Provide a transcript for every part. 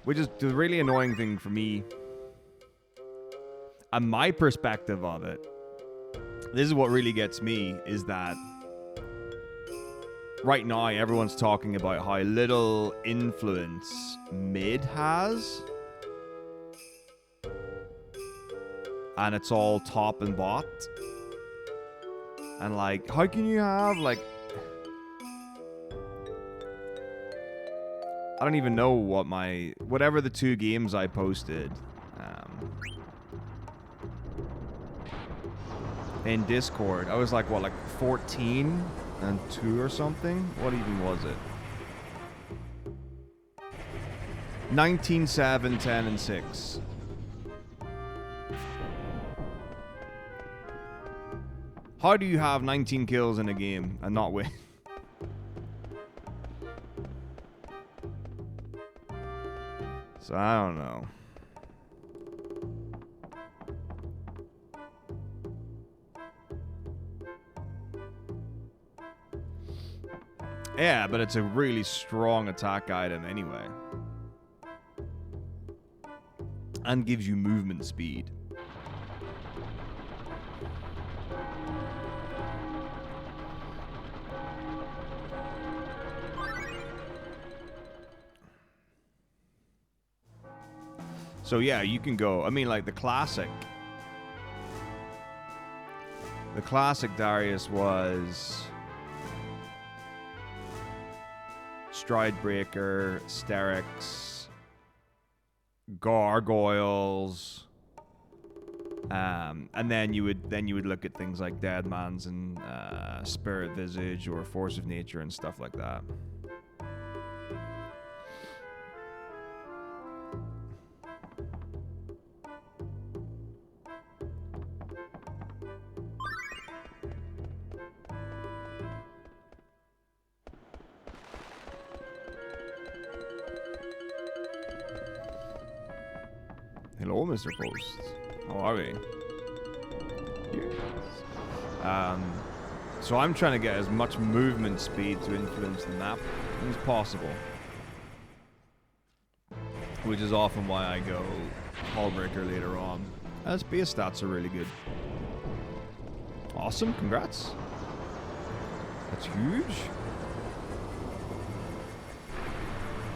Which is the really annoying thing for me. And my perspective of it, this is what really gets me, is that right now everyone's talking about how little influence mid has. And it's all top and bot. And like, how can you have like... I don't even know what my... Whatever the 2 games I posted in Discord, I was like, what, like 14 and 2 or something? What even was it? 19, 7, 10, and 6. How do you have 19 kills in a game and not win? So I don't know. Yeah, but it's a really strong attack item anyway. And gives you movement speed. So yeah, you can go. I mean, like the classic. The classic Darius was Stride Breaker, Sterix, Gargoyles, and then you would look at things like Deadman's and Spirit Visage or Force of Nature and stuff like that. Hello, Mr. Post. How are we? Yes. So I'm trying to get as much movement speed to influence the map as possible. Which is often why I go Hullbreaker later on. As base stats are really good. Awesome, congrats. That's huge.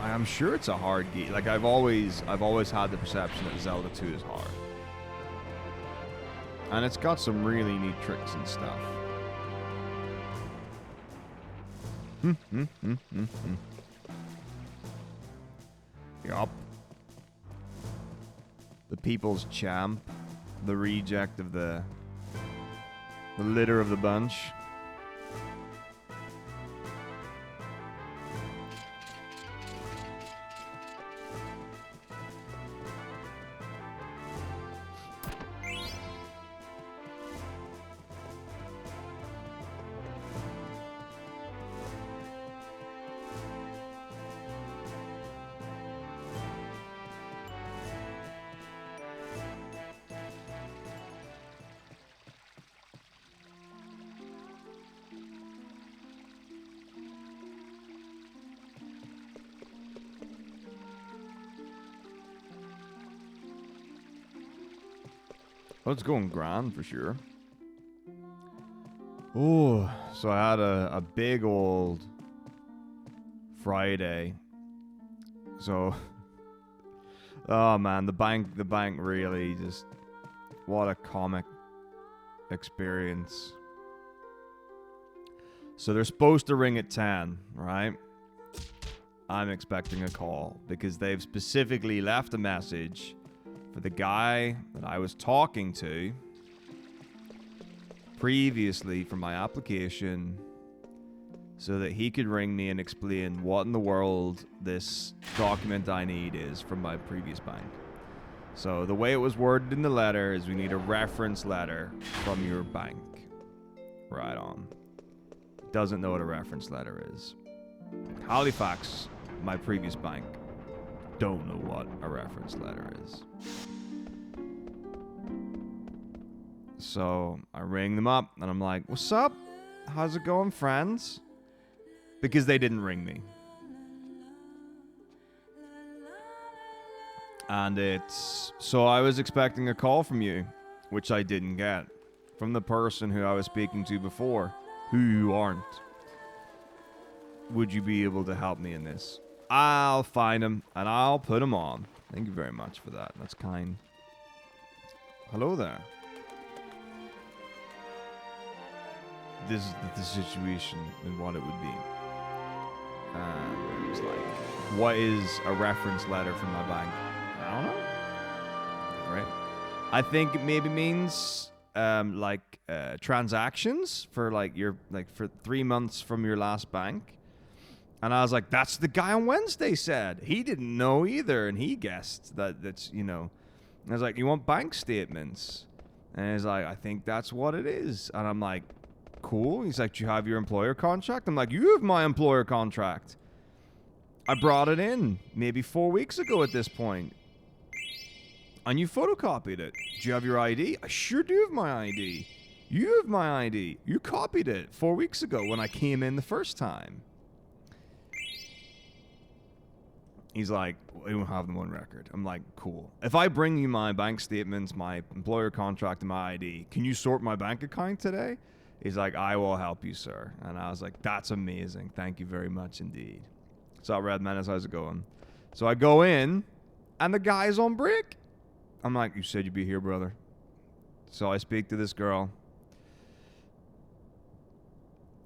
I'm sure it's a hard game. Like I've always had the perception that Zelda 2 is hard. And it's got some really neat tricks and stuff. Yup. The people's champ. The reject of the litter of the bunch. Well, it's going grand for sure. Oh, so I had a big old Friday. So, oh man, the bank really just, what a comic experience. So they're supposed to ring at 10, right? I'm expecting a call because they've specifically left a message for the guy that I was talking to previously for my application so that he could ring me and explain what in the world this document I need is from my previous bank. So the way it was worded in the letter is we need a reference letter from your bank. Right on. Doesn't know what a reference letter is. Halifax, my previous bank, don't know what a reference letter is. So I ring them up and I'm like, what's up? How's it going, friends? Because they didn't ring me. And so I was expecting a call from you, which I didn't get, from the person who I was speaking to before, who you aren't. Would you be able to help me in this? I'll find him and I'll put him on. Thank you very much for that. That's kind. Hello there. This is the situation and what it would be. And it was like, what is a reference letter from my bank? I don't know. Right? I think it maybe means transactions for for 3 months from your last bank. And I was like, that's the guy on Wednesday said. He didn't know either, and he guessed that's. I was like, you want bank statements? And he's like, I think that's what it is. And I'm like, cool. He's like, do you have your employer contract? I'm like, you have my employer contract. I brought it in maybe 4 weeks ago at this point. And you photocopied it. Do you have your ID? I sure do have my ID. You have my ID. You copied it 4 weeks ago when I came in the first time. He's like, we don't have them on record. I'm like, cool. If I bring you my bank statements, my employer contract, and my ID, can you sort my bank account today? He's like, I will help you, sir. And I was like, that's amazing. Thank you very much indeed. So, Red Menace, how's it going? So I go in, and the guy's on break. I'm like, you said you'd be here, brother. So I speak to this girl.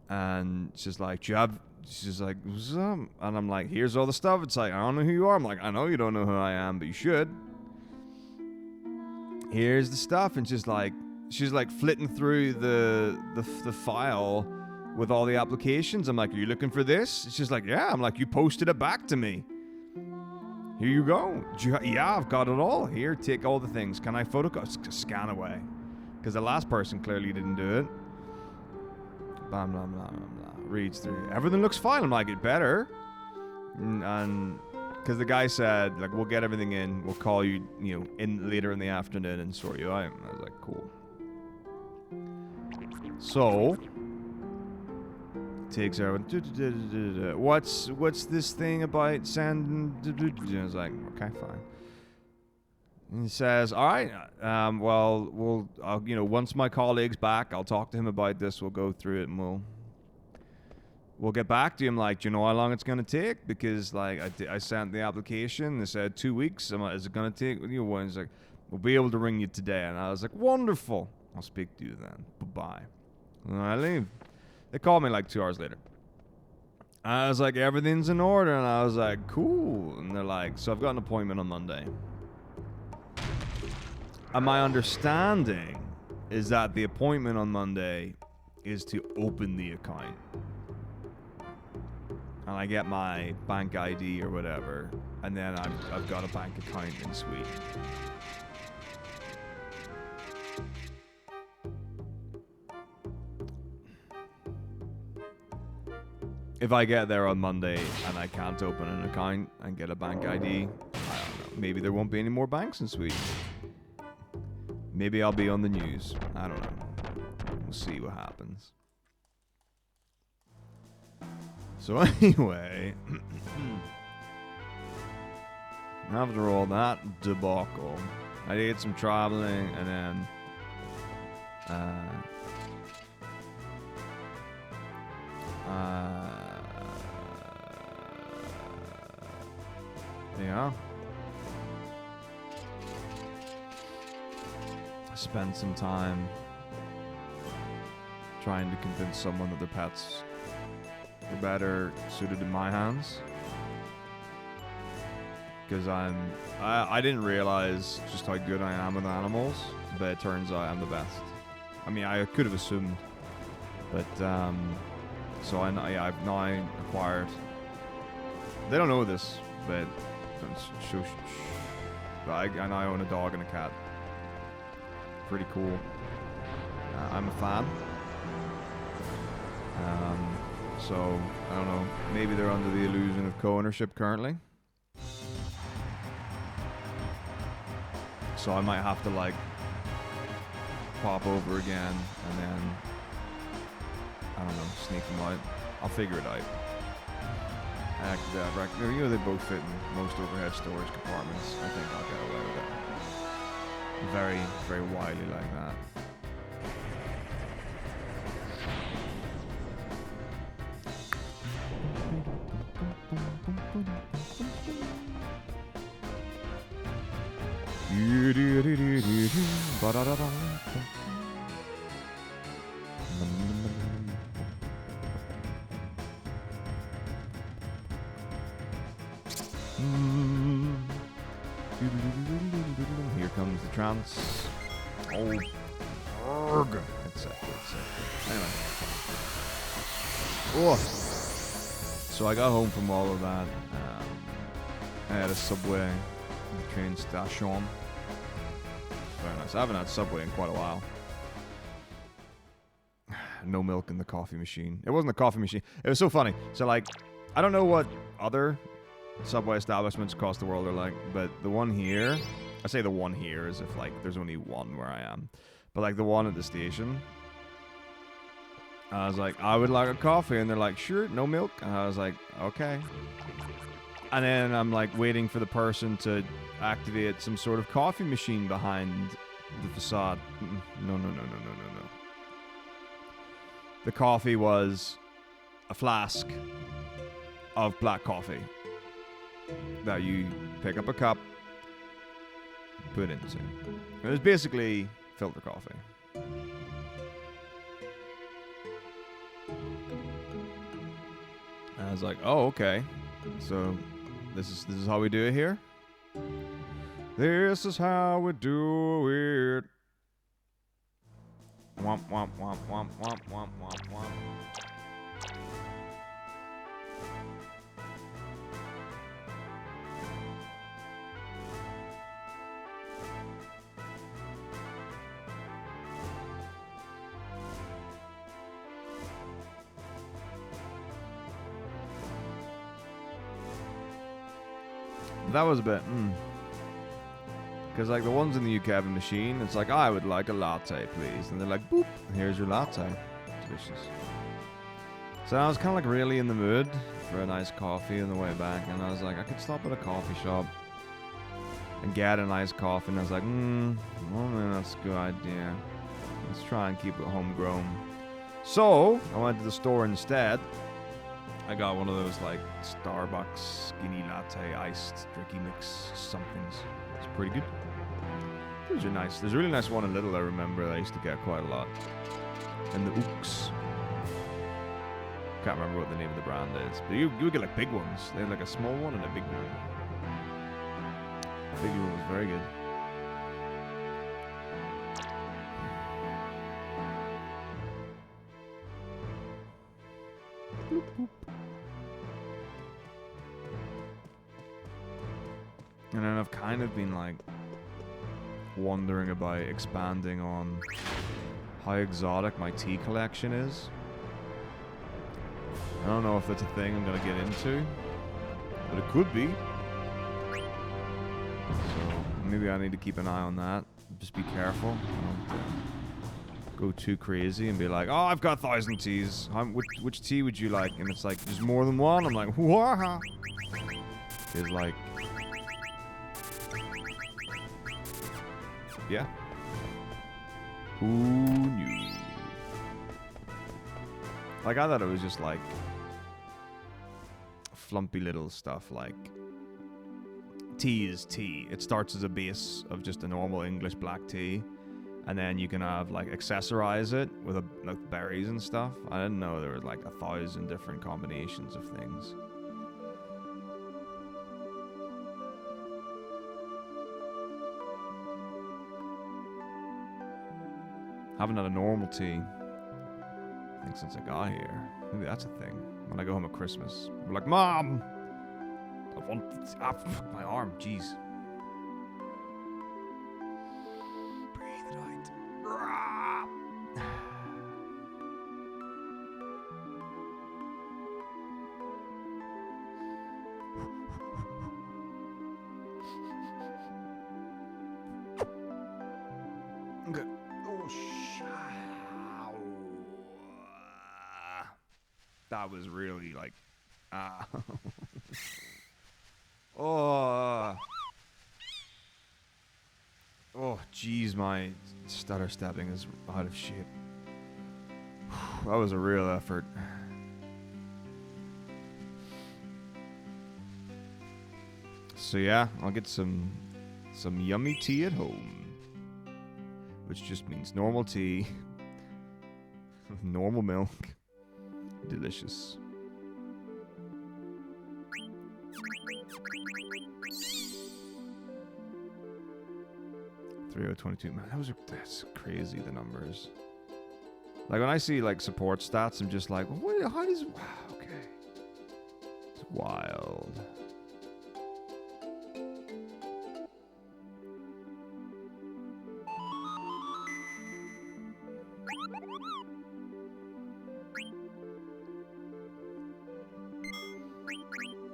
And she's like, she's like, what's up? And I'm like, here's all the stuff. It's like, I don't know who you are. I'm like, I know you don't know who I am, but you should. Here's the stuff. And she's like flitting through the file with all the applications. I'm like, are you looking for this? She's like, yeah. I'm like, you posted it back to me. Here you go. Yeah, I've got it all. Here, take all the things. Can I photocopy? Scan away. Because the last person clearly didn't do it. Blah, blah, blah, blah, blah. Reads through. Everything looks fine. I'm like, it better. And because the guy said, like, we'll get everything in. We'll call you, in later in the afternoon and sort you out. I was like, cool. So, takes everyone. What's this thing about sending? I was like, okay, fine. And he says, all right, well, once my colleague's back, I'll talk to him about this. We'll go through it and we'll get back to him. Like, do you know how long it's going to take? Because, like, I sent the application. They said 2 weeks. Is it going to take? He's like, we'll be able to ring you today. And I was like, wonderful. I'll speak to you then. Bye-bye. And I leave. They called me like 2 hours later. I was like, everything's in order. And I was like, cool. And they're like, so I've got an appointment on Monday. And my understanding is that the appointment on Monday is to open the account. And I get my bank ID or whatever. And then I've got a bank account in Sweden. If I get there on Monday and I can't open an account and get a bank ID, I don't know. Maybe there won't be any more banks in Sweden. Maybe I'll be on the news. I don't know. We'll see what happens. So anyway, after all that debacle, I did some traveling and then yeah. Spend some time trying to convince someone that their pets were better suited in my hands. Because I didn't realize just how good I am with animals, but it turns out I'm the best. I mean, I could have assumed, but so I've now acquired. They don't know this, but I now own a dog and a cat. Pretty cool. I'm a fan. So I don't know. Maybe they're under the illusion of co-ownership currently. So I might have to like pop over again and then I don't know, sneak them out. I'll figure it out. You know, they both fit in most overhead storage compartments. I think I'll get away with it. Very, very wily like that. Here comes the trance. Oh, arg. Etc. Anyway. Oh. So I got home from all of that. I had a Subway train station. Very nice. I haven't had Subway in quite a while. No milk in the coffee machine. It wasn't a coffee machine. It was so funny. So, like, I don't know what other Subway establishments across the world are like, but the one here, I say the one here as if, like, there's only one where I am. But, like, the one at the station, I was like, I would like a coffee. And they're like, sure, no milk. And I was like, okay. And then I'm, like, waiting for the person to activate some sort of coffee machine behind the facade. No. The coffee was a flask of black coffee that you pick up a cup, put into. It was basically filter coffee. And I was like, oh, okay. So this is how we do it here? This is how we do it. Womp, womp, womp, womp, womp, womp, womp, womp. That was a bit, because, like, the ones in the UK have a machine. It's like, I would like a latte, please. And they're like, boop, here's your latte. Delicious. So I was kind of, like, really in the mood for a nice coffee on the way back. And I was like, I could stop at a coffee shop and get a nice coffee. And I was like, well, man, that's a good idea. Let's try and keep it homegrown. So I went to the store instead. I got one of those, like, Starbucks skinny latte iced tricky mix somethings. It's pretty good. Those are nice. There's a really nice one in Little I remember that I used to get quite a lot. And the I-XVI. Can't remember what the name of the brand is. But you get, like, big ones. They have, like, a small one and a big one. The big one was very good. Bloop, bloop. And then I've kind of been, like, wondering about expanding on how exotic my tea collection is. I don't know if that's a thing I'm going to get into, but it could be. So maybe I need to keep an eye on that. Just be careful. Don't go too crazy and be like, oh, I've got 1,000 teas. Which tea would you like? And it's like, there's more than one. I'm like, whoa. It's like, yeah. Who knew? Like, I thought it was just like flumpy little stuff like tea is tea. It starts as a base of just a normal English black tea, and then you can have, like, accessorize it with like berries and stuff. I didn't know there was like 1,000 different combinations of things. Haven't had a normal tea, I think, since I got here. Maybe that's a thing. When I go home at Christmas, I'm like, Mom! I want... fuck my arm, jeez. Breathe it out. Okay. Oh, that was really, like, Ah. Oh. Oh, jeez, my stutter stepping is out of shape. That was a real effort. So yeah, I'll get some yummy tea at home, which just means normal tea with normal milk. Delicious. 3022. Man, that's crazy, the numbers. Like when I see like support stats, I'm just like, what? How does? Okay, it's wild.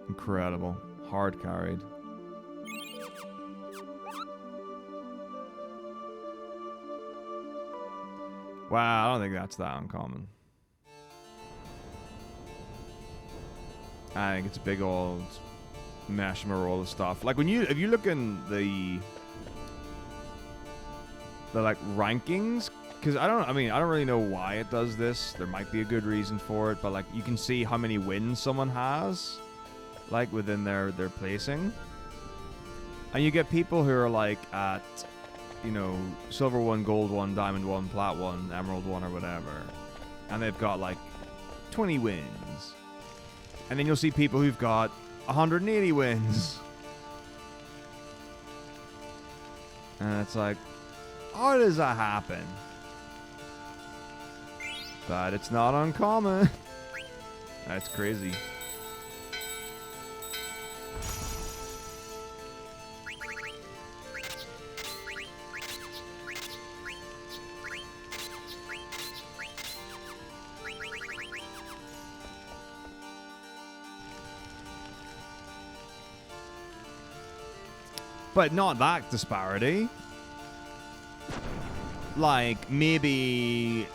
Incredible. Hard carried. Wow, I don't think that's that uncommon. I think it's a big old mash and roll of stuff. Like if you look in the like rankings, because I don't really know why it does this. There might be a good reason for it, but like you can see how many wins someone has, like within their placing, and you get people who are like at, you know, silver 1, gold 1, diamond 1, plat 1, emerald 1, or whatever, and they've got like 20 wins, and then you'll see people who've got 180 wins, and it's like, how does that happen? But it's not uncommon. That's crazy. But not that disparity. Like, maybe...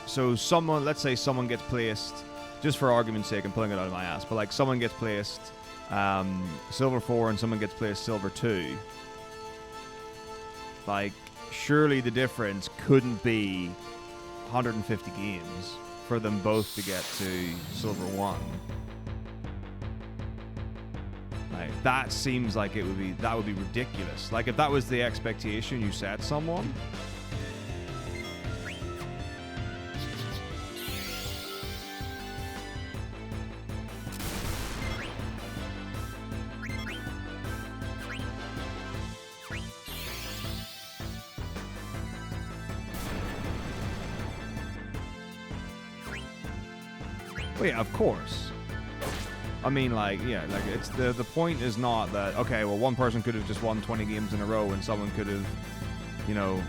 So someone, let's say someone gets placed, just for argument's sake, I'm pulling it out of my ass, but like someone gets placed silver 4 and someone gets placed silver 2. Like, surely the difference couldn't be 150 games for them both to get to silver 1. Like, that seems like that would be ridiculous. Like, if that was the expectation you set someone... Well, yeah, of course. I mean, like, yeah, like, it's the point is not that, okay, well, one person could have just won 20 games in a row and someone could have, you know,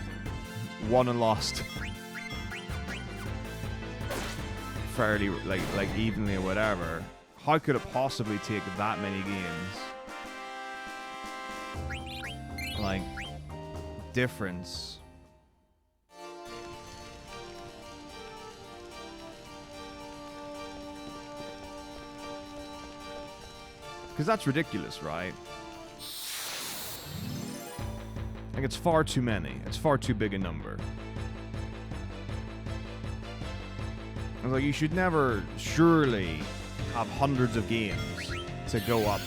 won and lost fairly, like evenly or whatever. How could it possibly take that many games? Like, difference. Because that's ridiculous, right? Like, it's far too many. It's far too big a number. I was like, you should never, surely, have hundreds of games to go up.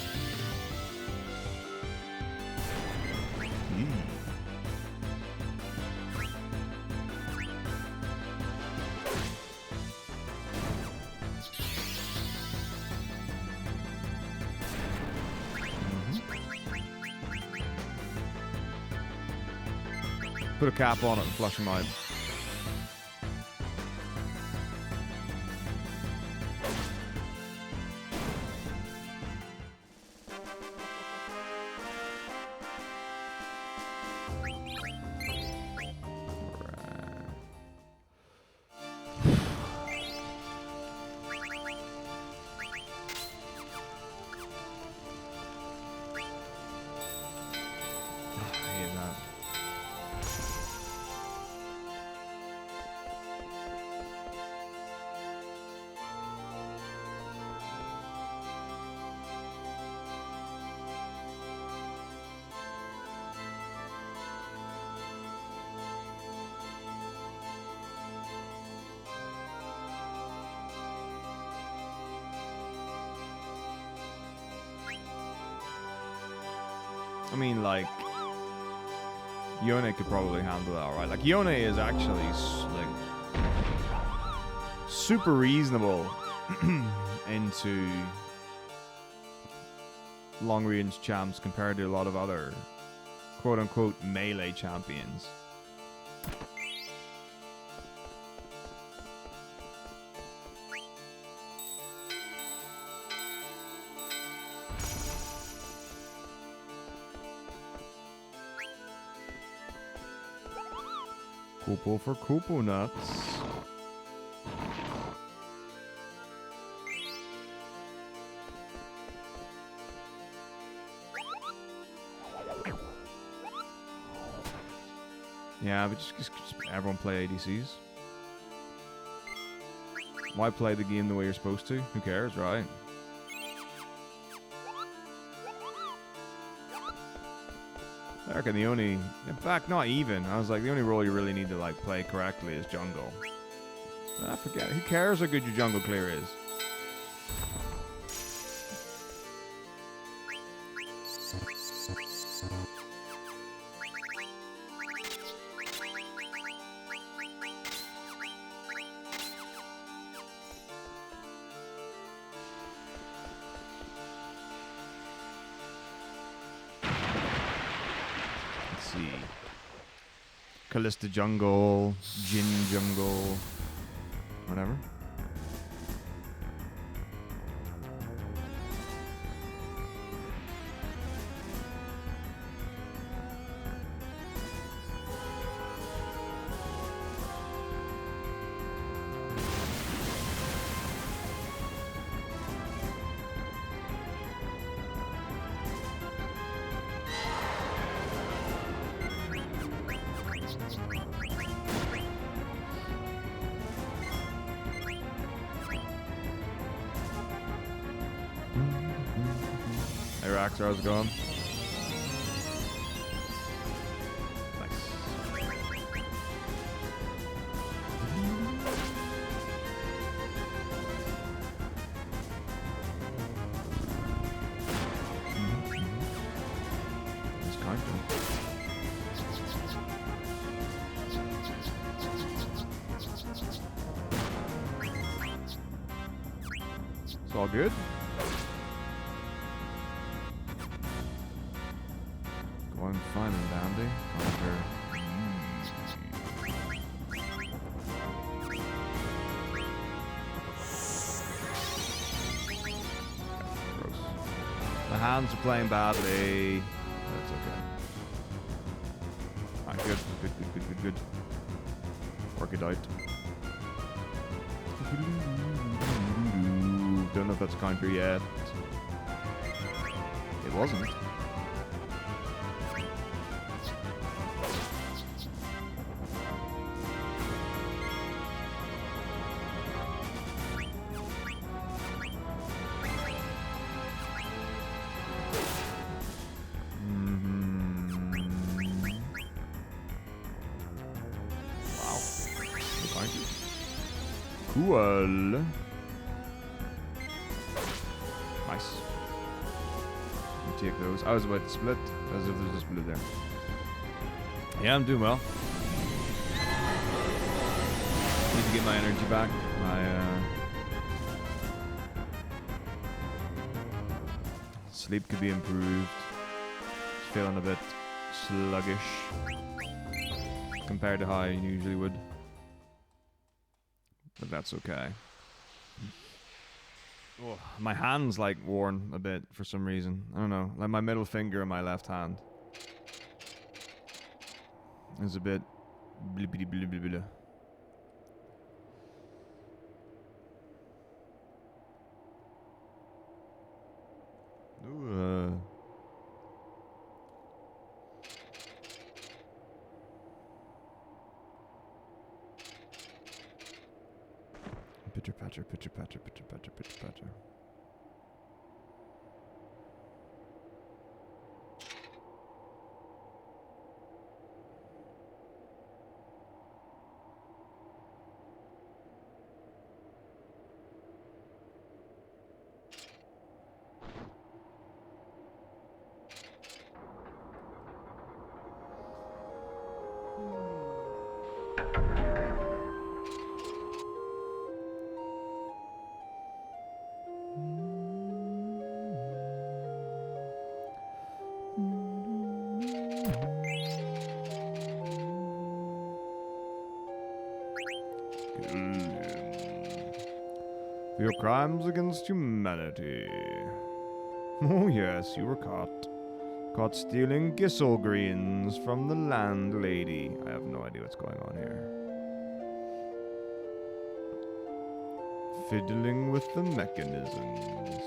Put a cap on it and flush them out. I mean, like, Yone could probably handle that alright. Like, Yone is actually, like, super reasonable into long-range champs compared to a lot of other quote-unquote melee champions. Koopo for Koopo nuts. Yeah, but just everyone play ADCs. Why play the game the way you're supposed to? Who cares, right? I reckon the only... In fact, not even. I was like, the only role you really need to, like, play correctly is jungle. I forget. Who cares how good your jungle clear is? Callista jungle, Jin jungle, whatever. How's it going? Nice. It's counter. It's all good. Fine and dandy. Gross. The hands are playing badly. That's okay. Alright, good. Work it out. Don't know if that's a counter yet. It wasn't. Cool. Nice. You take those. I was about to split, as if there's a split there. Yeah, I'm doing well. Need to get my energy back. My sleep could be improved. Just feeling a bit sluggish compared to how I usually would. But that's okay. Oh, my hand's like worn a bit for some reason. I don't know. Like my middle finger in my left hand is a bit blibbity blibbity. Ooh, Pitter patter, pitter patter, pitter patter, pitter patter. For your crimes against humanity. Oh yes, you were caught. Caught stealing gissel greens from the landlady. I have no idea what's going on here. Fiddling with the mechanisms.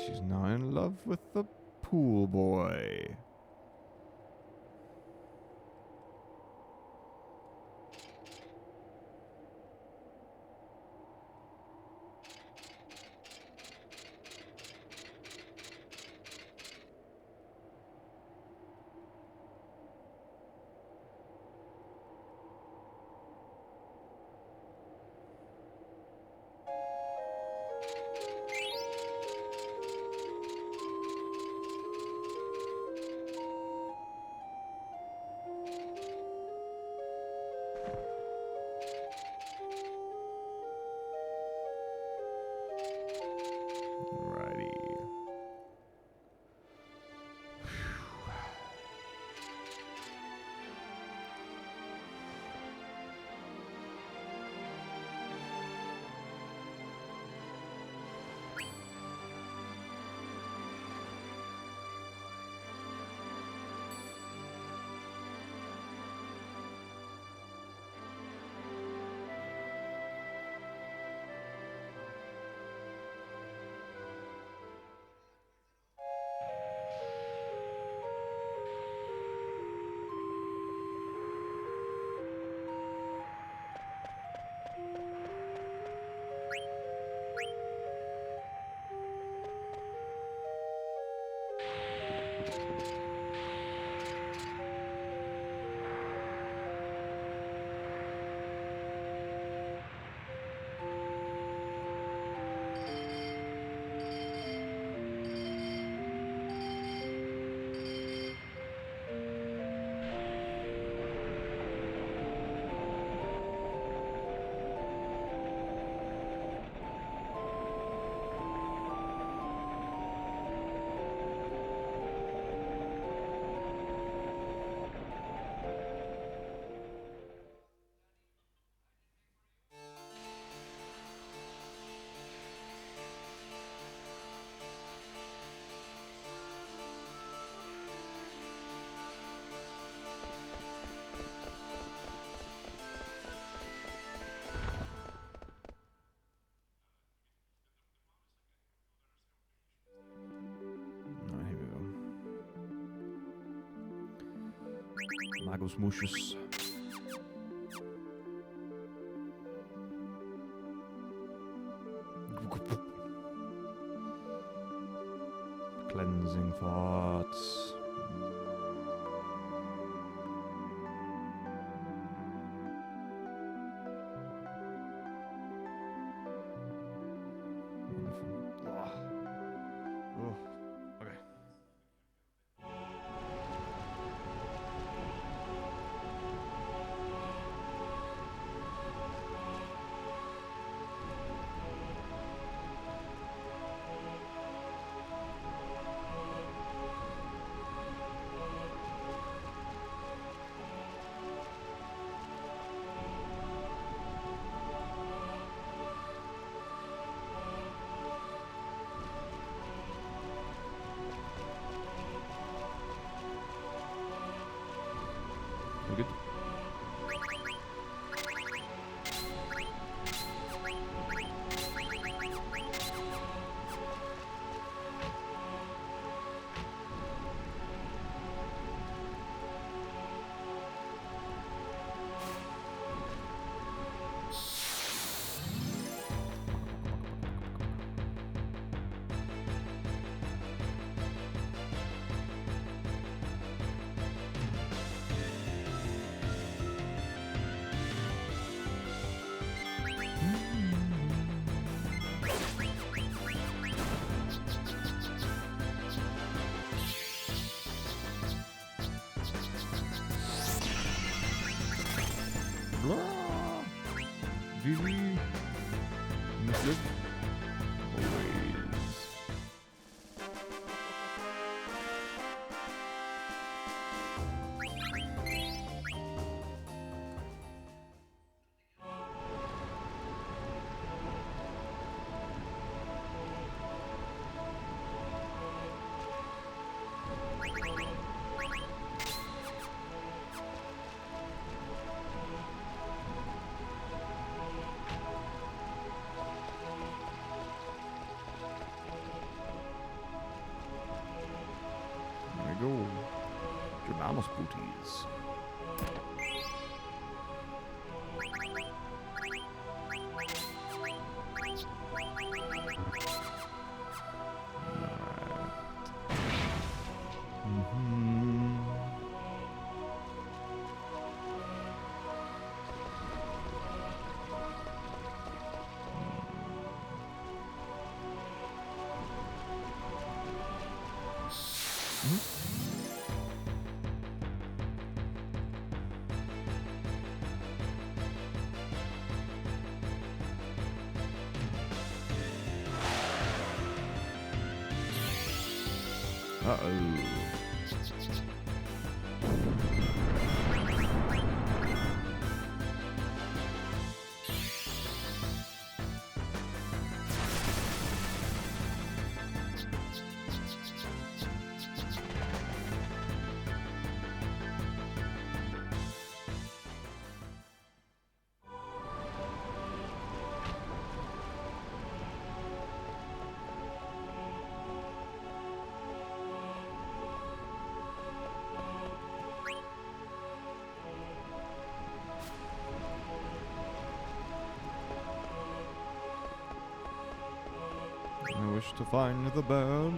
She's now in love with the pool boy. Magos Mooshes. Cleansing thoughts. Good. easy. Always. Go. Germanos booties. Uh-oh. I wish to find the bell.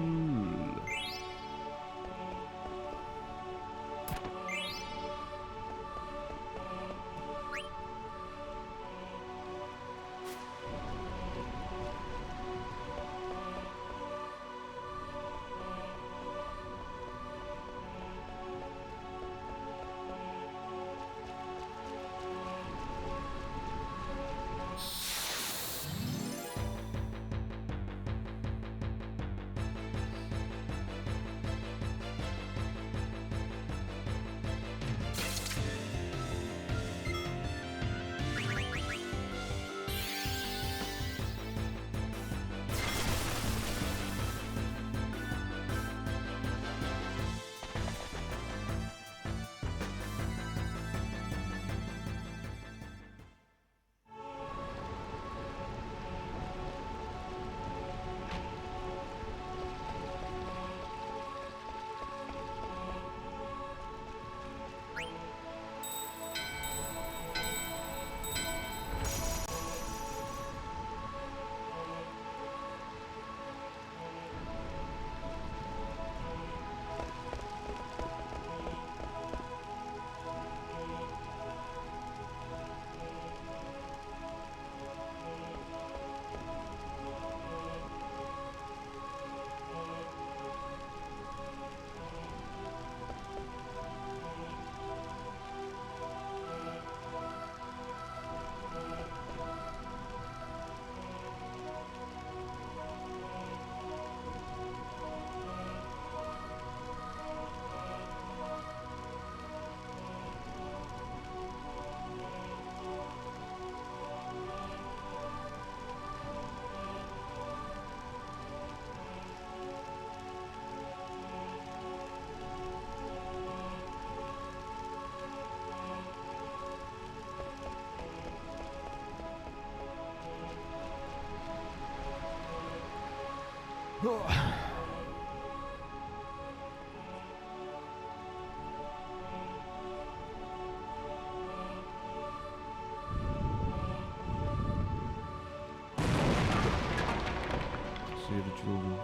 See the children.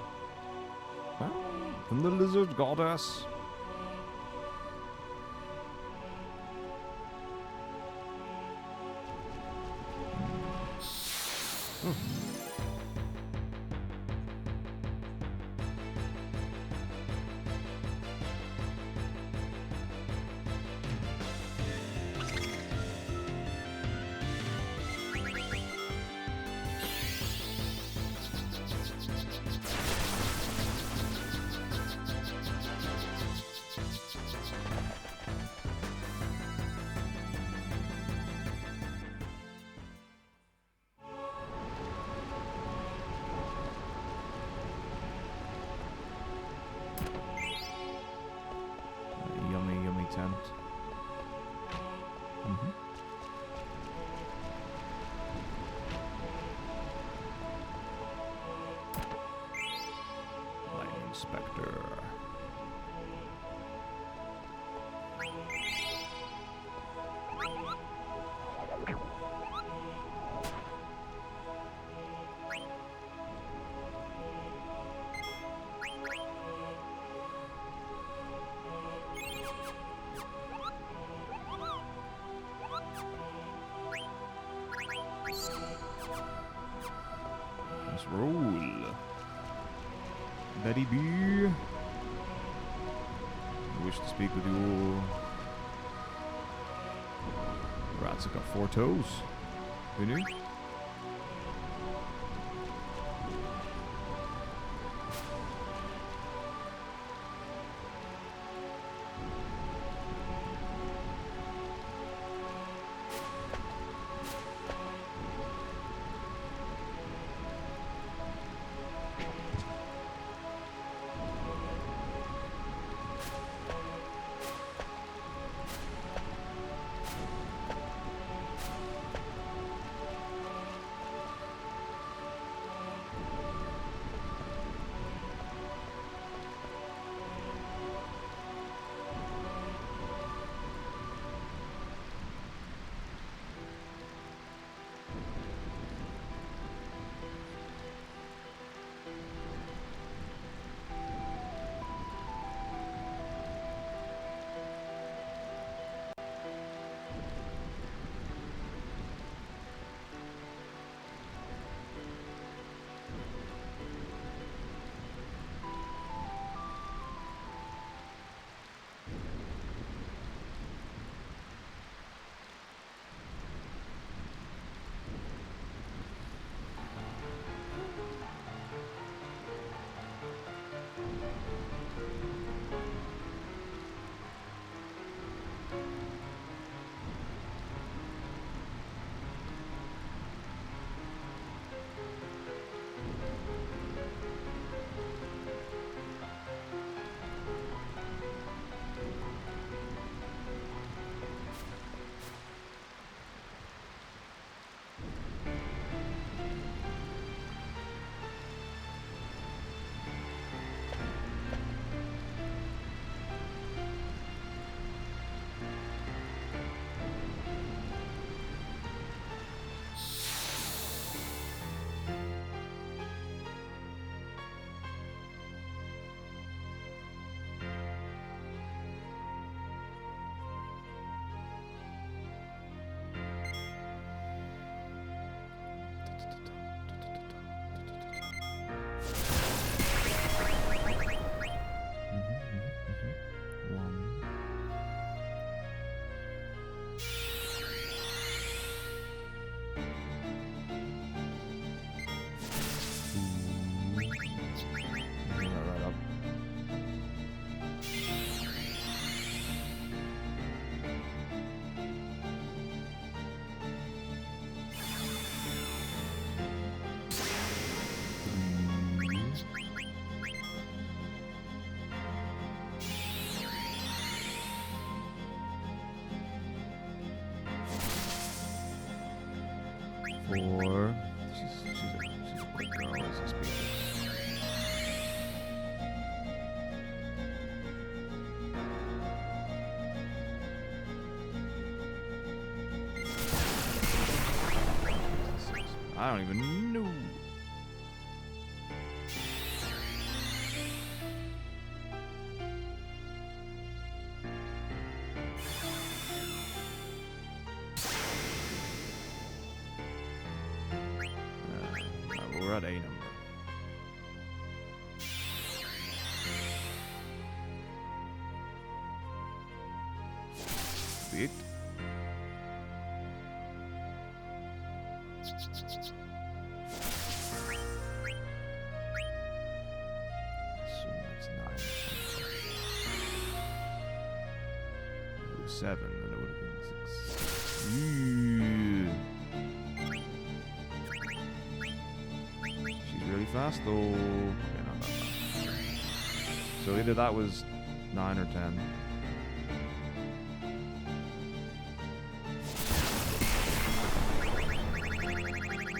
Ah, from the lizard goddess. Spectre. Let's roll. Betty B. I wish to speak with you. Rats have got 4 toes. Who knew? For she's a quick girl as a speaker. I don't even know. We're at A number. Big. So that's 9. 7, then it would have been 6. She's really fast though. Okay, not that fast. So either that was 9 or 10.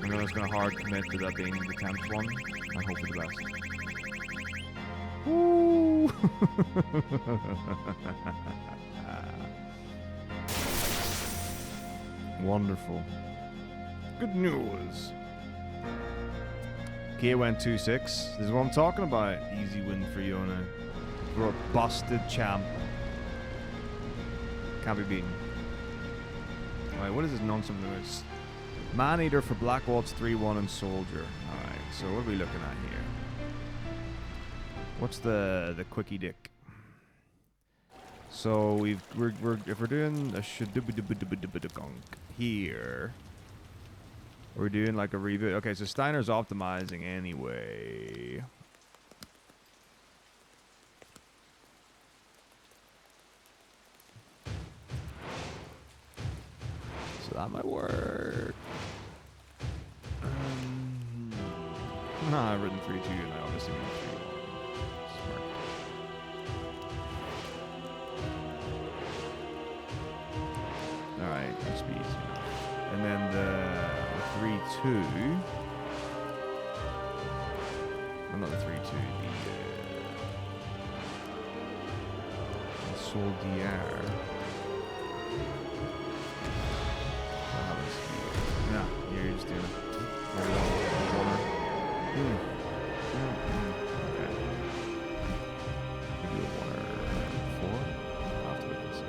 I'm just gonna hard commit to that being the 10th one and hope for the best. Woo! Wonderful. Good news. Okay, went 2-6. This is what I'm talking about. Easy win for Yona. We're a busted champ. Can't be beaten. Alright, what is this nonsense? Man-Eater for Black Waltz 3-1 and Soldier. Alright, so what are we looking at here? What's the quickie dick? So if we're doing a here, we're doing like a reboot. Okay, so Steiner's optimizing anyway. So that might work. I've written 3-2 and I obviously mean 3-1. Smart. Alright, that should be easy enough. And then the 3-2. Oh, not the 3-2, the Soldier. Yeah, you're just doing it. Okay. Maybe a 1 or 4. I'll have to look and see.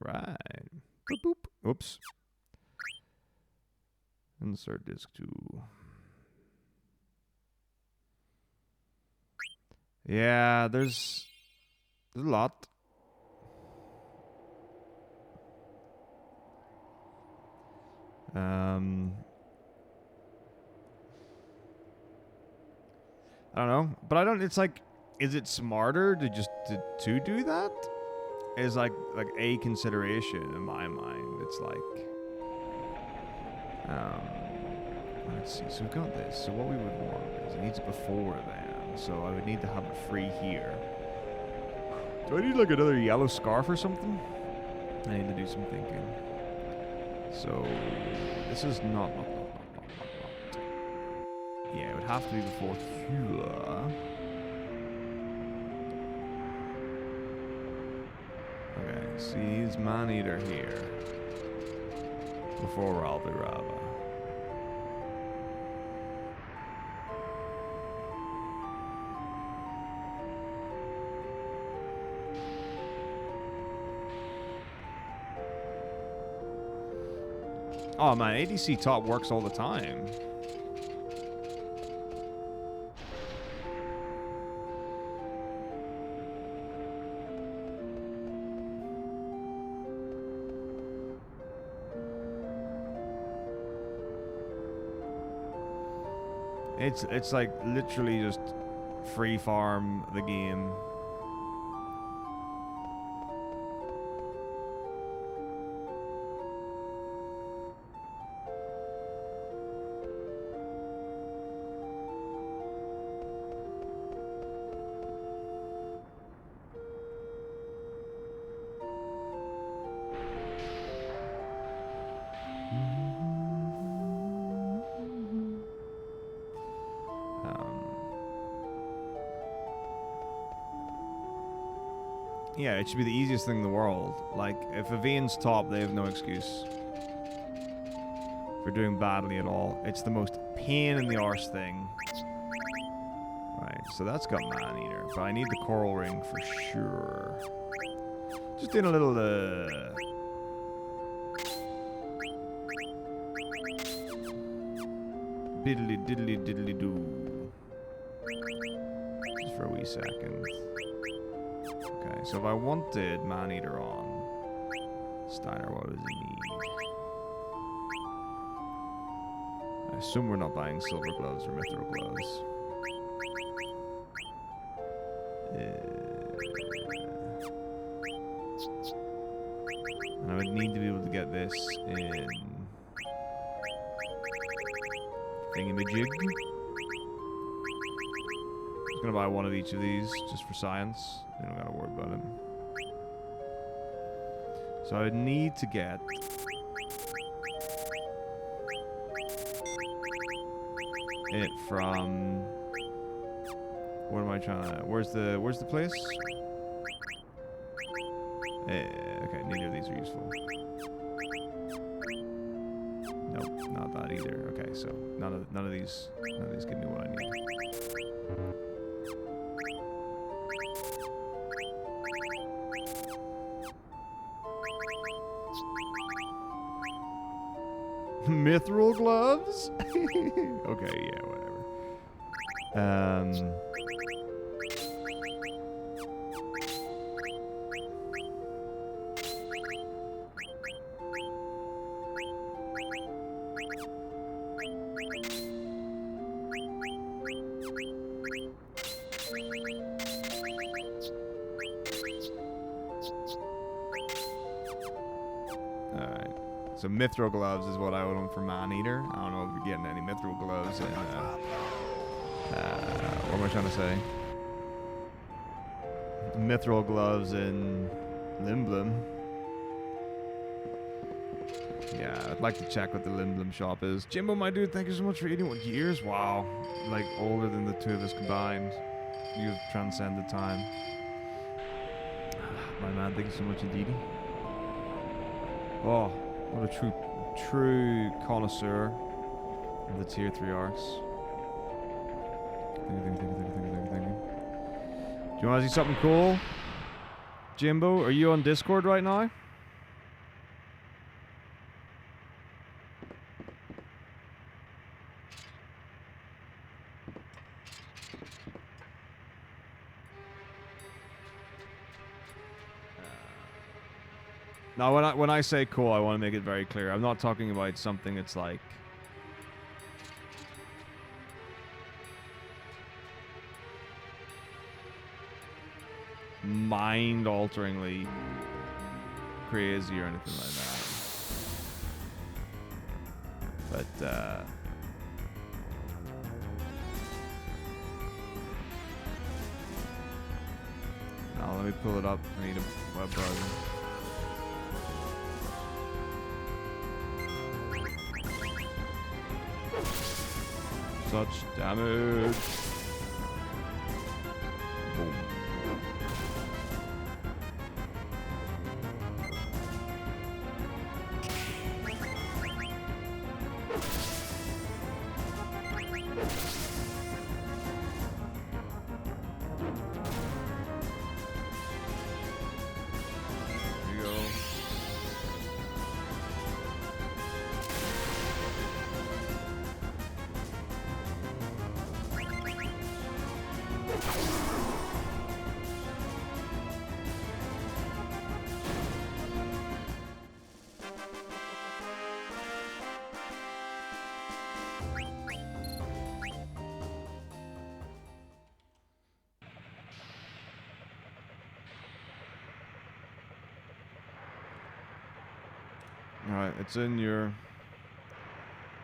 Right. Boop, boop. Oops. Insert disc 2. Yeah, there's a lot. I don't know, but I don't. It's like, is it smarter to just to do that? Is like a consideration in my mind. It's like, let's see. So we've got this. So what we would want is it needs it before then. So I would need to have it free here. Do I need like another yellow scarf or something? I need to do some thinking. So this is not. Yeah, it would have to be before here. Okay, so he needs Man-Eater here. Before Ralvirava. Oh man, ADC top works all the time. It's like literally just free farm the game. Yeah, it should be the easiest thing in the world. Like, if Avian's top, they have no excuse for doing badly at all. It's the most pain in the arse thing. Right, so that's got Man-Eater, but I need the Coral Ring for sure. Just doing a little, diddly diddly diddly doo. Just for a wee second. Okay, so if I wanted Man-Eater on Steiner, what does he need? I assume we're not buying silver gloves or mithril gloves. And I would need to be able to get this in thingamajig. I'm gonna buy one of each of these just for science. You don't gotta worry about it. So I would need to get it from What am I trying to... Where's the place? Okay, neither of these are useful. Nope, not that either. Okay, so none of these give me what I need. Mithril gloves? Okay, yeah, whatever. Alright. So mithril gloves is what I would want for Man-Eater. I don't know if you're getting any mithril gloves in, what am I trying to say? Mithril gloves in Limblum. Yeah, I'd like to check what the Limblum shop is. Jimbo, my dude, thank you so much for 81 years. Wow. Like, older than the two of us combined. You've transcended time. My man, thank you so much indeed. Oh, what a true connoisseur of the tier 3 arcs. Thank you. Do you want to see something cool? Jimbo, are you on Discord right now? Now, when I say cool, I want to make it very clear. I'm not talking about something that's like... mind-alteringly crazy or anything like that. But, now let me pull it up. I need a web browser. Such damage. Boom. Alright, it's in your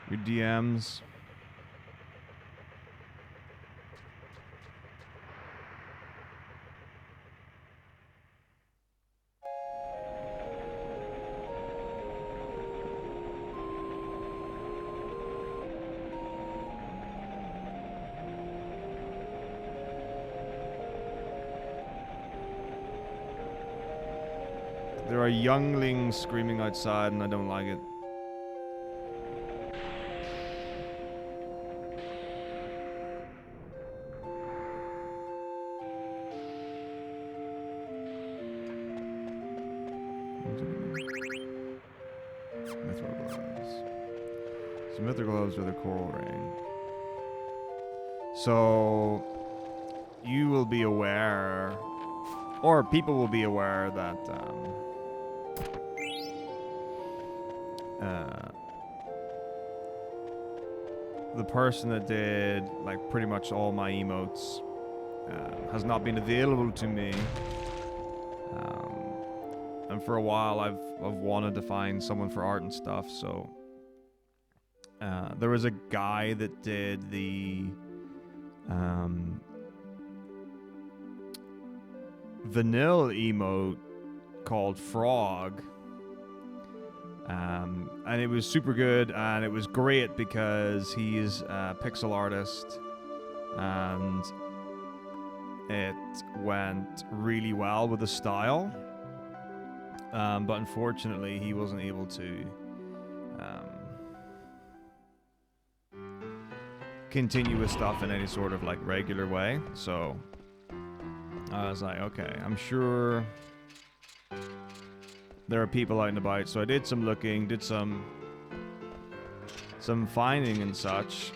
DMs. There are younglings screaming outside and I don't like it. Mithril gloves. So mithril gloves are the coral ring. So you will be aware, or people will be aware that the person that did like pretty much all my emotes has not been available to me, and for a while I've wanted to find someone for art and stuff. So there was a guy that did the vanilla emote called Frog. And it was super good, and it was great because he's a pixel artist, and it went really well with the style. But unfortunately, he wasn't able to continue with stuff in any sort of like regular way. So I was like, okay, I'm sure there are people out and about. So I did some looking, did some finding and such.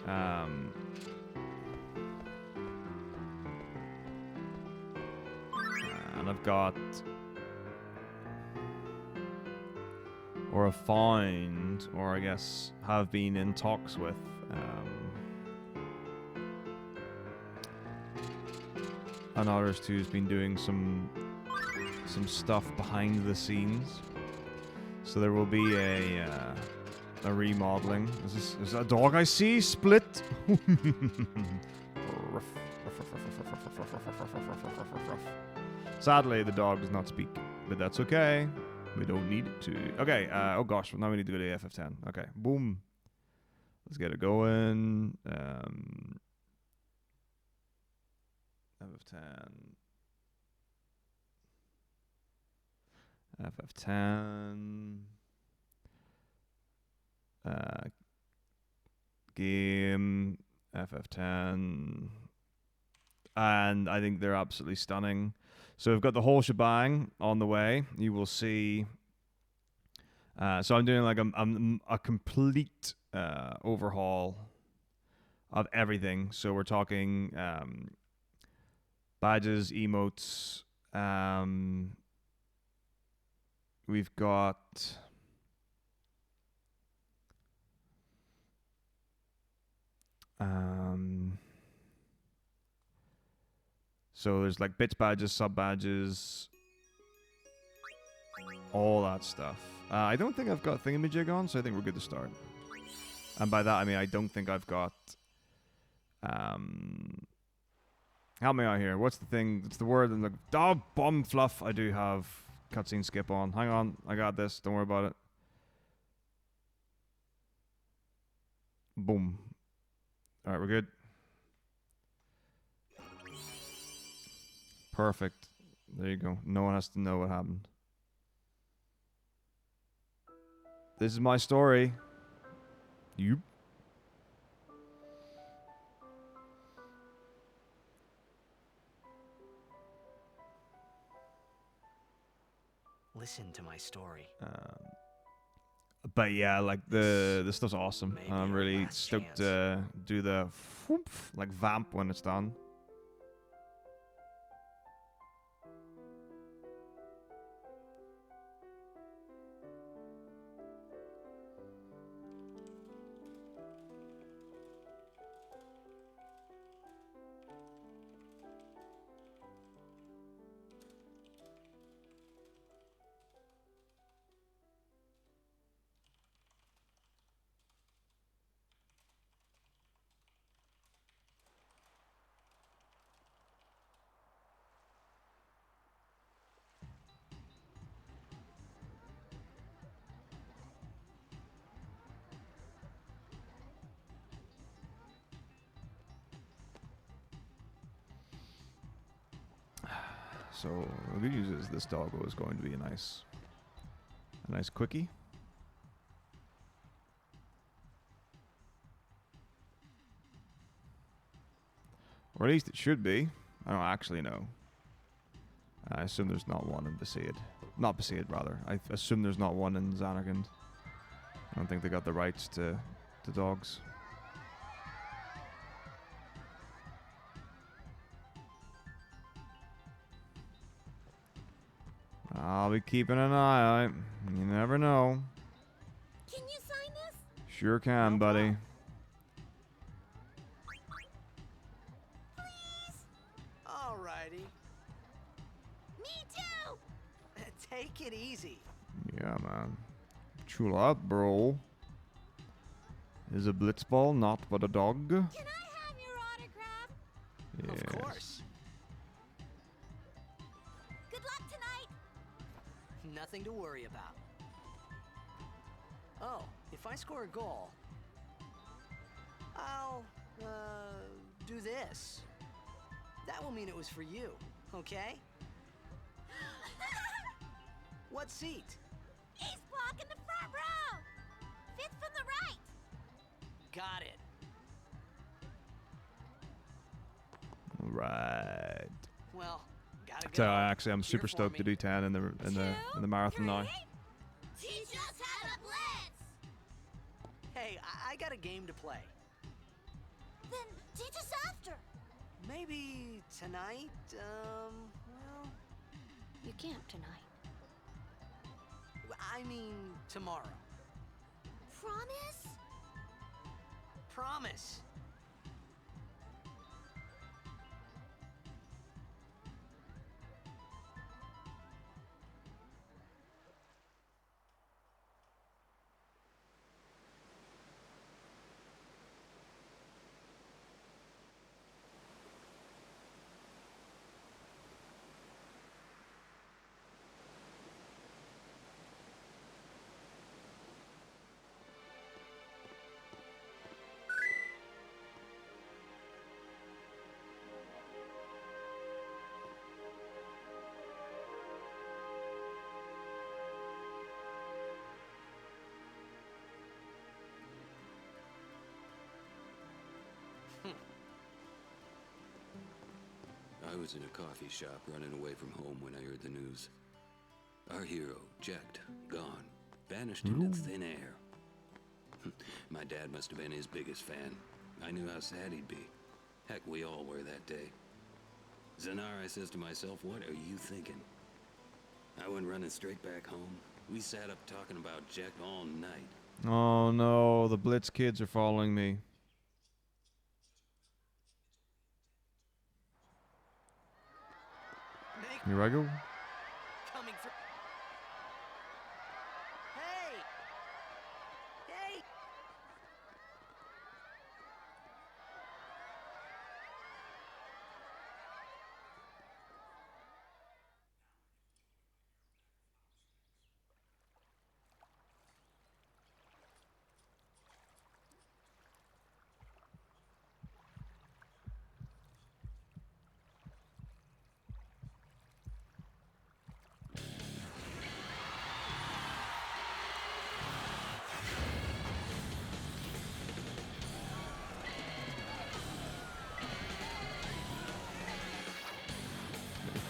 And I've got, or have found, or I guess have been in talks with an artist who's been doing some stuff behind the scenes. So there will be a remodeling. Is that a dog I see? Split. Sadly, the dog does not speak, but that's okay. We don't need it to. Okay. Oh gosh. Now we need to go to FF10. Okay. Boom. Let's get it going. FF10. FF10. Game. FF10. And I think they're absolutely stunning. So we've got the whole shebang on the way. You will see. So I'm doing like a complete overhaul of everything. So we're talking badges, emotes. We've got so there's like bits badges, sub badges, all that stuff. I don't think I've got thingamajig on, so I think we're good to start. And by that I mean I don't think I've got help me out here. What's the thing? It's the word in the bomb fluff. I do have cutscene skip on. Hang on, I got this. Don't worry about it. Boom. All right, we're good. Perfect. There you go. No one has to know what happened. This is my story. You. Listen to my story. But yeah, like the stuff's awesome. I'm really stoked to do the whoop, like vamp when it's done. So the good news is this doggo is going to be a nice quickie. Or at least it should be. I don't actually know. I assume there's not one in Besaid. Not Besaid, rather. I assume there's not one in Xanarkand. I don't think they got the rights to dogs. I'll be keeping an eye out. You never know. Can you sign this? Sure can, buddy. Please? Alrighty. Me too! Take it easy. Yeah, man. Chill out, bro. Is a blitzball not but a dog? Can I have your autograph? Yes. Of course. Good luck tonight! Nothing to worry about. Oh, if I score a goal, I'll, do this. that will mean it was for you, okay? What seat? Ace block in the front row! Fifth from the right! Got it. Right. Well, gotta So go. actually, I'm Cheer super for stoked to me. do 10 in the marathon now. Teach us how to blitz! Hey, I got a game to play. Then teach us after. Maybe tonight, well, You can't tonight. I mean tomorrow. Promise? Promise. I was in a coffee shop running away from home when I heard the news. Our hero, Jecht, gone, vanished into thin air. My dad must have been his biggest fan. I knew how sad he'd be. Heck, we all were that day. Zanar, I says to myself, what are you thinking? I went running straight back home. We sat up talking about Jecht all night. Oh no, the Blitz kids are following me. Here I go. Coming for. Hey! Hey!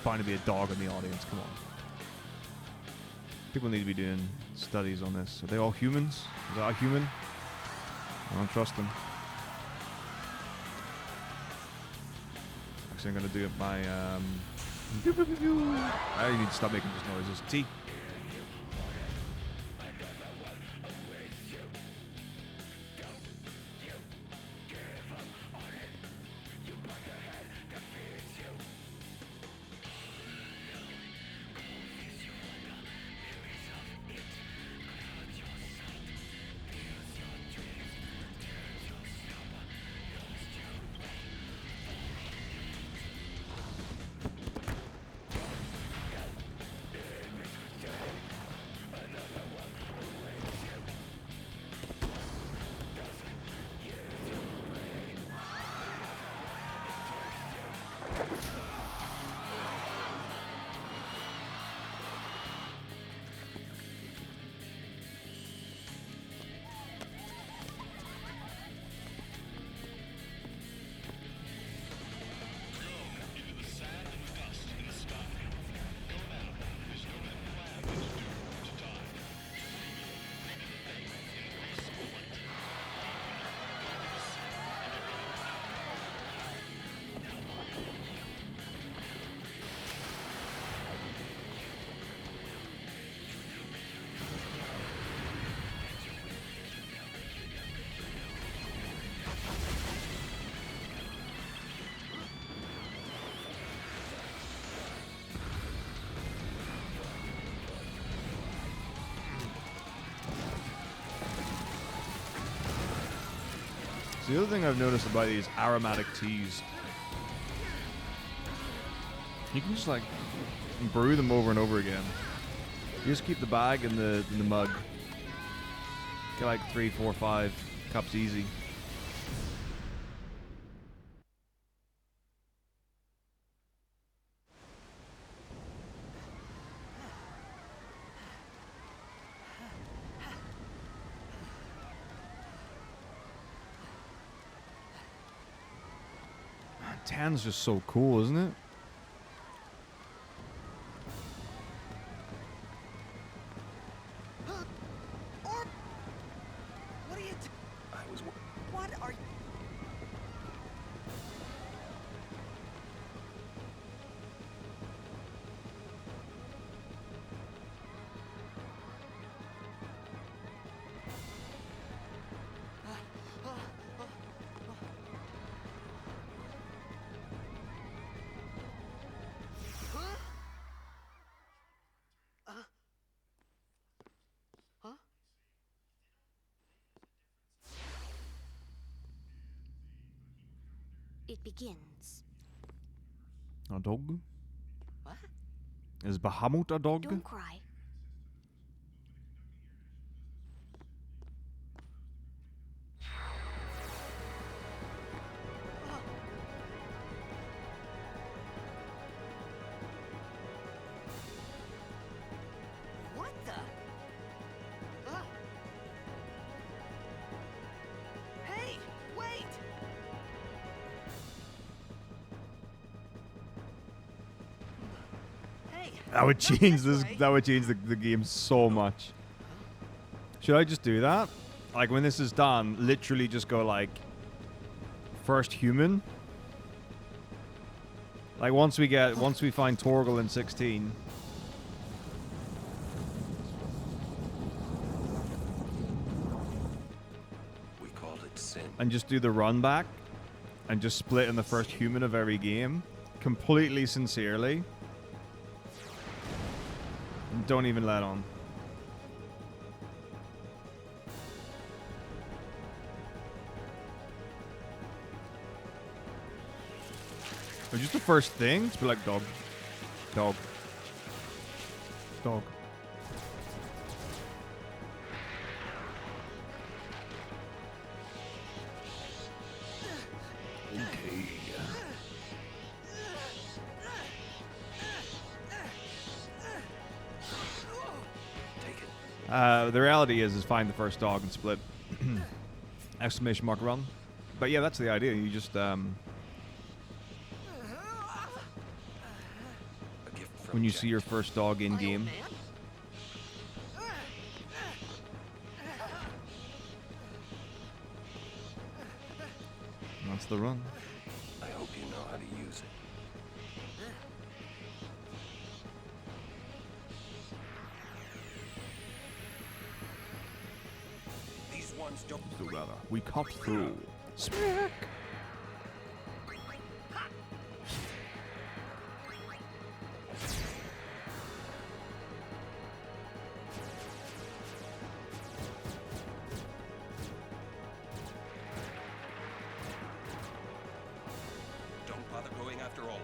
Fine to be a dog in the audience, come on. People need to be doing studies on this. Are they all humans? Is that a human? I don't trust them. Actually, I'm gonna do it by I need to stop making those noises. T. The other thing I've noticed about these aromatic teas, you can just like brew them over and over again. You just keep the bag in the mug. Get like 3, 4, 5 cups easy. 10's just so cool, isn't it? Or what are you? I was. What are you? Huh? It begins. A dog? What? Is Bahamut a dog? Don't cry. What the? Huh? Hey, wait! Hey. That would not change this. way. That would change the game so much. Should I just do that? Like when this is done, literally just go like first human. Like once we find Torgal in 16. We called it sin. And just do the run back and just split in the first human of every game. Completely sincerely. And don't even let on. Or just the first thing, just be like dog. Dog. Dog. Okay. Take it. The reality is find the first dog and split. Exclamation mark run. But yeah, that's the idea. You just A gift from when you Jack. see your first dog in My old game. man? That's the run. I hope you know how to use it. These ones don't. Together, we cut through. Smack. Don't bother going after all of them.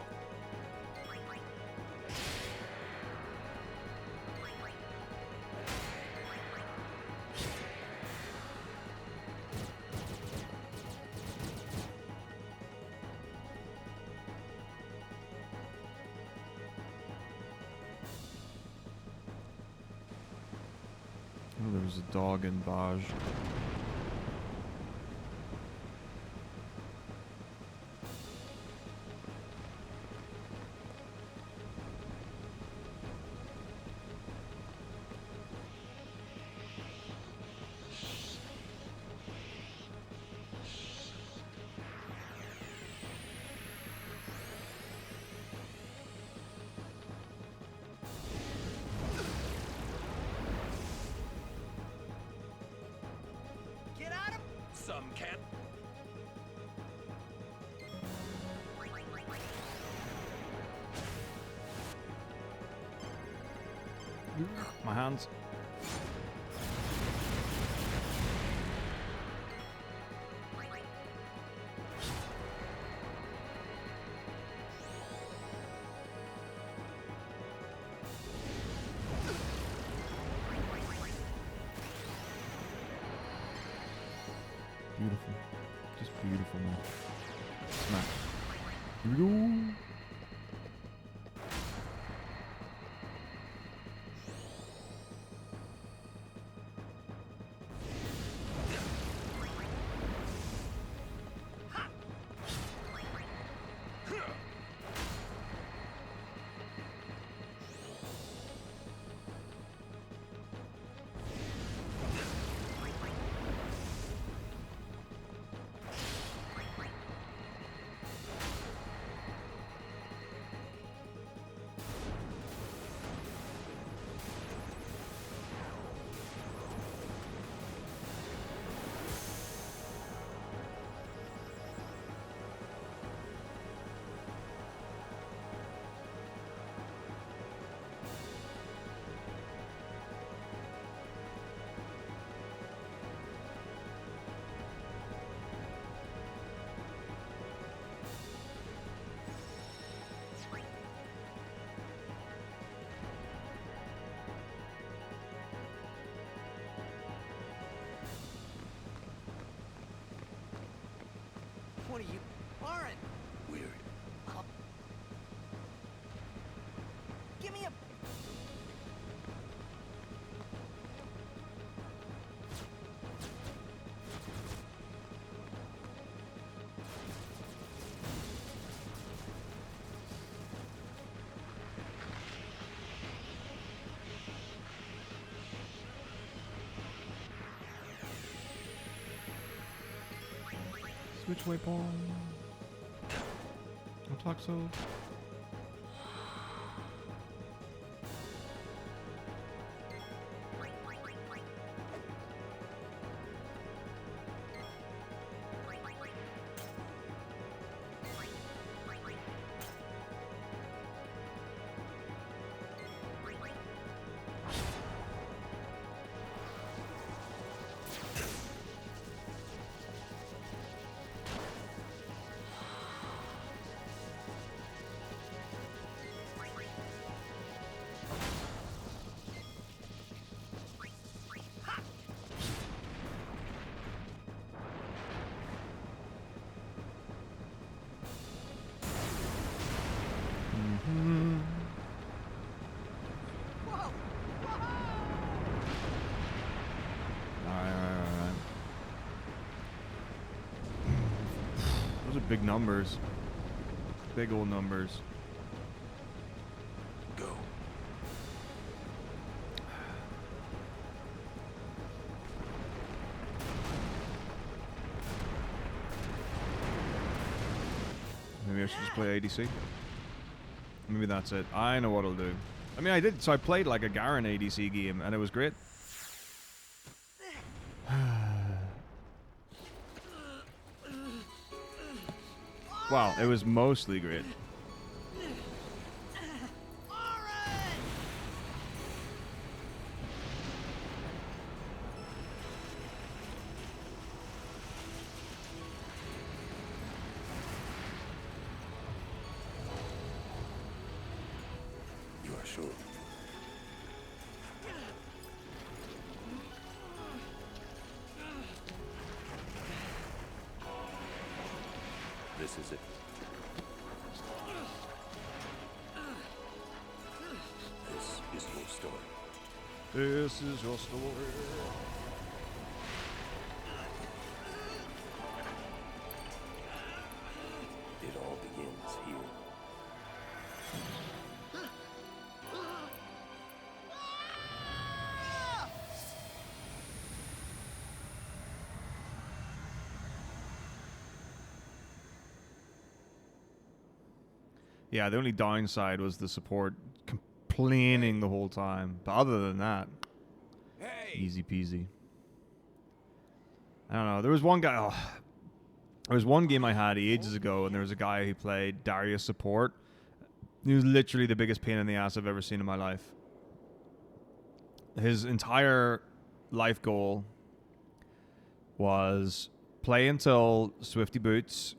Oh, there was a dog in Baj. Get out of. Some can't. My hands. Beautiful. Just beautiful, man. Smack. Beautiful. Switch waypoint. Don't talk so. Alright. Those are big numbers. Big old numbers. Go. Maybe I should just play ADC. Maybe that's it. I know what I'll do. I mean, I did. So I played like a Garen ADC game, and it was great. Wow, it was mostly great. You are sure? This is it. This is your story. This is your story. It all begins here. Yeah, the only downside was the support complaining the whole time. But other than that, easy peasy. I don't know. There was one guy. Oh, there was one game I had ages ago, and there was a guy who played Darius support. He was literally the biggest pain in the ass I've ever seen in my life. His entire life goal was play until Swifty Boots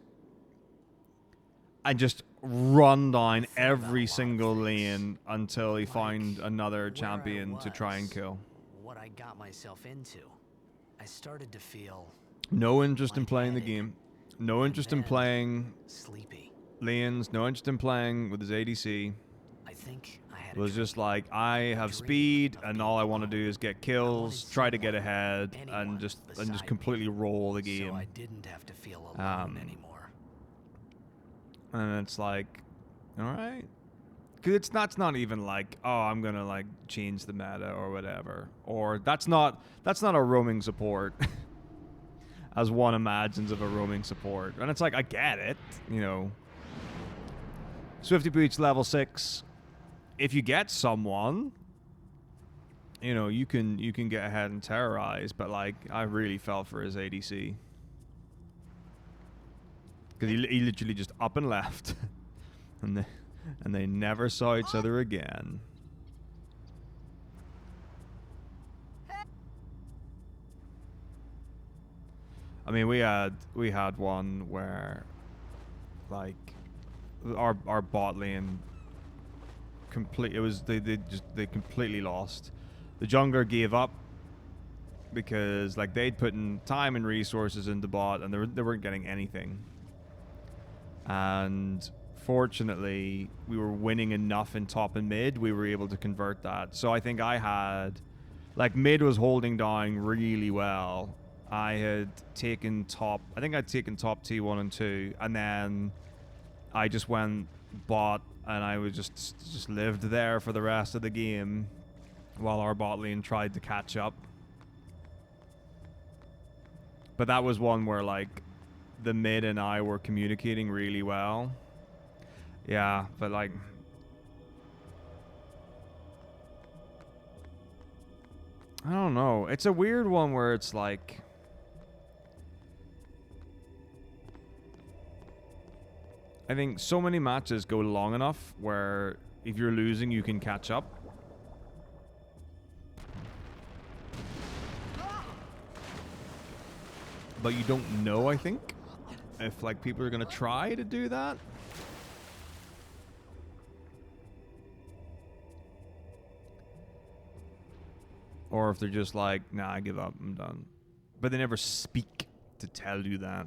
and just run down every single lane until he found another champion to try and kill. What I got myself into. I started to feel No interest in playing the game. No interest in playing sleepy. lanes. No interest in playing with his ADC. I think I had It was just like, I have speed and all I want to do is get kills, try to get ahead, and just completely roll the game. So I didn't have to feel alone anymore. And it's like, all right. Because it's not even like, oh, I'm going to like change the meta or whatever. Or that's not a roaming support as one imagines of a roaming support. And it's like, I get it, you know. Swifty Boots level 6. If you get someone, you know, you can get ahead and terrorize, but like I really felt for his ADC. Because he literally just up and left. and they never saw each other again. I mean, we had one where like our bot lane they completely lost. The jungler gave up because like they'd put in time and resources into bot and they weren't getting anything. And fortunately, we were winning enough in top and mid, we were able to convert that. So I think I had, like mid was holding down really well. I had taken top, I think I'd taken top T1 and 2, and then I just went bot and I was just lived there for the rest of the game while our bot lane tried to catch up. But that was one where like the mid and I were communicating really well. Yeah, but like... I don't know. It's a weird one where it's like... I think so many matches go long enough where if you're losing, you can catch up. But you don't know, I think, if like people are gonna try to do that. Or if they're just like, nah, I give up, I'm done. But they never speak to tell you that.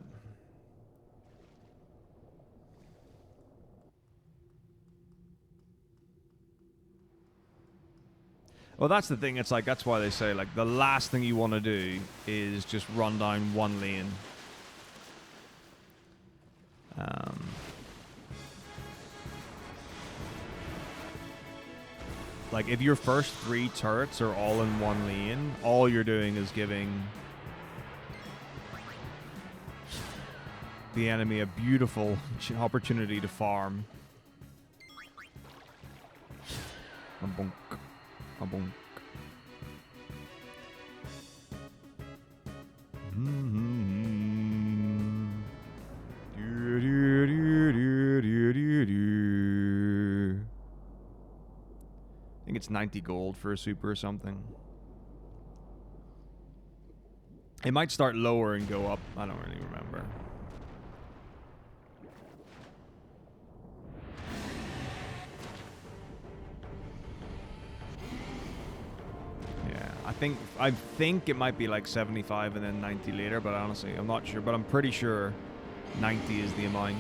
Well, that's the thing. It's like, that's why they say, like, the last thing you want to do is just run down one lane. Like, if your first 3 turrets are all in one lane, all you're doing is giving the enemy a beautiful opportunity to farm. A bonk. A bonk. I think it's 90 gold for a super or something. It might start lower and go up. I don't really remember. I think it might be like 75 and then 90 later, but honestly, I'm not sure. But I'm pretty sure 90 is the amount.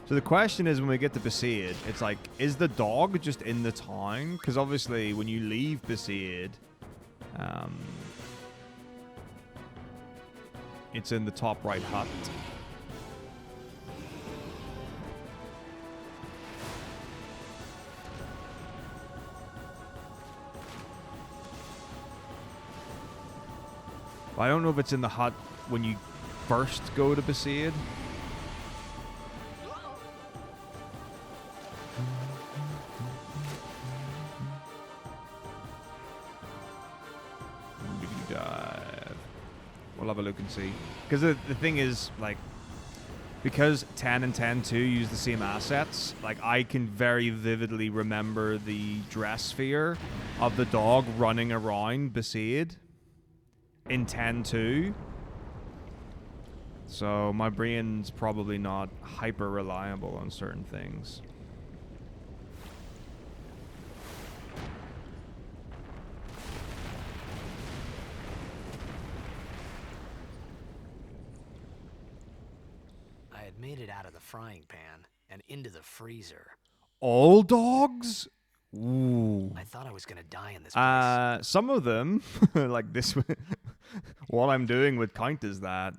So the question is, when we get to Besaid, it's like, is the dog just in the town? Because obviously, when you leave Besaid, it's in the top right hut. I don't know if it's in the hut when you first go to Besaid. We'll have a look and see. Because the thing is, like, because 10 and 10-2 use the same assets, like, I can very vividly remember the dress sphere of the dog running around Besaid in 10-2. So my brain's probably not hyper reliable on certain things. Made it out of the frying pan and into the freezer. All dogs? Ooh. I thought I was gonna die in this place. Some of them, like this, what I'm doing would count as that.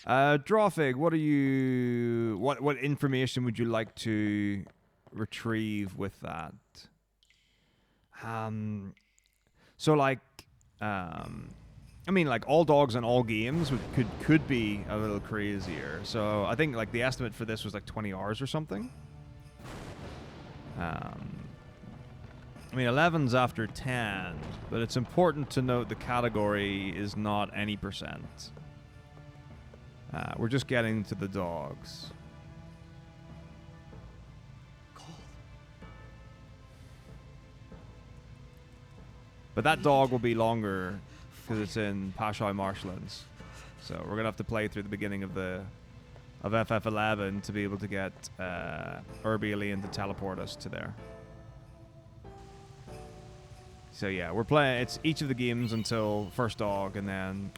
Drawfig, what are you? What information would you like to retrieve with that? So like, I mean, like, all dogs in all games could be a little crazier. So I think like the estimate for this was like 20 hours or something. I mean, 11's after 10, but it's important to note the category is not any percent. We're just getting to the dogs. But that dog will be longer because it's in Pashai Marshlands. So we're going to have to play through the beginning of FF11 to be able to get Irby Alien to teleport us to there. So yeah, we're playing, it's each of the games until first dog, and then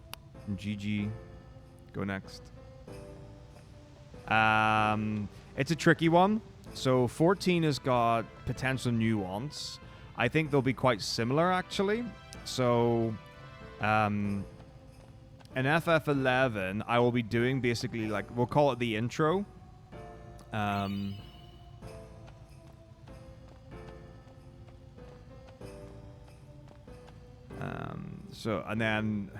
GG. Go next. It's a tricky one. So 14 has got potential nuance. I think they'll be quite similar, actually. So, in FF11, I will be doing basically, like, we'll call it the intro. So, and then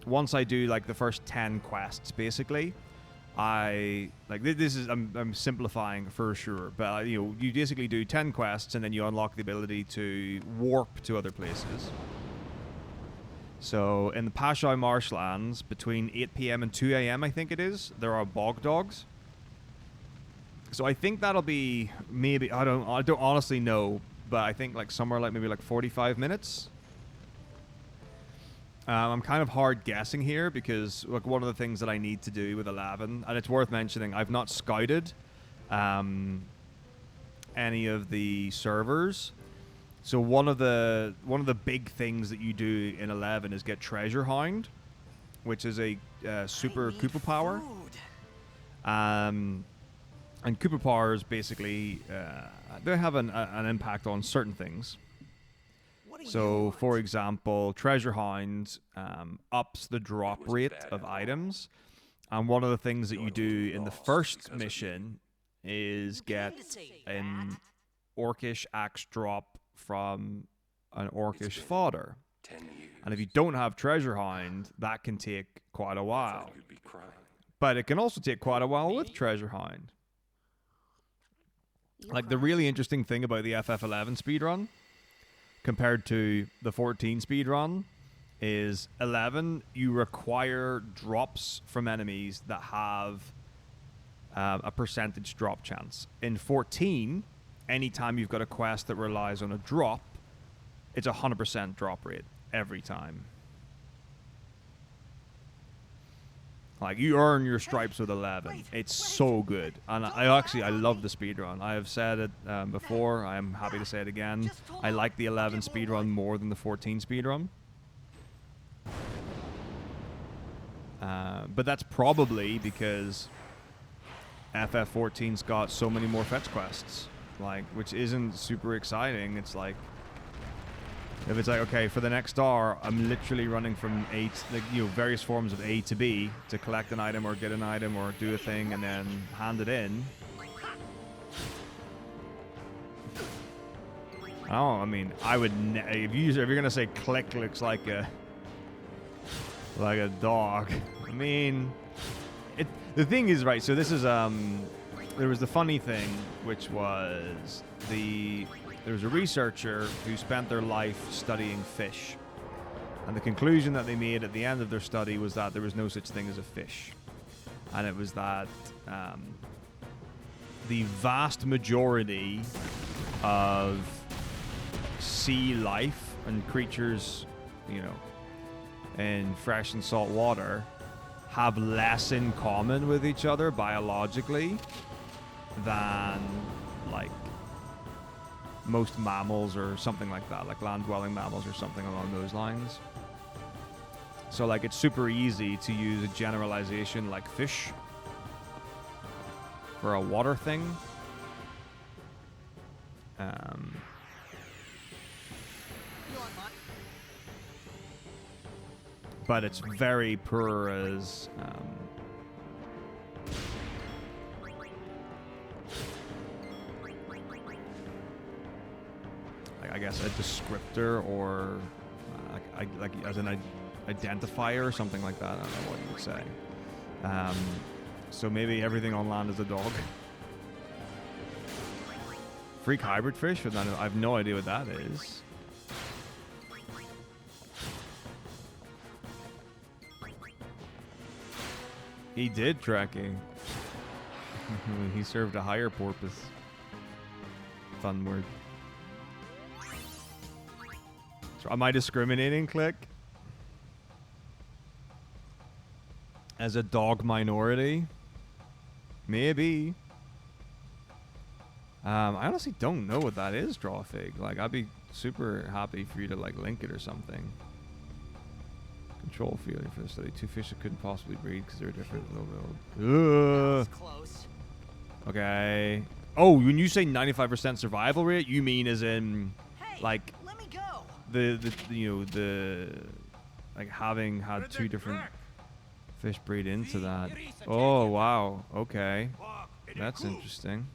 once I do, like, the first 10 quests, basically, this is, I'm simplifying for sure, but, you know, you basically do 10 quests, and then you unlock the ability to warp to other places. So, in the Pashai Marshlands, between 8 p.m. and 2 a.m., I think it is, there are bog dogs. So I think that'll be maybe, I don't honestly know, but I think like somewhere like maybe like 45 minutes. I'm kind of hard guessing here because like one of the things that I need to do with 11, and it's worth mentioning, I've not scouted any of the servers. So one of the big things that you do in 11 is get Treasure Hound, which is a super Koopa power. And Koopa powers basically they have an impact on certain things. So, for example, Treasure Hound ups the drop rate of items, and one of the things that you do in the first mission is get an Orcish axe drop from an Orcish fodder. And if you don't have Treasure Hound, that can take quite a while. But it can also take quite a while with Treasure Hound. Like, the really interesting thing about the FF11 speedrun compared to the 14 speedrun is 11, you require drops from enemies that have a percentage drop chance. In 14, anytime you've got a quest that relies on a drop, it's 100% drop rate every time. Like, you earn your stripes with 11. It's so good. And I love the speedrun. I have said it before. I am happy to say it again. I like the 11 speedrun more than the 14 speedrun. But that's probably because FF14's got so many more fetch quests. Like, which isn't super exciting. It's like, if it's like, okay, for the next hour, I'm literally running from various forms of A to B to collect an item or get an item or do a thing and then hand it in. Oh, I mean, I would if you're gonna say click looks like a dog. I mean, the thing is, right. So this is there was the funny thing, which was there was a researcher who spent their life studying fish. And the conclusion that they made at the end of their study was that there was no such thing as a fish. And it was that the vast majority of sea life and creatures, you know, in fresh and salt water have less in common with each other biologically than, like, most mammals or something like that, like land-dwelling mammals or something along those lines. So, like, it's super easy to use a generalization like fish for a water thing. But it's very poor as I guess a descriptor or like as an identifier or something like that. I don't know what you would say. So maybe everything on land is a dog. Freak hybrid fish? I have no idea what that is. He did tracking. He served a higher purpose. Fun word. So am I discriminating, Click? As a dog minority? Maybe. I honestly don't know what that is, Drawfig. Like, I'd be super happy for you to, like, link it or something. Control failure for the study. Two fish that couldn't possibly breed because they're different. Ugh. Close. Okay. Oh, when you say 95% survival rate, you mean as in, Hey, like, the like having had two different fish breed into that. Oh wow, okay, that's interesting.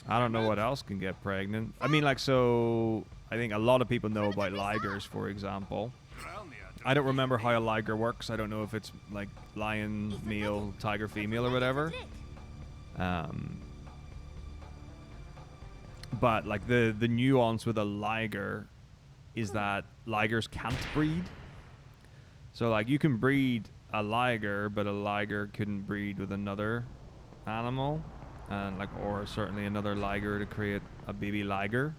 I don't know what else can get pregnant. I mean, like, so I think a lot of people know about ligers, for example. I don't remember how a liger works. I don't know if it's like lion male, tiger female, or whatever. But like the nuance with a liger is that ligers can't breed. So like you can breed a liger, but a liger couldn't breed with another animal, and like, or certainly another liger to create a baby liger.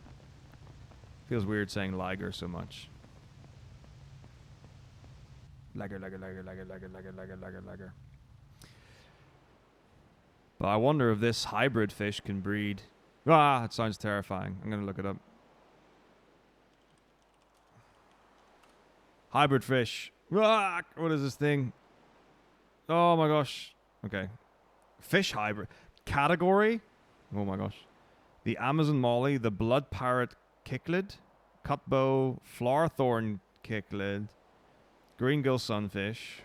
Feels weird saying liger so much. Liger. But I wonder if this hybrid fish can breed. Ah, it sounds terrifying. I'm gonna look it up. Hybrid fish. Ah, what is this thing? Oh my gosh. Okay. Fish hybrid. Category? Oh my gosh. The Amazon molly, the blood parrot cichlid, cutbow flowerthorn cichlid, greengill sunfish,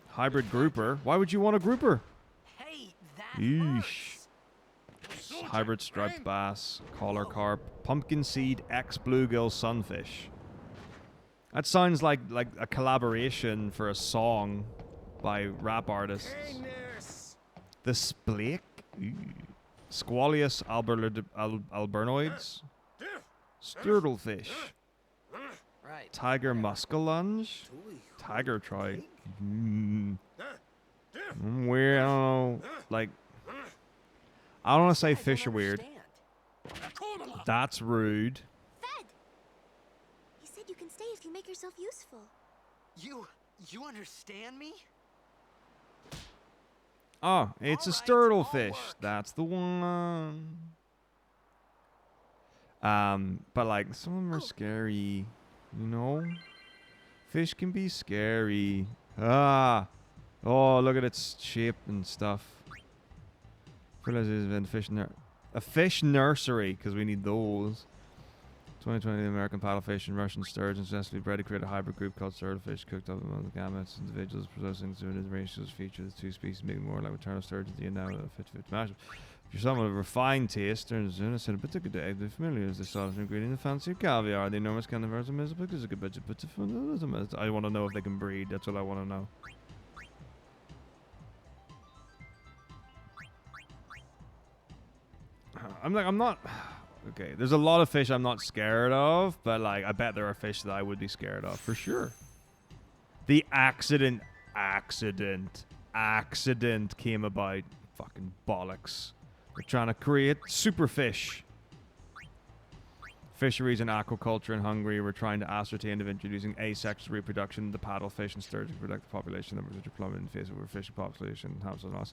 hybrid grouper. Why would you want a grouper? Hey, that Yeesh. hurts. Hybrid striped bass, collar carp, pumpkin seed X bluegill sunfish. That sounds like a collaboration for a song by rap artists. The splake, Squalius albernoids, sturtlefish, Right. tiger muskellunge, tiger trout. Weird. I don't know. Like, I don't want to say fish are weird. That's rude. Fed! He said you can stay if you make yourself useful. You understand me? Oh, it's a Alright, sturtlefish. I'll work. That's the one. But like some of them are scary, you know? Fish can be scary. Ah. Oh, look at its shape and stuff. A fish nursery, because we need those. 2020, the American paddlefish and Russian sturgeon successfully bred to create a hybrid group called sturtlefish, cooked up among the gametes. Individuals possessing certain ratios feature the two species, making more like maternal sturgeons than now a fit match. If you're someone with a refined taste, there's a particular day, they're familiar as the sauce ingredient, the fancy caviar, the enormous can of herbs and miserable because a good budget, but I want to know if they can breed. That's what I want to know. I'm not. Okay, there's a lot of fish I'm not scared of, but like I bet there are fish that I would be scared of for sure. The accident came about. Fucking bollocks. They're trying to create super fish. Fisheries and aquaculture in Hungary were trying to ascertain if introducing asexual reproduction into paddlefish and sturgeon could protect the population numbers which are plummeted in the face of overfishing population habitat loss.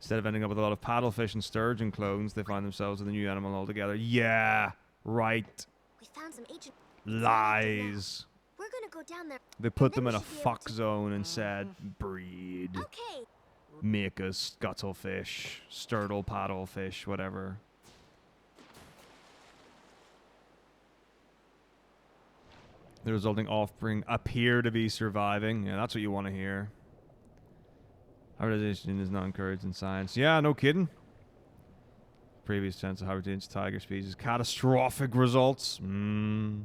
Instead of ending up with a lot of paddlefish and sturgeon clones, they find themselves with a new animal altogether. Yeah, right. We found some ancient... Lies. We're gonna go down there. They put then them in we a should be able fuck to- zone and said, breed. Okay. Make a scuttlefish, sturtle paddlefish, whatever. The resulting offspring appear to be surviving. Yeah, that's what you want to hear. Hybridization is not encouraged in science. Yeah, no kidding. Previous attempts of hybridization tiger species. Catastrophic results. The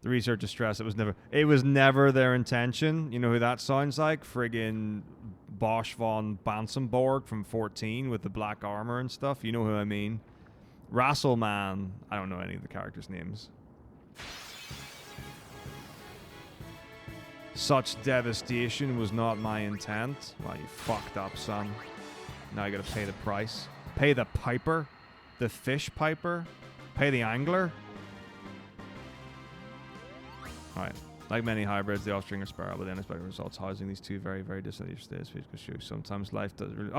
researchers stressed it was never their intention. You know who that sounds like? Friggin' Bosch von Bansenborg from 14 with the black armor and stuff. You know who I mean. Rasselman. I don't know any of the characters' names. Such devastation was not my intent. Well, you fucked up, son. Now you gotta pay the price. Pay the piper. The fish piper. Pay the angler. Alright. Like many hybrids, the offspring are spiral with unexpected results. Housing these two very, very distant states could show sometimes life does really...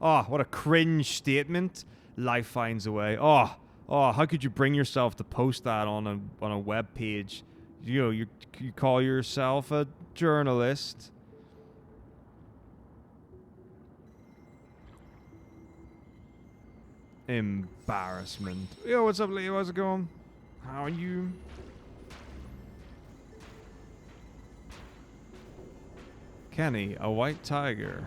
Oh, what a cringe statement. Life finds a way. Oh, how could you bring yourself to post that on a web page? You know, you call yourself a journalist. Embarrassment. Yo, what's up, Leo? How's it going? How are you? Kenny, a white tiger.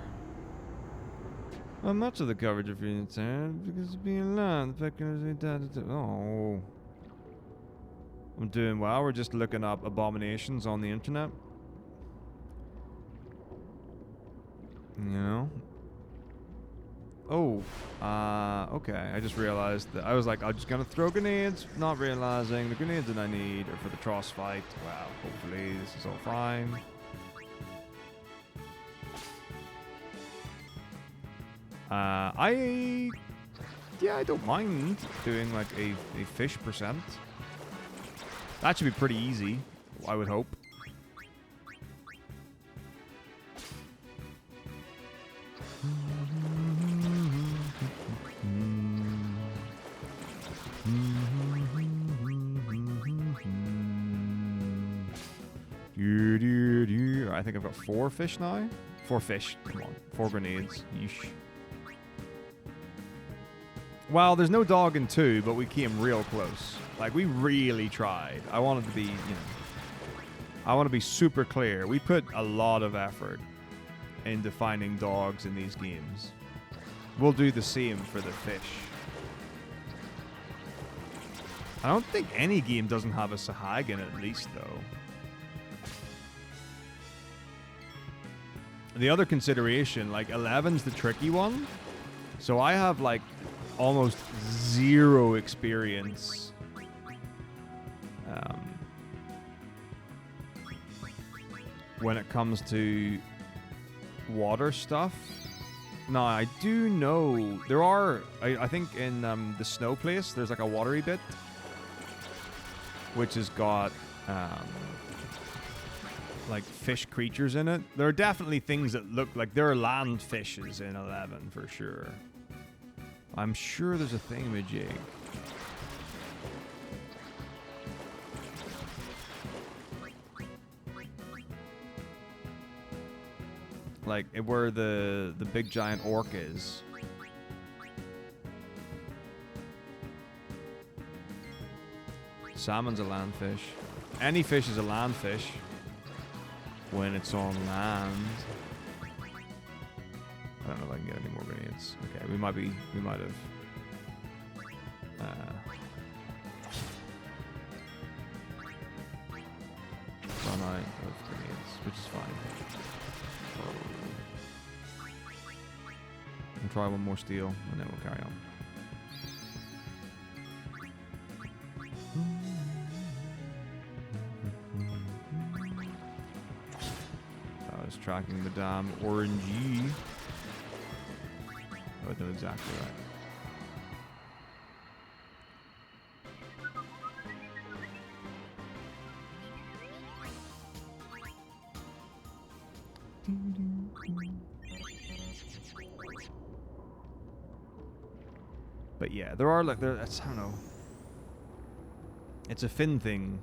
Well, much of the coverage of your time because of being loud. Oh. I'm doing well. We're just looking up abominations on the internet. You know? Oh. Okay. I just realized that I was like, I'm just gonna throw grenades, not realizing the grenades that I need are for the cross fight. Wow. Hopefully this is all fine. I don't mind doing like a fish percent. That should be pretty easy, I would hope. I think I've got 4 fish now. 4 fish. Come on. 4 grenades. Yeesh. Well, there's no dog in 2, but we came real close. Like, we really tried. I wanted to be, you know... I want to be super clear. We put a lot of effort into finding dogs in these games. We'll do the same for the fish. I don't think any game doesn't have a Sahag in it, at least, though. The other consideration, like, 11's the tricky one. So I have, like, almost 0 experience when it comes to water stuff. Now, I do know there are, I think in the snow place, there's like a watery bit, which has got like fish creatures in it. There are definitely things that look like there are land fishes in 11 for sure. I'm sure there's a thingamajig. Like where the big giant orc is. Salmon's a land fish. Any fish is a land fish when it's on land. I don't know if I can get any more grenades. Okay, we might have run out of grenades, which is fine. We'll try one more steel, and then we'll carry on. I was tracking the damn orangey. I would know exactly right. But yeah, there are like I don't know. It's a fin thing.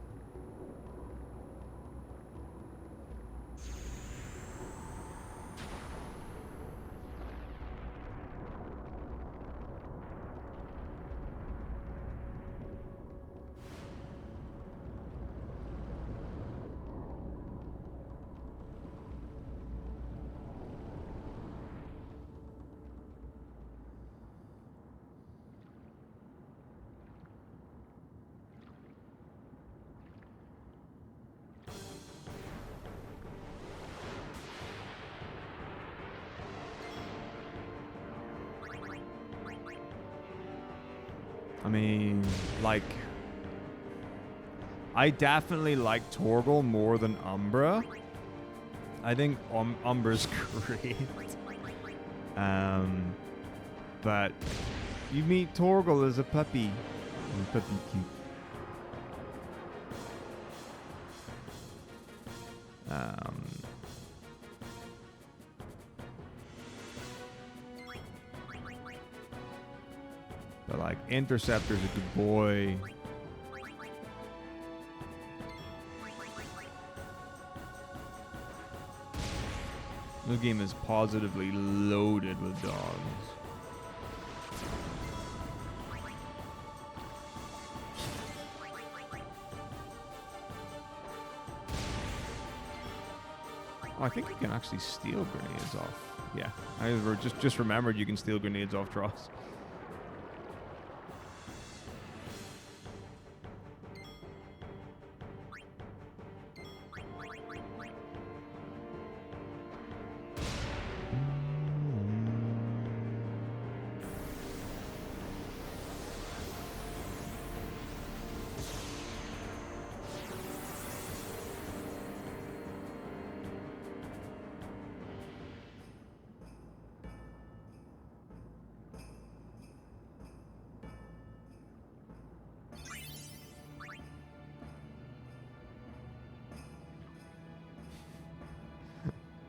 I mean, like, I definitely like Torgal more than Umbra. I think Umbra's great. But you meet Torgal as a puppy. Puppy cute. But like Interceptor's a good boy. This game is positively loaded with dogs. Oh, I think you can actually steal grenades off. Yeah, just remembered you can steal grenades off Dross.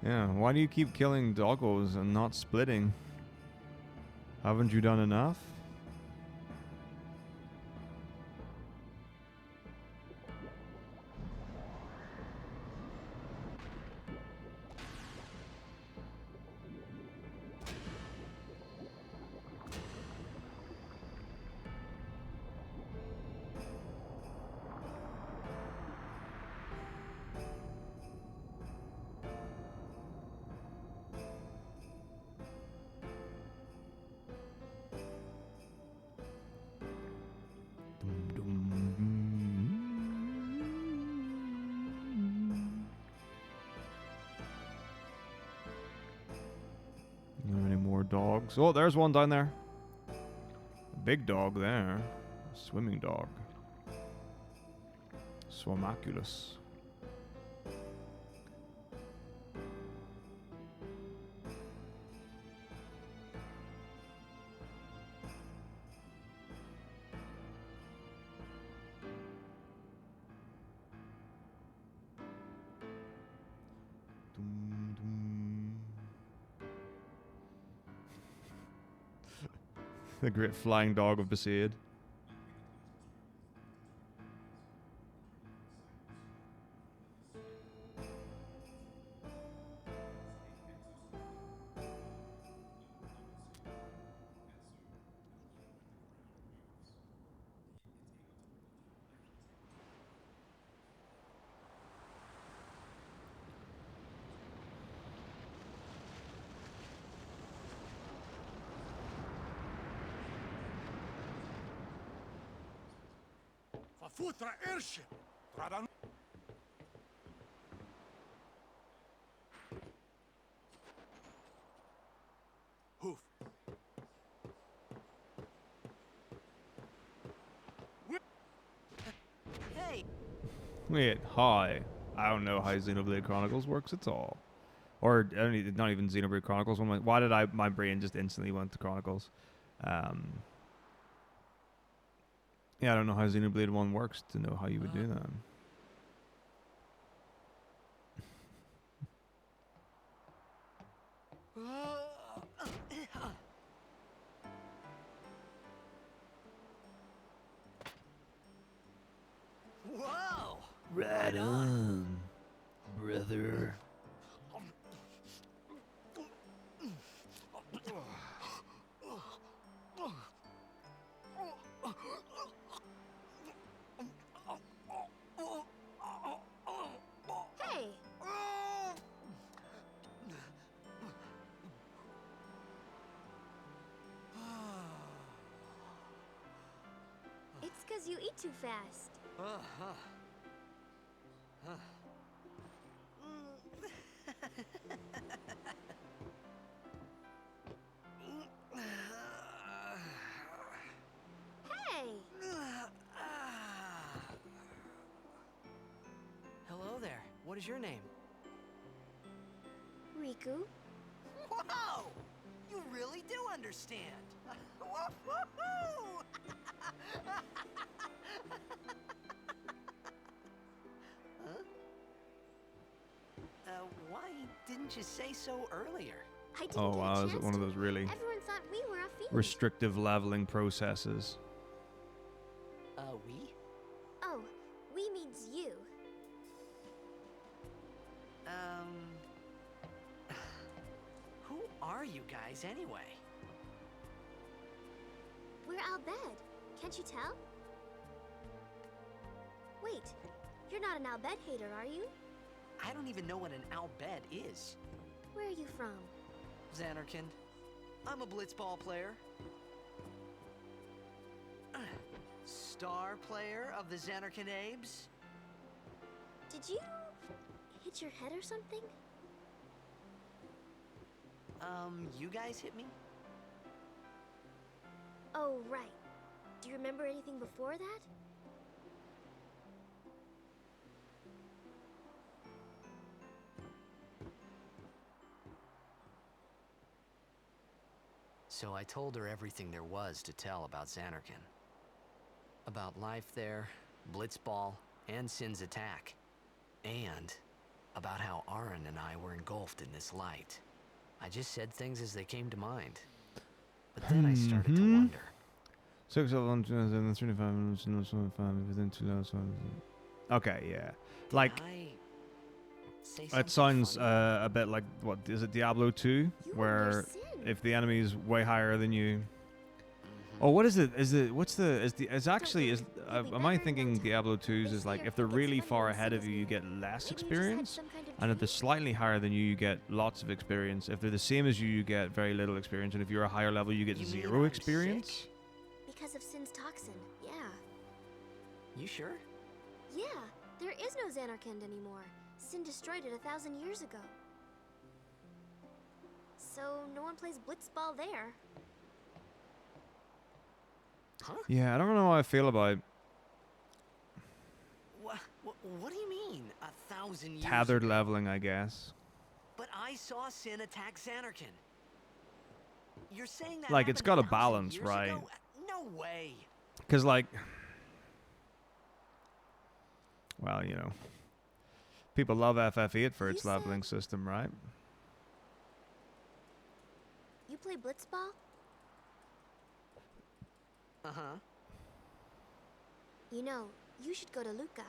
Yeah, why do you keep killing doggos and not splitting? Haven't you done enough? Any more dogs? Oh, there's one down there. A big dog there. A swimming dog. Swamaculus. The great flying dog of Besaid. Futra airship. Tradan. Hoof. Hey, Wait, hi. I don't know how Xenoblade Chronicles works at all. Or not even Xenoblade Chronicles. Why did my brain just instantly went to Chronicles? Yeah, I don't know how Xenoblade 1 works to know how you would do that. whoa! Right on, brother. Hey, it's 'cause you eat too fast. Hey, Hello there. What is your name? Riku. Whoa! You really do understand. Woo-hoo-hoo! Why didn't you say so earlier? I didn't Oh get a wow, is chance it one of to. those really Everyone thought we were a fiend. restrictive leveling processes? We? Oh, we means you. Who are you guys anyway? We're Albed. Can't you tell? Wait, you're not an Albed hater, are you? I don't even know what an Al-Bed is. Where are you from? Xanarkand. I'm a blitzball player. Star player of the Xanarkand Abes. Did you hit your head or something? You guys hit me? Oh, right. Do you remember anything before that? So I told her everything there was to tell about Xanarkand. About life there, Blitzball, and Sin's attack. And about how Aaron and I were engulfed in this light. I just said things as they came to mind. But then I started to wonder. 6 of 135 within 2 lows. Okay, yeah. Like, Did I say it something sounds funny? a bit like, what, is it Diablo 2? You and your Where sin. if the enemy is way higher than you... Oh, what is it? Am I thinking Diablo 2's is like, if they're really far ahead of you, you get less experience? And if they're slightly higher than you get lots of experience. If they're the same as you get very little experience. And if you're a higher level, you get You mean 0 I'm experience? sick? Because of Sin's toxin, yeah. You sure? Yeah, there is no Xanarkand anymore. Sin destroyed it 1,000 years ago. So no one plays blitzball there. Huh? Yeah, I don't know how I feel about What do you mean, 1,000 years tethered ago? leveling, I guess. But I saw Sin attack Xanarkand. You're saying that Like, it's happened got a 1,000 balance, years right? ago? No way. Because, like... Well, you know... People love FF8 for You its said- leveling system, right? You play blitzball? Uh-huh. You know, you should go to Luca.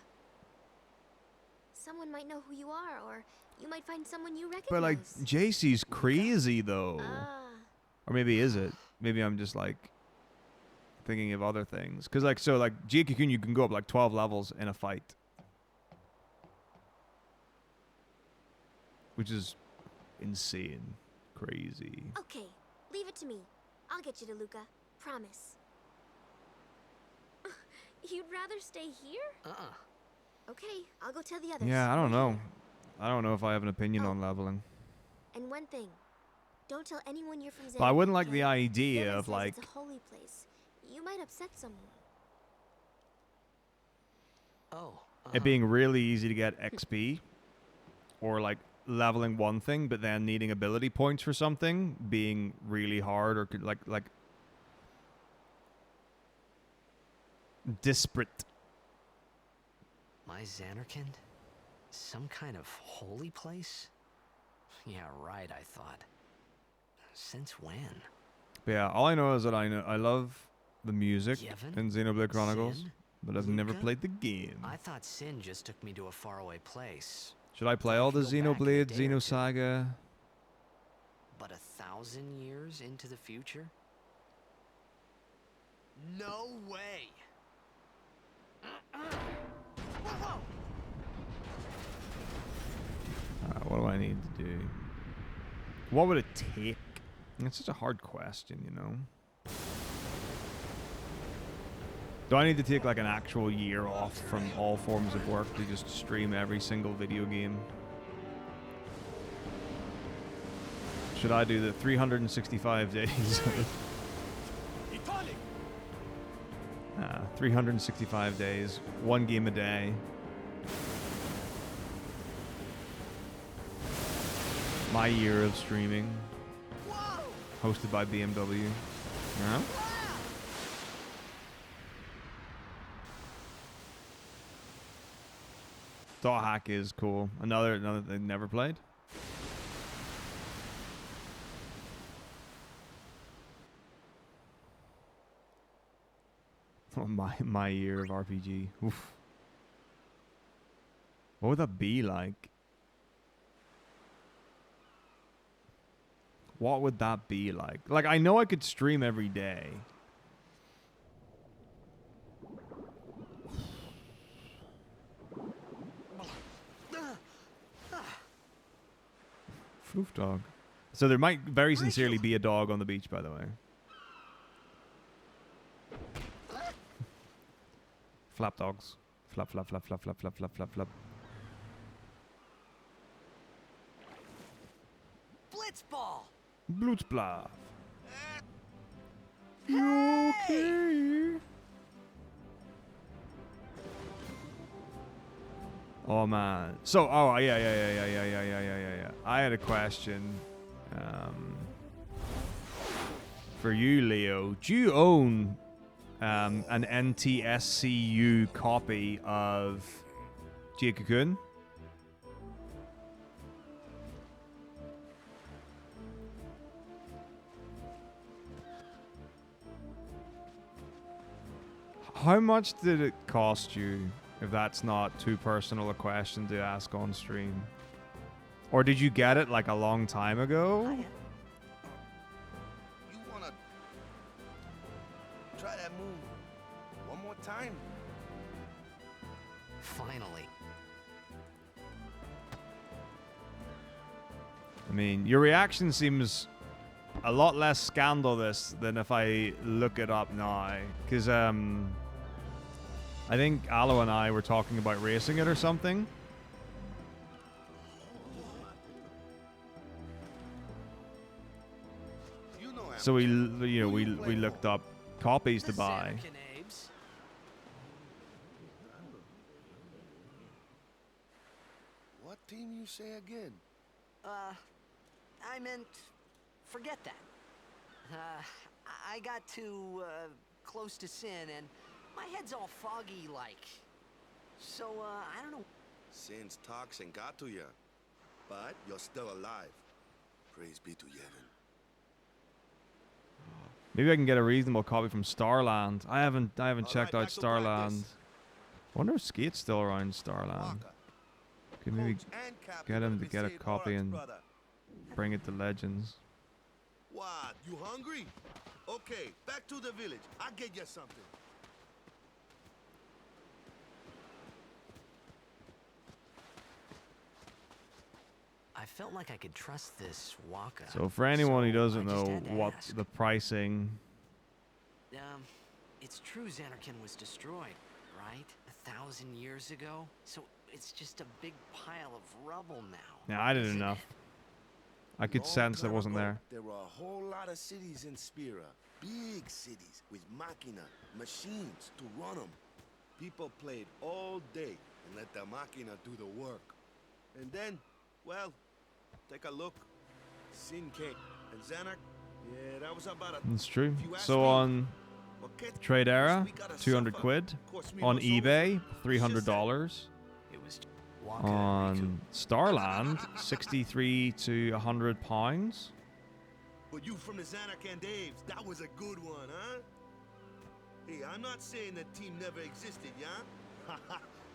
Someone might know who you are, or you might find someone you recognize. But, like, JC's crazy, though. Ah, Or maybe is it? Maybe I'm just, like, thinking of other things. Because, like, so, like, Jiki-kun, you can go up, like, 12 levels in a fight. Which is insane. Crazy. okay. Leave it to me. I'll get you to Luca. Promise. You'd rather stay here? Okay, I'll go tell the others. Yeah, I don't We're know. here. I don't know if I have an opinion Oh. on leveling. And one thing. Don't tell anyone you're from Xanarkand. But I wouldn't like the okay? idea Devin of, says like... it's a holy place. You might upset someone. Oh. it being really easy to get XP, or like leveling one thing but then needing ability points for something being really hard, or could like disparate. My Xanarkand? Some kind of holy place? Yeah, right, I thought. Since when? But yeah, all I know is that I love the music Yevon? in Xenoblade Chronicles, Sin? but I've never Luca? played the game. I thought Sin just took me to a faraway place. Should I play I all the could go back in a Xenoblade, day or two. Xenosaga? But 1,000 years into the future? No way! Whoa! What do I need to do? What would it take? It's such a hard question, you know. Do I need to take like an actual year off from all forms of work to just stream every single video game? Should I do the 365 days? 365 days, one game a day. My year of streaming, hosted by BMW. Yeah. Dot hack is cool. Another thing never played. Oh, my year of RPG. Oof. What would that be like? What would that be like? Like, I know I could stream every day. Floof dog. So there might very sincerely be a dog on the beach, by the way. Flap dogs. Flap, flap, flap, flap, flap, flap, flap, flap, flap. Blitzball! Blutsblav. You okay? Oh man. So, oh yeah. I had a question for you, Leo. Do you own an NTSCU copy of Jia-Cocoon? How much did it cost you, if that's not too personal a question to ask on stream? Or did you get it like a long time ago? You wanna try that move one more time? Finally. I mean, your reaction seems a lot less scandalous than if I look it up now. Because, I think Aloe and I were talking about racing it or something. So we looked up copies to buy. What team you say again? I meant, forget that. I got too close to Sin, and my head's all foggy like. So, I don't know. Sin's toxin got to you, but you're still alive. Praise be to Yevon. Maybe I can get a reasonable copy from Starland. I haven't checked out back to Starland. practice. Wonder if Skate's still around Starland. Walker, Could maybe coach and captain get him of to the get a State copy Orange, and brother. bring it to Legends. What? You hungry? Okay, back to the village. I'll get you something. I felt like I could trust this Waka. So for anyone who so doesn't I just know had to what ask. the pricing, It's true Xanarkand was destroyed, right? 1,000 years ago? So it's just a big pile of rubble now. yeah, I did isn't enough. it? I could Long sense that time wasn't ago, there. There were a whole lot of cities in Spira. Big cities with machina, machines to run them. People played all day and let the machina do the work. And then, well, take a look. Sin came. And Xanak, yeah, that was about a... It's true. If you ask So me, on okay, Trade Era, we gotta 200 suffer. quid. Cost me On what's over. eBay, It's just that $300. It was Waka and Riku. On Starland, 63 to 100 pounds. But you from the Xanarkand Daves, that was a good one, huh? Hey, I'm not saying that team never existed, yeah?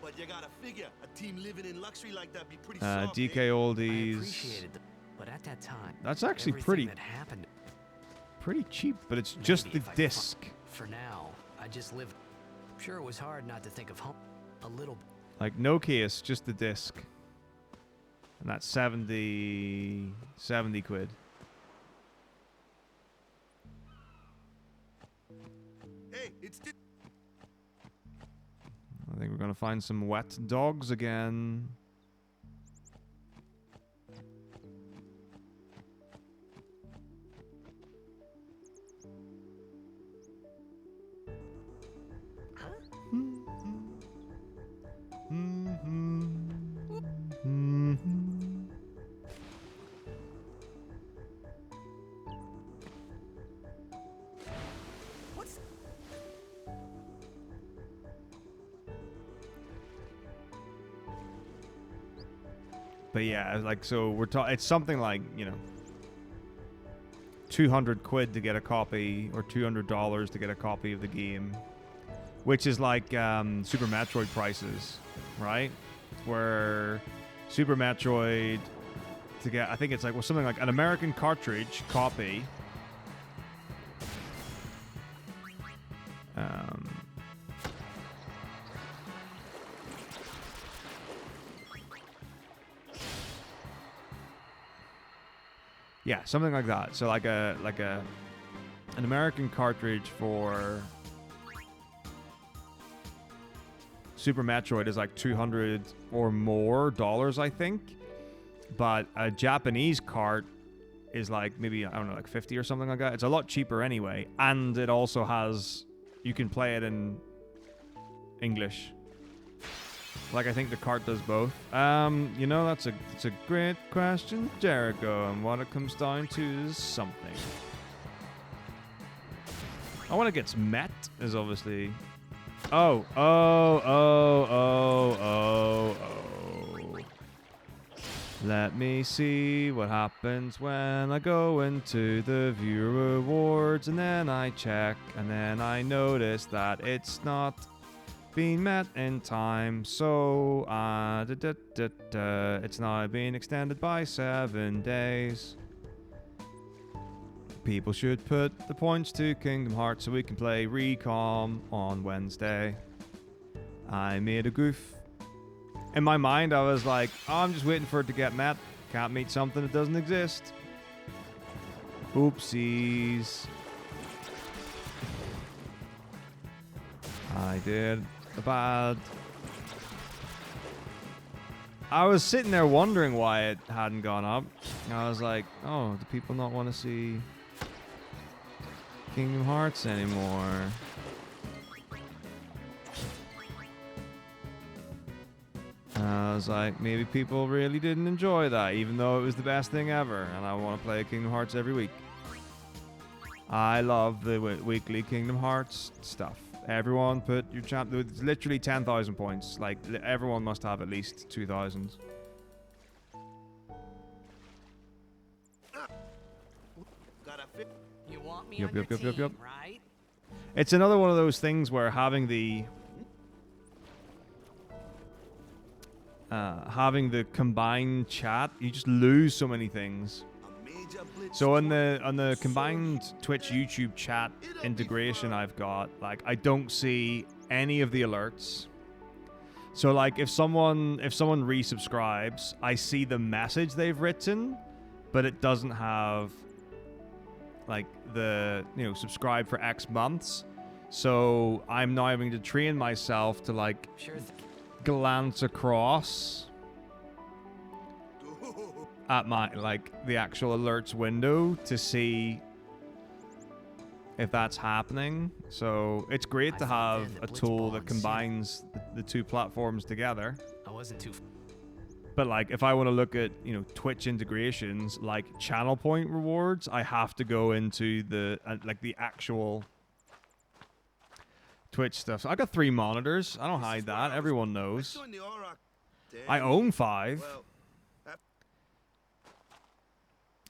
But you gotta figure, a team living in luxury like that be pretty soft, DK eh? I Oldies. appreciated the, but at that time, That's actually everything pretty that happened. pretty cheap, but it's just Maybe the if I could disc. For now, I just lived. Sure, it was hard not to think of home a little. Like no case, just the disc. And that's 70 quid. Hey, it's I think we're gonna find some wet dogs again. What's But yeah, like so we're talking. It's something like 200 quid to get a copy, or $200 to get a copy of the game, which is like Super Metroid prices, right? Where Super Metroid to get, I think it's like something like an American cartridge copy. Yeah, something like that. So like an American cartridge for Super Metroid is like $200 or more, I think. But a Japanese cart is like maybe, I don't know, like 50 or something like that. It's a lot cheaper anyway. And it also has, you can play it in English. Like, I think the cart does both. You know, that's a great question, Jericho. And what it comes down to is something. I want to get met is obviously... Oh. Let me see what happens when I go into the viewer rewards, and then I check, and then I notice that it's not being met in time, so it's now being extended by 7 days. People should put the points to Kingdom Hearts so we can play Recom on Wednesday. I made a goof. In my mind, I was like, oh, I'm just waiting for it to get met. Can't meet something that doesn't exist. Oopsies. I did a bad. I was sitting there wondering why it hadn't gone up. I was like, oh, do people not want to see Kingdom Hearts anymore? I was like, maybe people really didn't enjoy that, even though it was the best thing ever, and I want to play Kingdom Hearts every week. I love the weekly Kingdom Hearts stuff. Everyone put your champ. It's literally 10,000 points. Like, everyone must have at least 2,000. You want me Yup, on your yup, yup, team, yup. right? It's another one of those things where having the combined chat, you just lose so many things. So on the combined Twitch YouTube chat integration I've got, like, I don't see any of the alerts. So like if someone resubscribes, I see the message they've written, but it doesn't have like the, you know, subscribe for X months. So I'm now having to train myself to like glance across at my, like, the actual alerts window to see if that's happening. So it's great to have a tool that combines the two platforms together. I wasn't too. But like, if I want to look at, you know, Twitch integrations like channel point rewards, I have to go into the like the actual Twitch stuff. So I got 3 monitors. I don't hide that. Everyone knows. I own 5.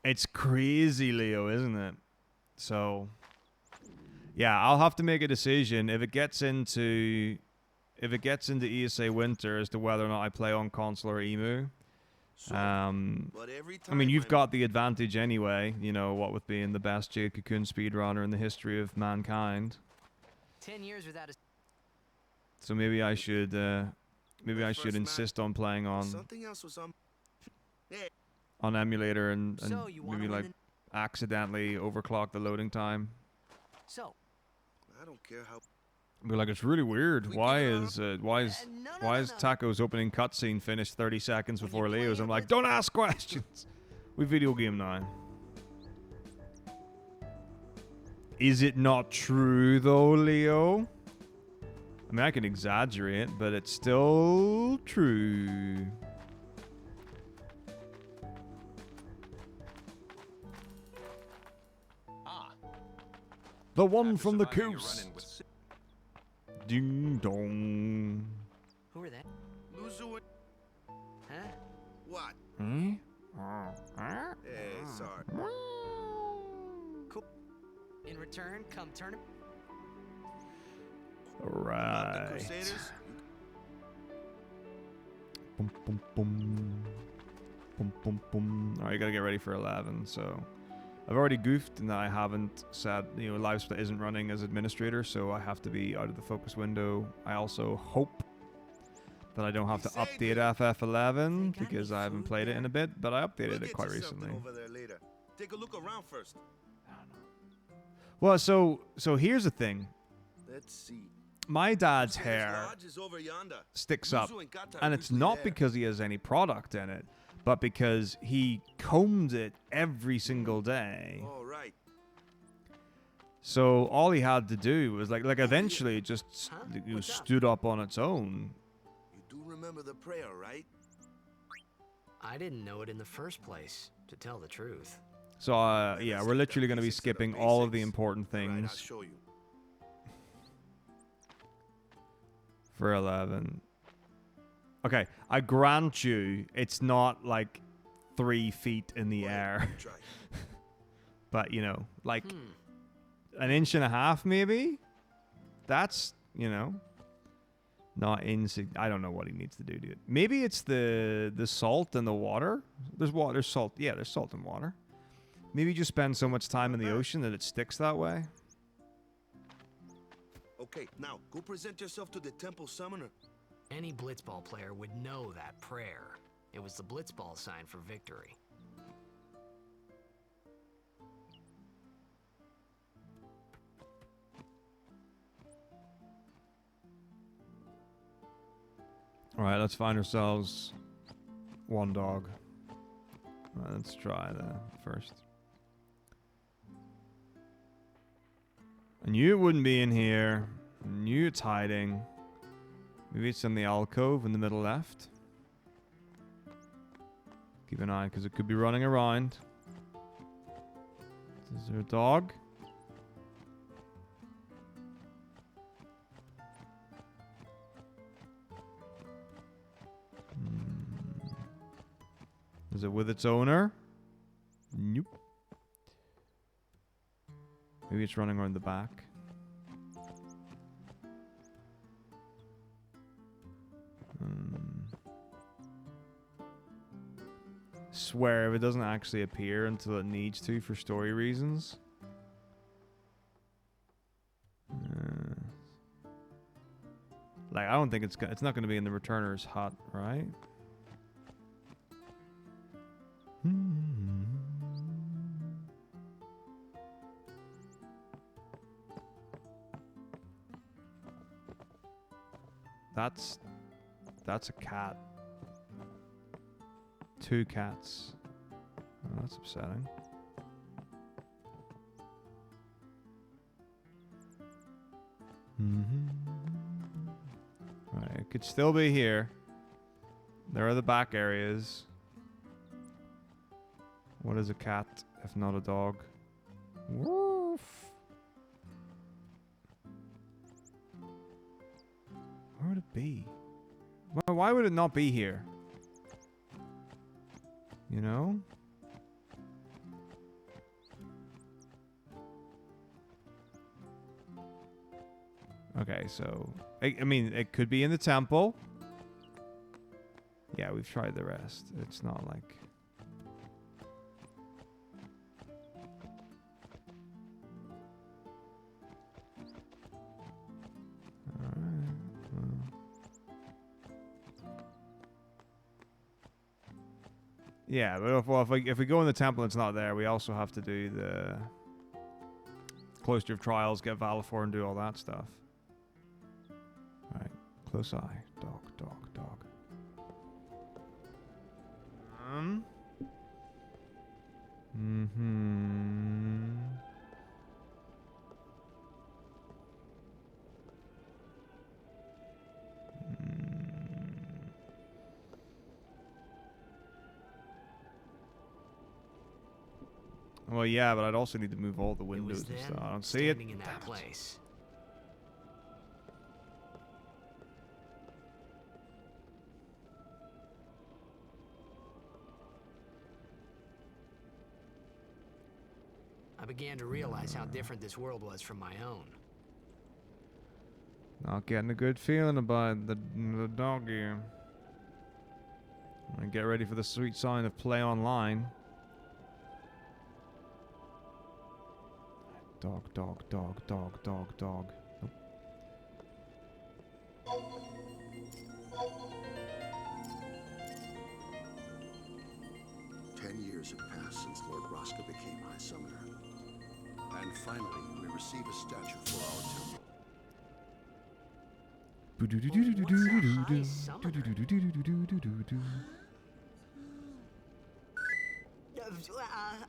It's crazy, Leo, isn't it? So, yeah, I'll have to make a decision if it gets into ESA Winter as to whether or not I play on console or EMU. I mean, you've got the advantage anyway, you know, what with being the best Jade Cocoon speedrunner in the history of mankind. 10 years without a. So maybe I should insist on playing on emulator and maybe like accidentally overclock the loading time. So I don't care how. Be like, it's really weird. Why is Taco's opening cutscene finished 30 seconds before Leo's? I'm like, don't ask questions. We video game now. Is it not true though, Leo? I mean, I can exaggerate, but it's still true. The one from the coast. Ding dong. Who are they? Luzu. Huh? What? Hmm? Hey, sorry. Cool. In return, come turn him. Right. Crusaders? Boom, boom, boom. Boom, boom, boom. Alright, you gotta get ready for 11, so... I've already goofed and I haven't said, you know, LiveSplit isn't running as administrator, so I have to be out of the focus window. I also hope that I don't have to update FF11 because I haven't played it in a bit, but I updated it quite recently. Take a look around first. Well, so here's the thing. Let's see. My dad's This hair lodge is over yonder. sticks up, Yuzu and Kata are and it's usually not there. because he has any product in it, but because he combs it every single day. All right. So all he had to do was like eventually it just Huh? it What's up? stood up on its own. You do remember the prayer, right? Uh, I didn't know it in the first place, to tell the truth. So yeah, we're literally going to be skipping all of the important All right, I'll things show you. for 11. Okay, I grant you, it's not like 3 feet in the Go ahead, air, try. but you know, like Hmm. an inch and a half maybe. That's, you know, not I don't know what he needs to do to it. Maybe it's the salt and the water. There's water, there's salt. Yeah, there's salt and water. Maybe you just spend so much time in the ocean that it sticks that way. Okay, now go present yourself to the temple summoner. Any blitzball player would know that prayer. It was the blitzball sign for victory. All right, let's find ourselves one dog. All right, let's try the first. I knew it wouldn't be in here. I knew it's hiding. Maybe it's in the alcove in the middle left. Keep an eye, because it could be running around. Is there a dog? Is it with its owner? Nope. Maybe it's running around the back. Swear if it doesn't actually appear until it needs to for story reasons. Like I don't think it's not going to be in the returner's hut, right? That's a cat. 2 cats. Oh, that's upsetting. Right, it could still be here. There are the back areas. What is a cat if not a dog? Woof. Where would it be? Why would it not be here? You know? Okay, so... I mean, it could be in the temple. Yeah, we've tried the rest. It's not like... Yeah, but if we go in the temple and it's not there, we also have to do the Cloister of Trials, get Valifor, and do all that stuff. Alright, close eye. Dog, dog, dog. Well, yeah, but I'd also need to move all the It windows was and then, stuff. I don't see it. standing in that Damn it. place. I began to realize how different this world was from my own. Not getting a good feeling about the dog here. And get ready for the sweet sign of play online. Dog, dog, dog, dog, dog, dog. Nope. 10 years have passed since Lord Roscoe became And finally, we receive a statue for our temple.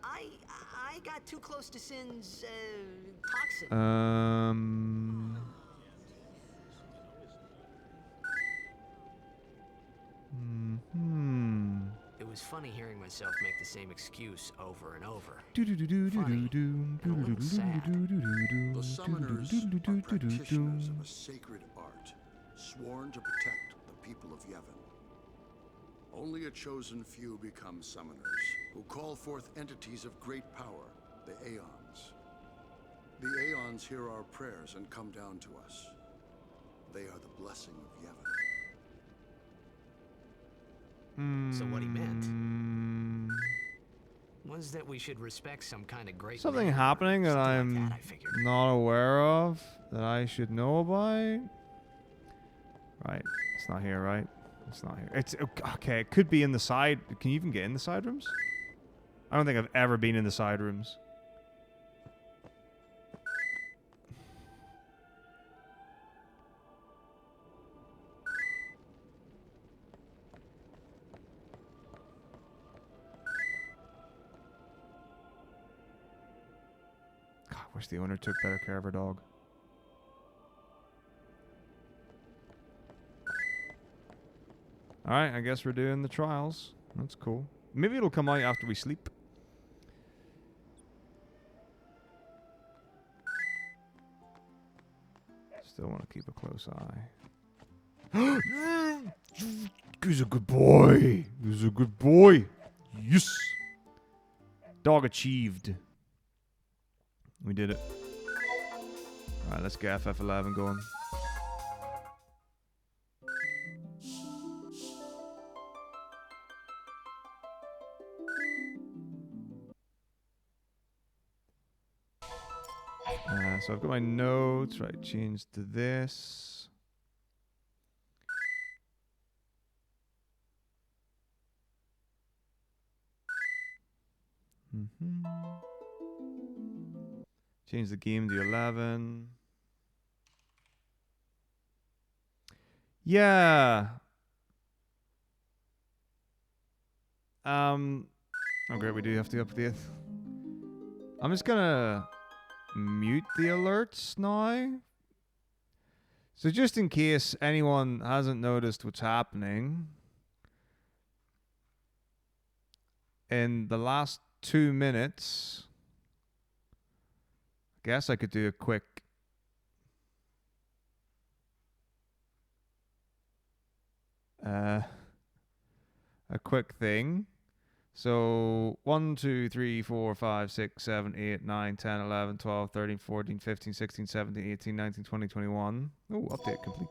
I got too close to Sin's toxin. It was funny hearing myself make the same excuse over and over. The summoners are practitioners of a sacred art, sworn to protect the people of Yevon. Only a chosen few become summoners, who call forth entities of great power, the Aeons. The Aeons hear our prayers and come down to us. They are the blessing of Yevon. So what he meant was that we should respect some kind of great Something man or happening that something I'm like that, I figured. not aware of that I should know about. Right, it's not here, right? It's not here. It's okay. It could be in the side. Can you even get in the side rooms? I don't think I've ever been in the side rooms. God, I wish the owner took better care of her dog. Alright, I guess we're doing the trials. That's cool. Maybe it'll come out after we sleep. Still want to keep a close eye. He's a good boy. He's a good boy. Yes. Dog achieved. We did it. Alright, let's get FF11 going. So I've got my notes, right, change to this. Change the game to 11. Yeah. Oh great, we do have to update. I'm just gonna mute the alerts now. So just in case anyone hasn't noticed what's happening, in the last 2 minutes, I guess I could do a quick thing. So 1, 2, 3, 4, 5, 6, 7, 8, 9, 10, 11, 12, 13, 14, 15, 16, 17, 18, 19, 20, 21. Oh, update complete.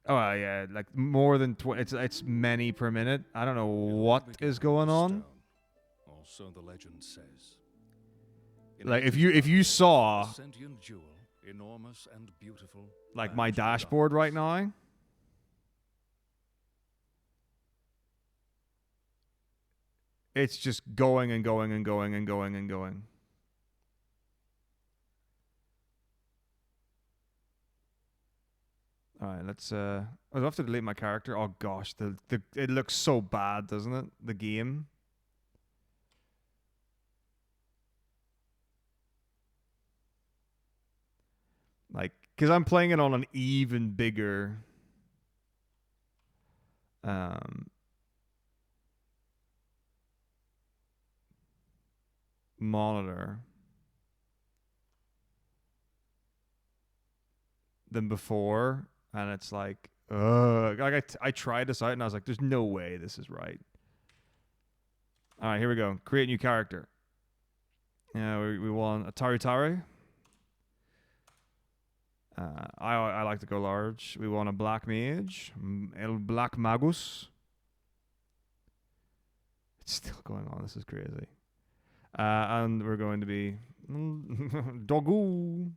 Oh, yeah, like more than 20. It's many per minute. I don't know what is going on. Or so the legend says. Like if you saw sentient jewel, enormous and beautiful, like my dashboard right now, it's just going and going and going and going and going. All right, let's I'll have to delete my character. Oh gosh, it looks so bad, doesn't it? The game. Like, cuz I'm playing it on an even bigger monitor than before, and it's like I tried this out and I was like, there's no way this is right. All right, here we go. Create new character. Yeah, we want a Taru. I like to go large. We want a black mage, El Black Magus. It's still going on. This is crazy. And we're going to be Doggo.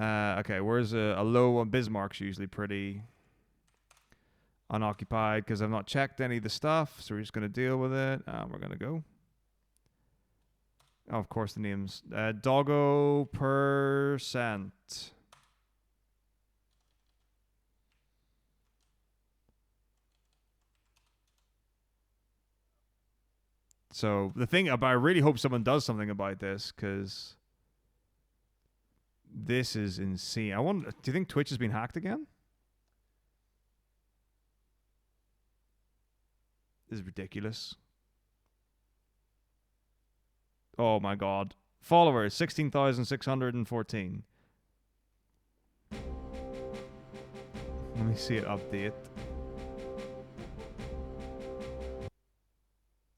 Okay, where's a low one? Bismarck's usually pretty unoccupied because I've not checked any of the stuff, so we're just going to deal with it. We're going to go. Oh, of course, the names. Doggo percent. So the thing, but I really hope someone does something about this, because this is insane. I wonder, do you think Twitch has been hacked again? This is ridiculous. Oh my god. Followers, 16,614. Let me see it update.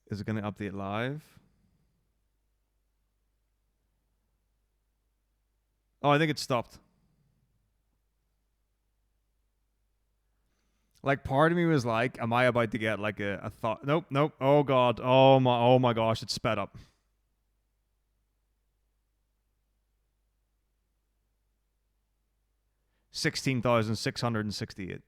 Is it going to update live? Oh, I think it stopped. Like, part of me was like, am I about to get like a thought? Nope, nope. Oh god. Oh my gosh, it's sped up. $16,668.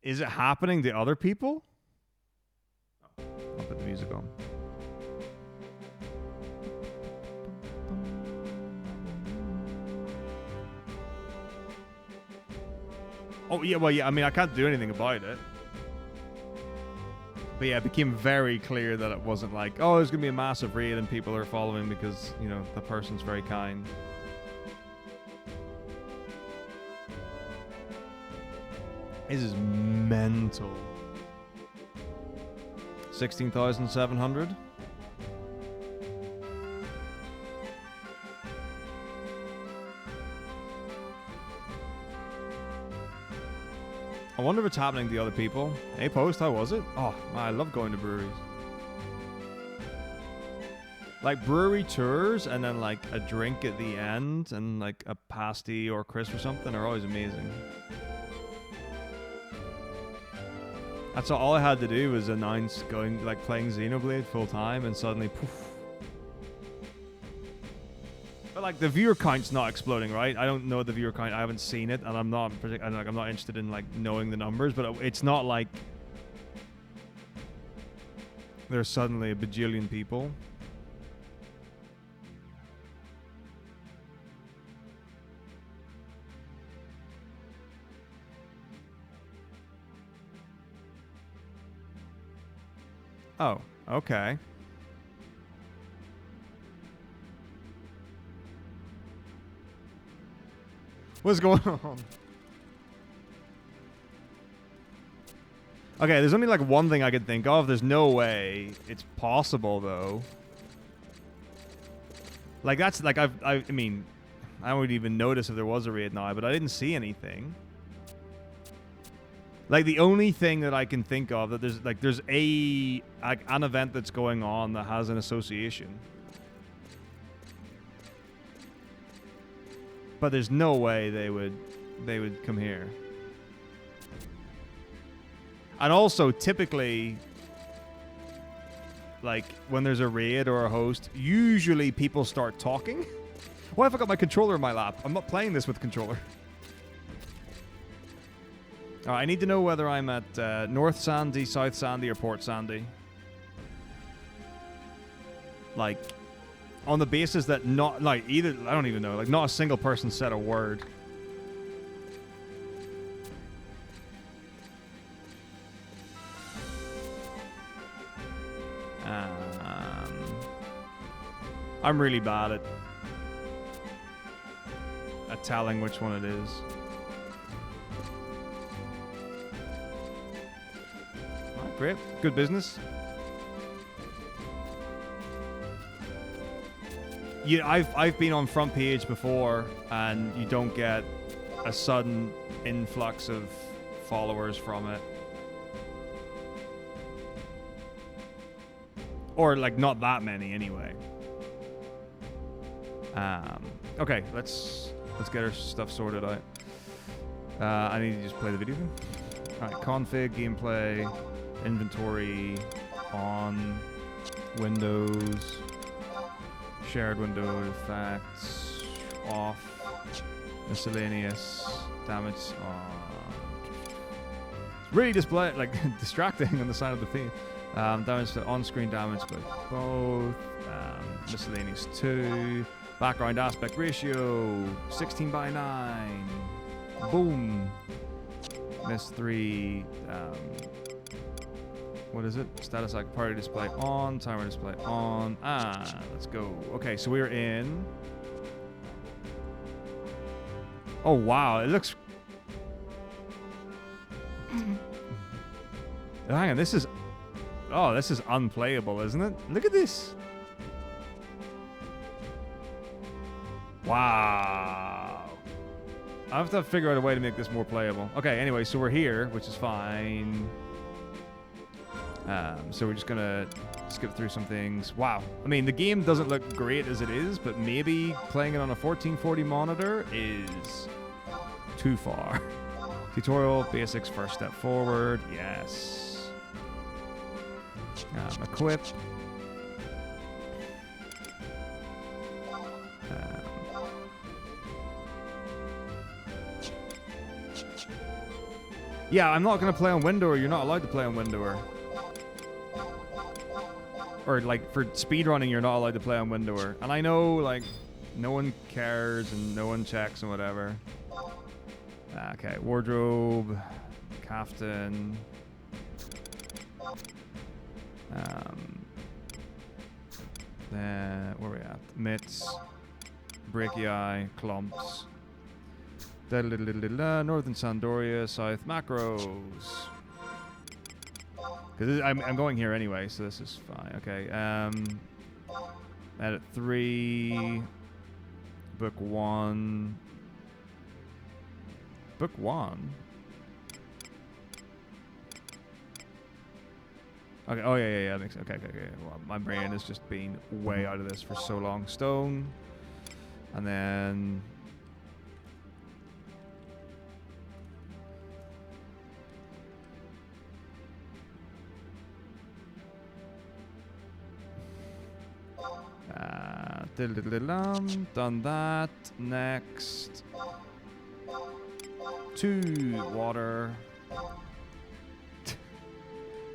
Is it happening to other people? I'll put the music on. Oh, yeah, well, yeah, I mean, I can't do anything about it. But yeah, it became very clear that it wasn't like, oh, there's going to be a massive raid and people are following because, you know, the person's very kind. This is mental. 16,700. I wonder if it's happening to other people. Hey, Post, how was it? Oh, man, I love going to breweries. Like, brewery tours and then, like, a drink at the end and, like, a pasty or crisp or something are always amazing. That's all I had to do was announce going, like, playing Xenoblade full time, and suddenly, poof. But like, the viewer count's not exploding, right? I don't know the viewer count. I haven't seen it, and I'm not interested in like knowing the numbers. But it's not like there's suddenly a bajillion people. Oh, okay. What's going on? Okay, there's only like one thing I could think of. There's no way it's possible though. Like that's like I mean, I wouldn't even notice if there was a raid now, but I didn't see anything. Like the only thing that I can think of that there's an event that's going on that has an association. But there's no way they would come here. And also, typically, like, when there's a raid or a host, usually people start talking. Why have I got my controller in my lap? I'm not playing this with controller. Alright, I need to know whether I'm at North Sandy, South Sandy, or Port Sandy. Like, on the basis that not, like, either, I don't even know, like, not a single person said a word. I'm really bad at telling which one it is. Alright, great. Good business. Yeah, I've been on front page before, and you don't get a sudden influx of followers from it. Or, like, not that many, anyway. Okay, let's get our stuff sorted out. I need to just play the video game. Alright, config, gameplay, inventory, on, Windows, shared window, effects, off, miscellaneous, damage, on. really display like distracting on the side of the theme. Damage to on-screen damage by both. Miscellaneous 2. Background aspect ratio 16:9. Boom. Miss 3. What is it? Status icon party display on. Timer display on. Let's go. Okay, so we're in. Oh wow, it looks. Hang on, this is. Oh, this is unplayable, isn't it? Look at this. Wow. I have to figure out a way to make this more playable. Okay, anyway, so we're here, which is fine. So we're just gonna skip through some things. Wow. I mean, the game doesn't look great as it is, but maybe playing it on a 1440 monitor is too far. Tutorial, basics, first step forward. Yes. Equip. Yeah, I'm not going to play on Windower. You're not allowed to play on Windower. Or, like, for speedrunning, you're not allowed to play on Windower. And I know, like, no one cares and no one checks and whatever. Okay, wardrobe, kaftan. Where are we at? Mitts, brachii, clumps. Northern Sandoria, South macros. Because I'm going here anyway, so this is fine. Okay. Edit 3. Book 1. Book 1. Okay. Oh yeah. Makes sense. Okay. Well, my brain has just been way out of this for so long. Stone, and then. Done that. Next. 2 water.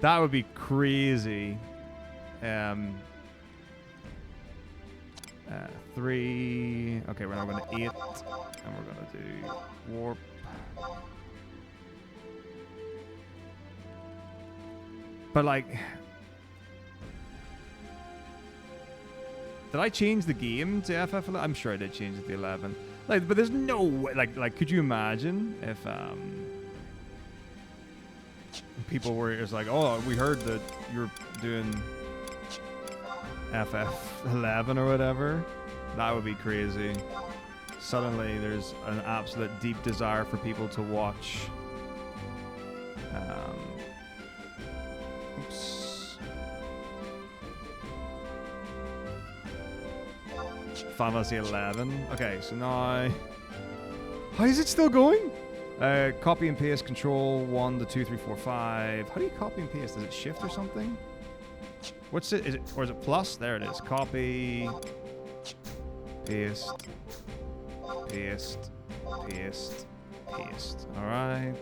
That would be crazy. 3. Okay, we're now going to 8. And we're going to do warp. But like... Did I change the game to FF11? I'm sure I did change it to 11. Like, but there's no way. Like, could you imagine if people were just like, oh, we heard that you're doing FF11 or whatever? That would be crazy. Suddenly, there's an absolute deep desire for people to watch. Oops. Final Fantasy 11. Okay, so now... How is it still going? Copy and paste, control 1 to 2, 3, 4, 5. How do you copy and paste? Is it shift or something? What's it? Is it, or is it plus? There it is. Copy, paste, paste, paste, paste. All right.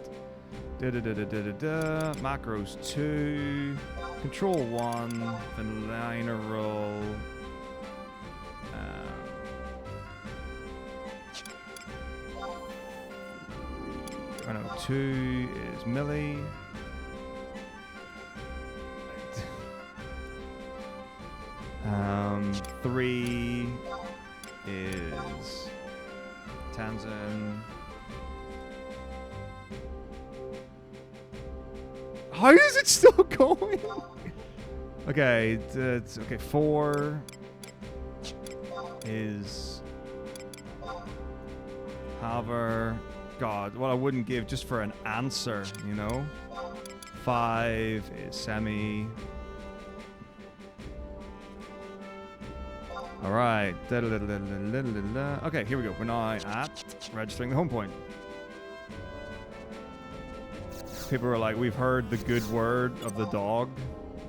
Macros 2, control 1, liner roll. Oh no, 2 is melee. 3 is Tanzan. How is it still going? Okay, it's okay. 4 is Hover. God, what I wouldn't give just for an answer, you know? 5 is Semi. Alright. Okay, here we go. We're now at registering the home point. People were like, we've heard the good word of the dog,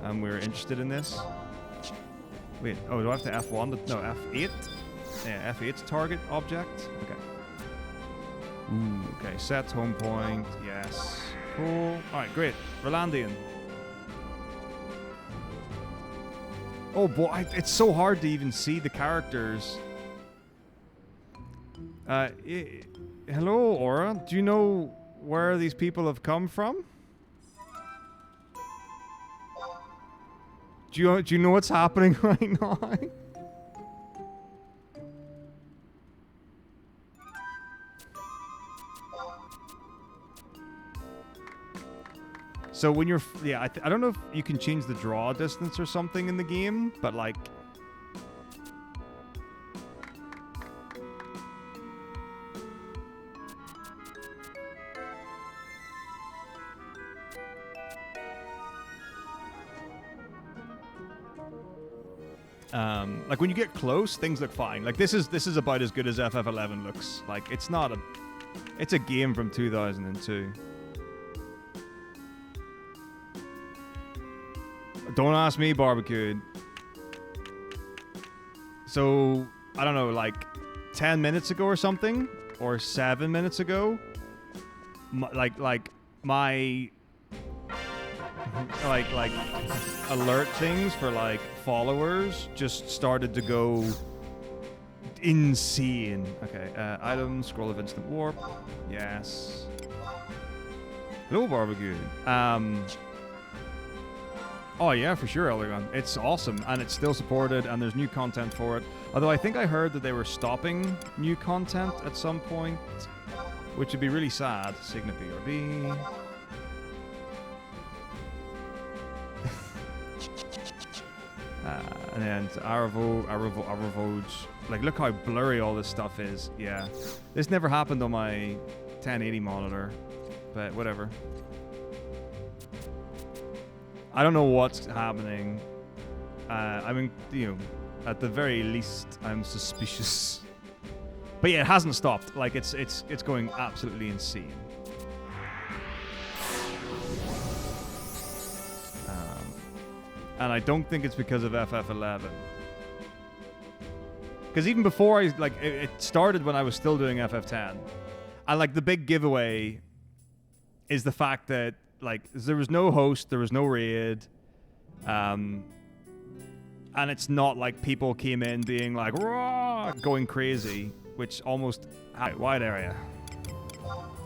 and we're interested in this. Wait, oh, do I have to F1? No, F8? Yeah, F8's target object. Okay. Ooh, okay, set home point, yes. Cool. Alright, great. We're landing. Oh boy, it's so hard to even see the characters. Hello, Aura. Do you know where these people have come from? Do you know what's happening right now? So when you're, yeah, I don't know if you can change the draw distance or something in the game, but like, like when you get close, things look fine. Like this is about as good as FF11 looks. Like it's not a, it's a game from 2002. Don't ask me, barbecued. So, I don't know, like 10 minutes ago or something, or 7 minutes ago, my alert things for like followers just started to go insane. Okay, items, scroll of instant warp. Yes. Hello, barbecued. Oh yeah, for sure, Eldergun. It's awesome, and it's still supported, and there's new content for it. Although I think I heard that they were stopping new content at some point, which would be really sad. Signa BRB. And then Aravoj. Like, look how blurry all this stuff is. Yeah. This never happened on my 1080 monitor, but whatever. I don't know what's happening. I mean, you know, at the very least, I'm suspicious. But yeah, it hasn't stopped. Like it's going absolutely insane. And I don't think it's because of FF11. Because even before it started when I was still doing FF10. And like the big giveaway is the fact that like there was no host, there was no raid, and it's not like people came in being like raw, going crazy, which almost wide area.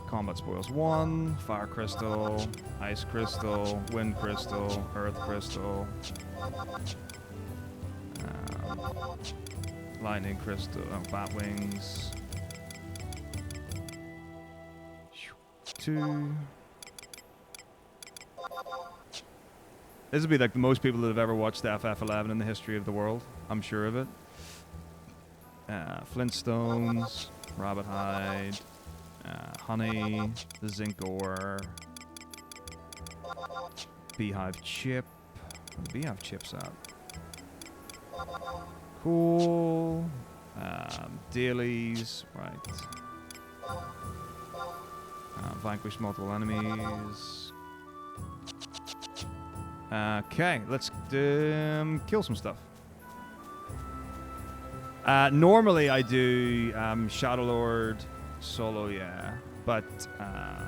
Combat spoils 1, fire crystal, ice crystal, wind crystal, earth crystal, lightning crystal, bat wings. 2. This would be like the most people that have ever watched FF11 in the history of the world. I'm sure of it. Flintstones, rabbit hide, honey, the zinc ore, beehive chip. Where the beehive chips at? Cool. Dailies, right. Vanquish multiple enemies. Okay, let's kill some stuff. Normally I do Shadow Lord solo, yeah, but how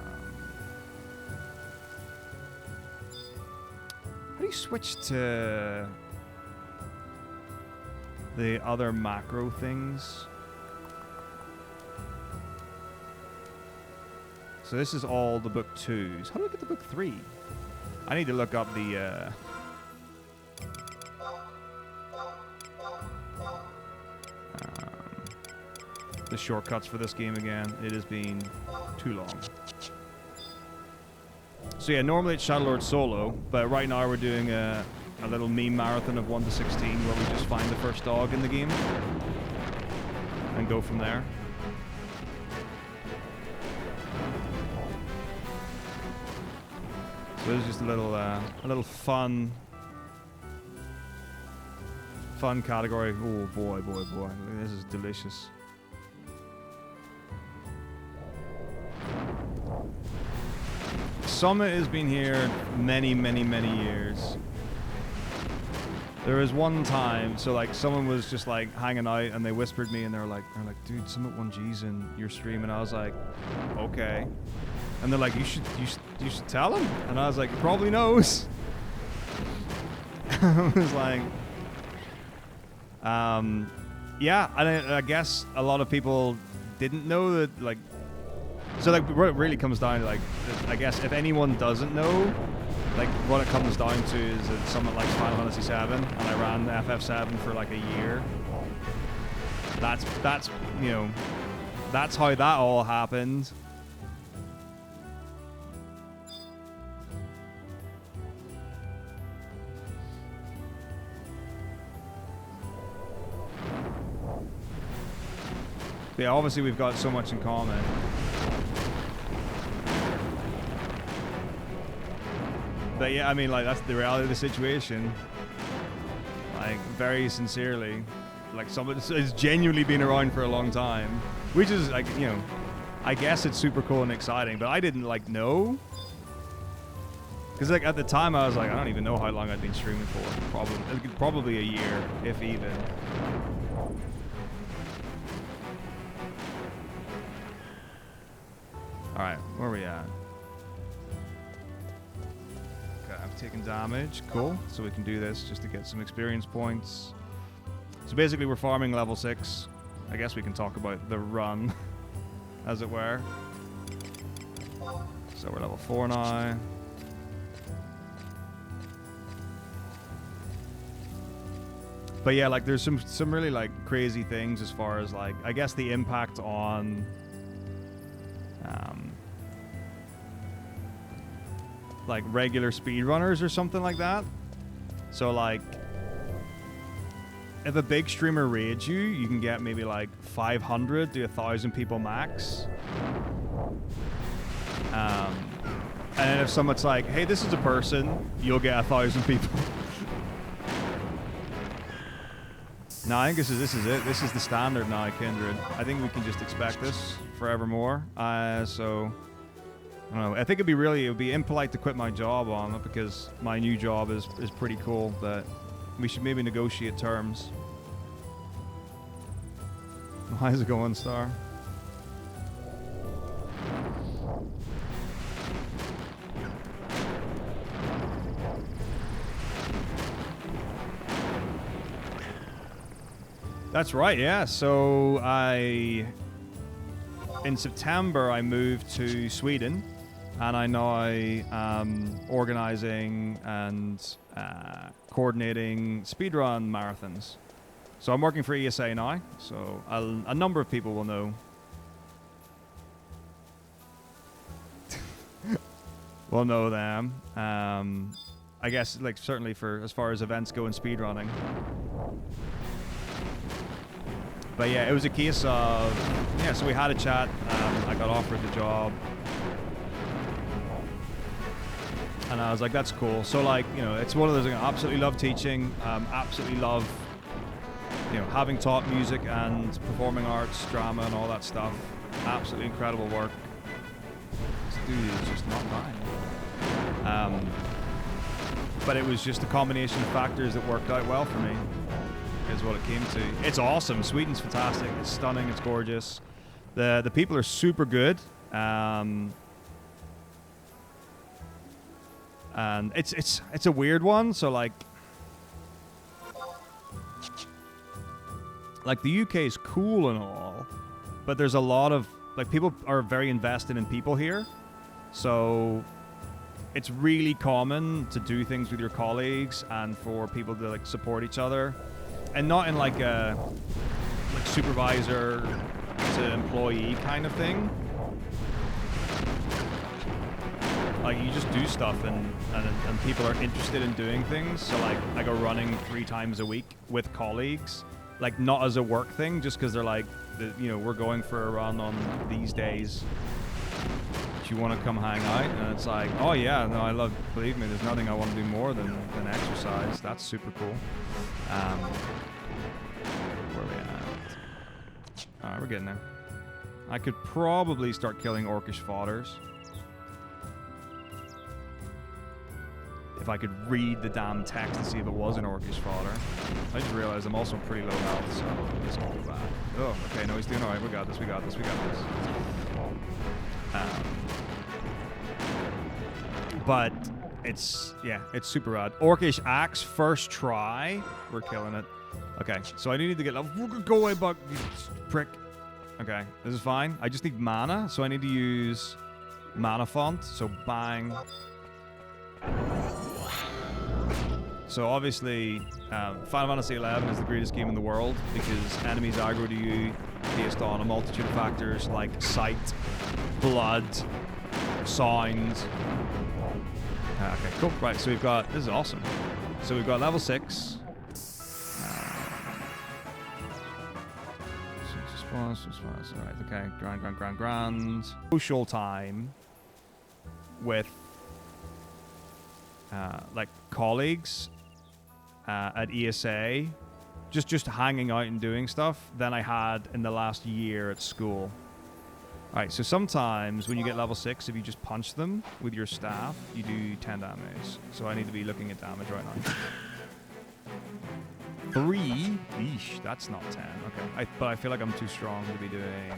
do you switch to the other macro things? So this is all the book 2s. How do I get the book 3? I need to look up the shortcuts for this game again. It has been too long. So yeah, normally it's Shadowlord solo, but right now we're doing a little meme marathon of 1 to 16 where we just find the first dog in the game and go from there. So this is just a little fun category. Oh boy, boy, boy! This is delicious. Summit has been here many, many, many years. There was one time, so like someone was just like hanging out and they whispered me and they're like, dude, Summit 1G's in your stream, and I was like, okay. And they're like, you should tell him. And I was like, he probably knows. I was like, yeah, I guess a lot of people didn't know that, like, so like what it really comes down to, like, I guess if anyone doesn't know, like what it comes down to is that someone likes Final Fantasy VII, and I ran FF7 for like a year. That's you know, that's how that all happened. Yeah, obviously we've got so much in common. But yeah, I mean, like, that's the reality of the situation. Like, very sincerely. Like, someone has genuinely been around for a long time. Which is, like, you know, I guess it's super cool and exciting, but I didn't, like, know. Because, like, at the time, I was like, I don't even know how long I'd been streaming for. Probably a year, if even. Alright, where are we at? Okay, I've taken damage. Cool. So we can do this just to get some experience points. So basically we're farming level 6. I guess we can talk about the run, as it were. So we're level 4 now. But yeah, like there's some really like crazy things as far as like, I guess the impact on like regular speedrunners or something like that. So like if a big streamer raids you, you can get maybe like 500 to 1,000 people max. And if someone's like, hey, this is a person, you'll get 1,000 people. No, I think this is it. This is the standard now, Kindred. I think we can just expect this forevermore. So I don't know. I think it would be impolite to quit my job on it because my new job is pretty cool, but we should maybe negotiate terms. How's it going, Star? That's right, yeah. So in September, I moved to Sweden, and I now am organizing and coordinating speedrun marathons. So I'm working for ESA now, so a number of people will know. Will know them. I guess, like, certainly for as far as events go in speedrunning. But yeah, it was a case of, yeah, so we had a chat, I got offered the job. And I was like, that's cool. So like, you know, it's one of those, I absolutely love teaching, absolutely love, you know, having taught music and performing arts, drama and all that stuff. Absolutely incredible work. This dude is just not mine. But it was just a combination of factors that worked out well for me. Is what it came to. It's awesome. Sweden's fantastic. It's stunning. It's gorgeous. The people are super good. And it's a weird one. So like the UK is cool and all, but there's a lot of like people are very invested in people here. So it's really common to do things with your colleagues and for people to like support each other. And not in like a supervisor to employee kind of thing. Like you just do stuff and people are interested in doing things. So like I go running 3 times a week with colleagues, like not as a work thing, just because they're like, you know, we're going for a run on these days. Do you want to come hang out? And it's like, oh yeah, no, believe me, there's nothing I want to do more than exercise. That's super cool. Where are we at? Alright, we're getting there. I could probably start killing orcish fodders. If I could read the damn text to see if it was an orcish fodder. I just realized I'm also pretty low health, so this can go bad. Oh, okay, no, he's doing alright. We got this, we got this, we got this. But it's, yeah, it's super rad. Orcish Axe, first try. We're killing it. Okay, so I need to get level. Go away, Buck, you prick. Okay, this is fine. I just need mana, so I need to use mana font. So bang. So obviously, Final Fantasy XI is the greatest game in the world because enemies aggro to you based on a multitude of factors like sight, blood, sound. Okay, cool. Right, so we've got, this is awesome. So we've got level 6. Alright, okay, grand. Social time with like colleagues at ESA, just hanging out and doing stuff than I had in the last year at school. Alright, so sometimes when you get level 6, if you just punch them with your staff, you do 10 damage. So I need to be looking at damage right now. 3? Eesh, that's not 10. Okay, but I feel like I'm too strong to be doing...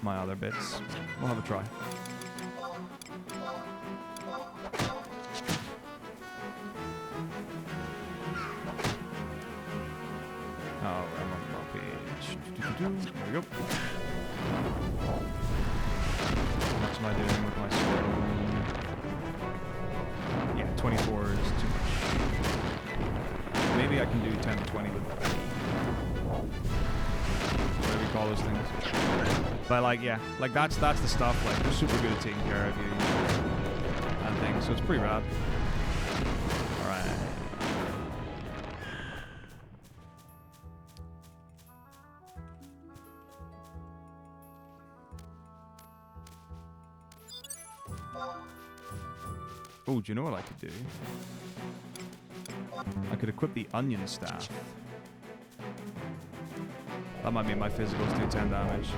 my other bits. We'll have a try. Oh, I'm on my page. There we go. How much am I doing with my slow? Yeah, 24 is too much. Maybe I can do 10 to 20 with that. Whatever you call those things. But like, yeah, like that's the stuff. Like they're super good at taking care of you and things. So it's pretty rad. All right. Oh, do you know what I could do? I could equip the onion staff. That might mean my physicals do 10 damage.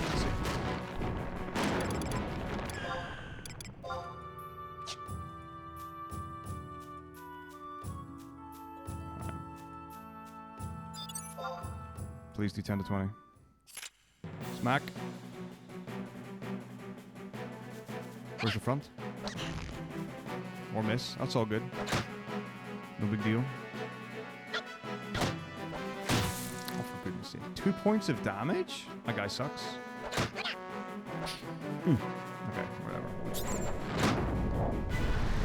Let's see. Please do 10 to 20. Smack. Where's the front? Or miss. That's all good. No big deal. Oh, for goodness sake. 2 points of damage? That guy sucks. Okay, whatever.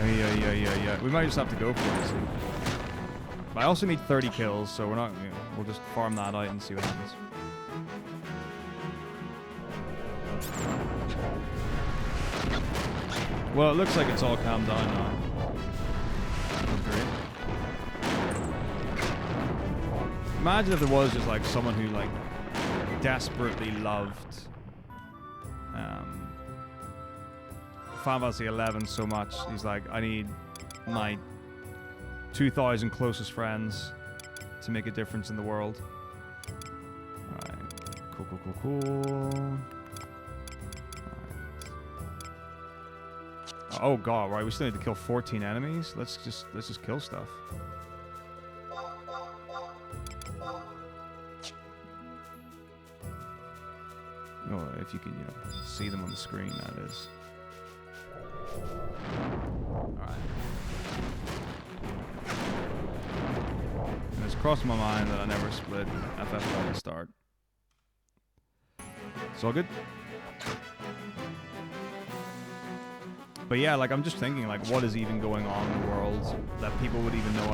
Yeah. We might just have to go for it, see. But I also need 30 kills, so we're not, you know, we'll just farm that out and see what happens. Well, it looks like it's all calmed down now. That's great. Imagine if there was just like someone who like desperately loved Final Fantasy XI so much. He's like, I need my 2,000 closest friends to make a difference in the world. Alright, cool. Oh god, right, we still need to kill 14 enemies? Let's just kill stuff. Oh, if you can, you know, see them on the screen, that is. Alright. And it's crossed my mind that I never split FF at the start. It's all good. But yeah, like I'm just thinking, like, what is even going on in the world that people would even know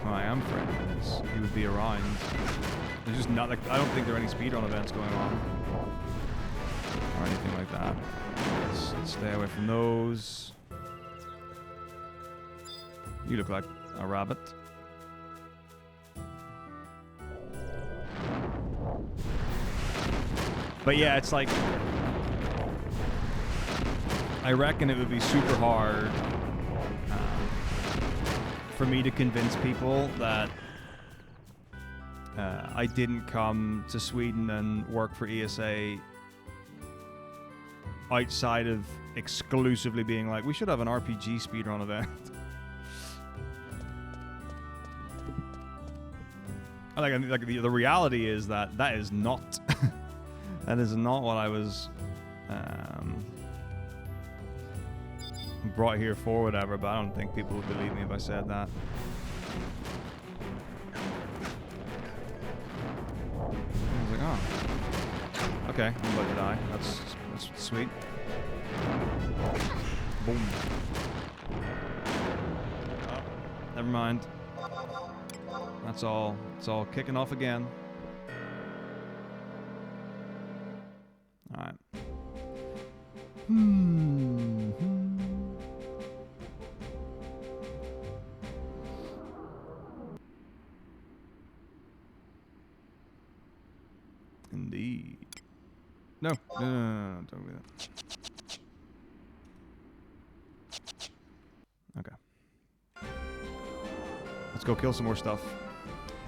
I am friends. He would be around. There's just not like I don't think there are any speedrun events going on or anything like that. Let's stay away from those. You look like a rabbit. But yeah, it's like I reckon it would be super hard for me to convince people that I didn't come to Sweden and work for ESA outside of exclusively being like, we should have an RPG speedrun event. like the reality is that is not that is not what I was brought here for, whatever, but I don't think people would believe me if I said that. I was like, oh, okay, I'm about to die. That's sweet. Boom. Oh, never mind. That's all. It's all kicking off again. All right. Indeed. No, don't do that. Okay. Let's go kill some more stuff.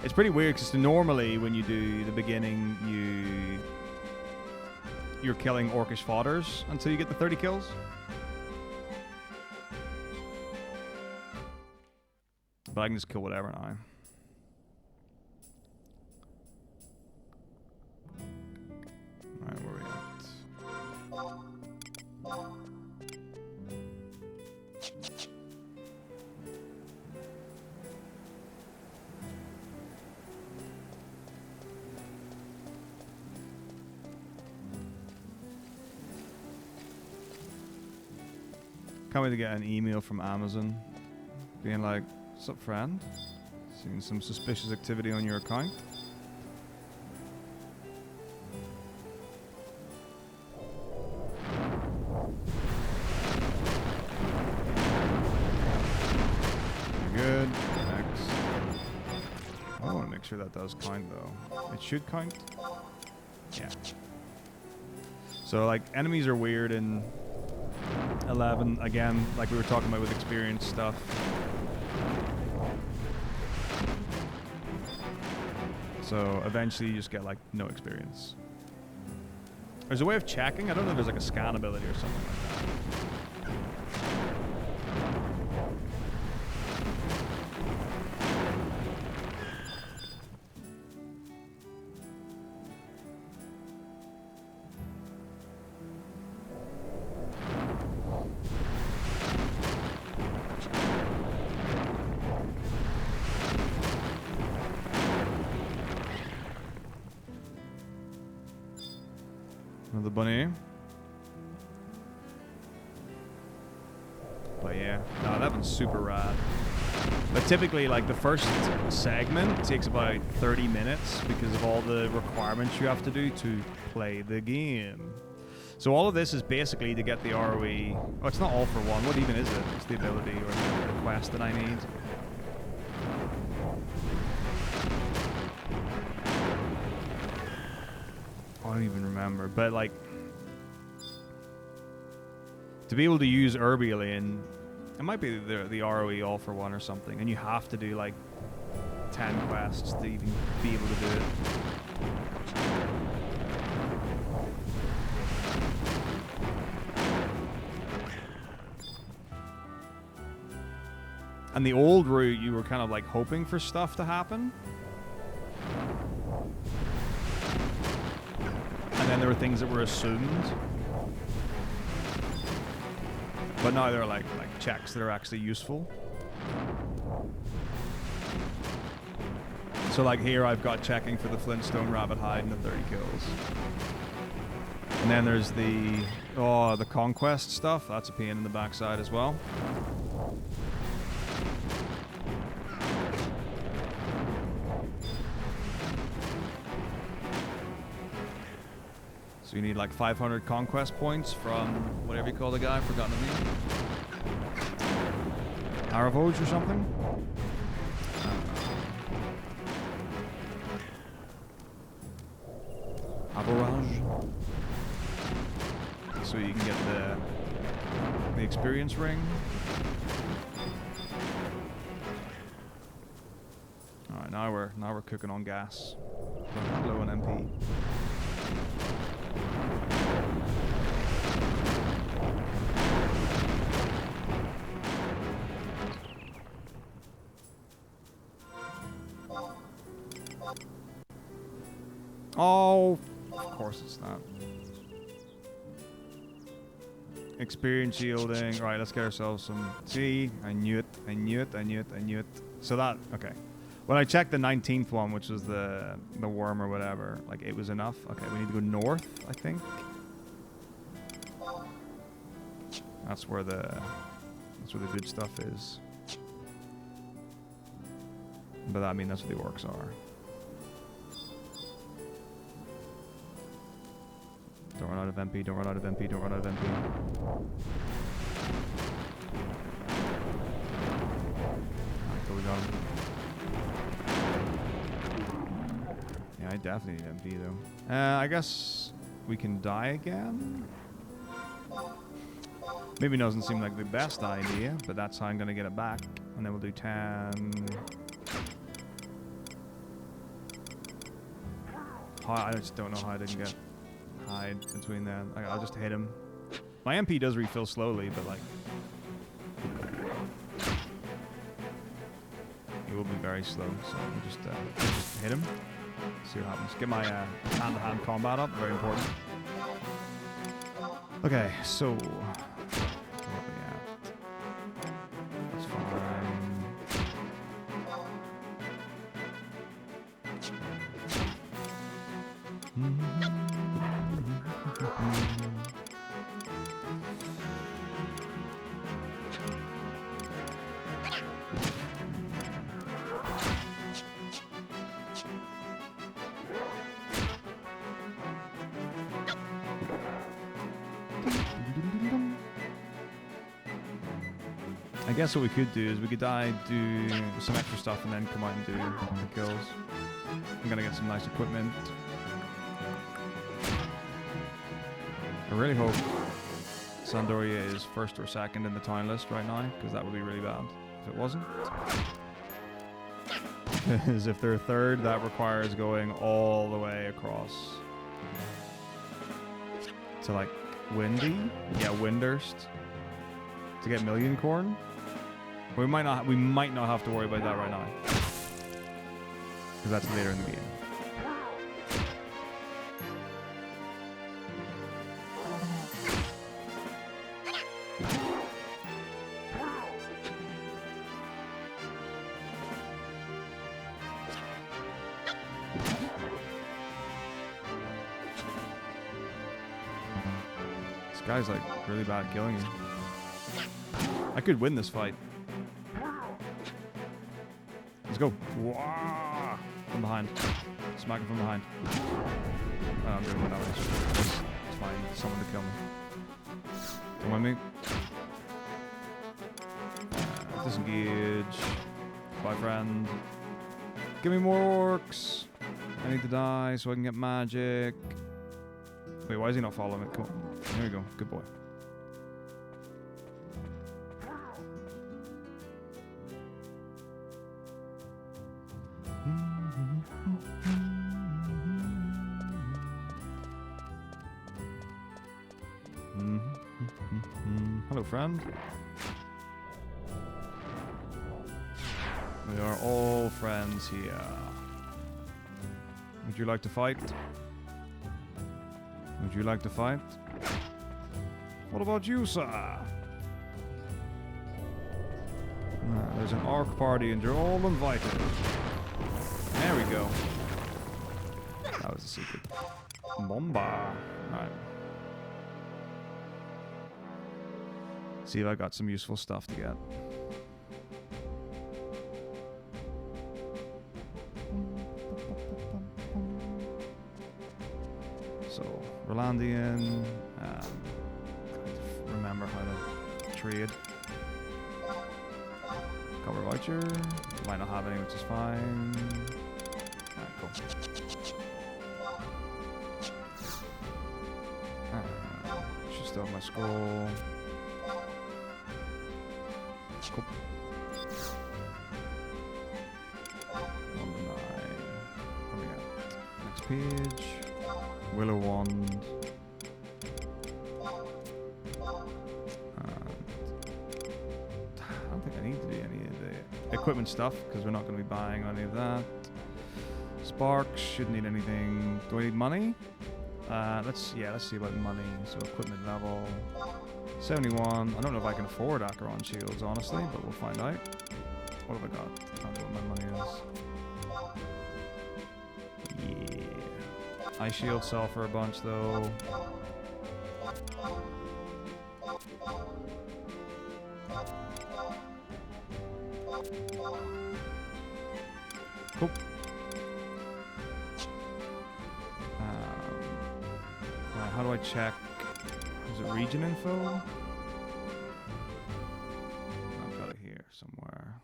It's pretty weird because normally when you do the beginning, you're killing orcish fodders until you get the 30 kills. But I can just kill whatever now. Alright, where are we at? Can't wait to get an email from Amazon being like, "What's up, friend? Seeing some suspicious activity on your account." Good. Next. I want to make sure that does count, though. It should count. Yeah. So, like, enemies are weird in 11, again, like we were talking about with experience stuff. So eventually you just get like no experience. There's a way of checking. I don't know if there's like a scan ability or something like that. Another bunny. But yeah, no, that one's super rad. But typically, like, the first segment takes about 30 minutes because of all the requirements you have to do to play the game. So all of this is basically to get the ROE. Oh, it's not all for one. What even is it? It's the ability or the quest that I need. I don't even remember, but like to be able to use Urbialane, it might be the ROE all for one or something, and you have to do like 10 quests to even be able to do it. And the old route, you were kind of like hoping for stuff to happen. And then there were things that were assumed. But now they're like checks that are actually useful. So like here I've got checking for the Flintstone rabbit hide and the 30 kills. And then there's the conquest stuff. That's a pain in the backside as well. So you need like 500 conquest points from whatever you call the guy, I've forgotten the name. Aravoj or something? Avaraj. So you can get the experience ring. Alright, now now we're cooking on gas. Low on MP. Oh, of course it's not. Experience shielding. Right, let's get ourselves some. See, I knew it. I knew it. I knew it. I knew it. So that, okay. When I checked the 19th one, which was the worm or whatever, like it was enough. Okay, we need to go north, I think. That's where the good stuff is. But I mean, that's where the orcs are. Don't run out of MP, don't run out of MP, don't run out of MP. Alright, cool, we got him. Yeah, I definitely need MP though. I guess we can die again? Maybe it doesn't seem like the best idea, but that's how I'm gonna get it back. And then we'll do 10. Oh, I just don't know how I didn't get hide between that. I'll just hit him. My MP does refill slowly, but like he will be very slow. So we'll just hit him. See what happens. Get my hand-to-hand combat up. Very important. Okay, so where are we at? That's fine. I guess what we could do is we could do some extra stuff and then come out and do the kills. I'm gonna get some nice equipment. I really hope Sandoria is first or second in the town list right now, because that would be really bad if it wasn't. Because if they're third, that requires going all the way across to like Windy, yeah, Windurst, to get Million Corn. We might not have to worry about that right now, because that's later in the game. This guy's like really bad at killing you. I could win this fight. Let's go. Wah! From behind. Smack him from behind. Oh, I'm doing that way. It's fine. Someone to kill me. Don't mind me. Disengage. Bye, friend. Give me more orcs. I need to die so I can get magic. Wait, why is he not following me? Come on. There we go. Good boy. Hello, friend. We are all friends here. Would you like to fight? Would you like to fight? What about you, sir? There's an orc party and you're all invited. There we go. That was a secret. Bomba. Alright. See if I got some useful stuff to get. So, Rolandian. Remember how to trade. Cover voucher. Might not have any, which is fine. Alright, cool. Should still have my scroll. Cool. page. Willow wand. I don't think I need to do any of the equipment stuff because we're not going to be buying any of that. Sparks, shouldn't need anything. Do I need money? Let's see about money. So equipment level 71. I don't know if I can afford Acheron shields, honestly, but we'll find out. What have I got? I don't know what my money is. Yeah. Ice shield sell for a bunch though. Cool. How do I check? Is it region info? I've got it here somewhere.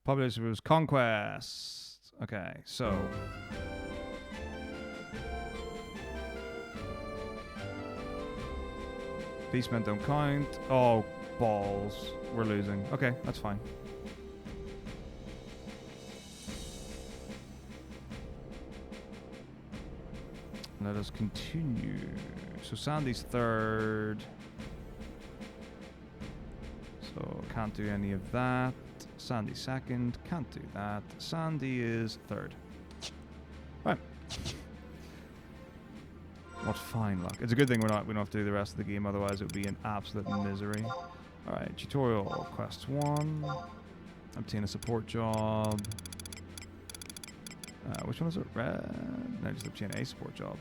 Population was conquest. Okay, so Beastmen don't count. Oh, balls. We're losing. Okay, that's fine. Let us continue. So Sandy's third. So can't do any of that. Sandy second. Can't do that. Sandy is third. Right. What fine luck. It's a good thing we don't have to do the rest of the game, otherwise it would be an absolute misery. Alright, tutorial quest 1. Obtain a support job. Which one is it? Red? No, just obtain a support job.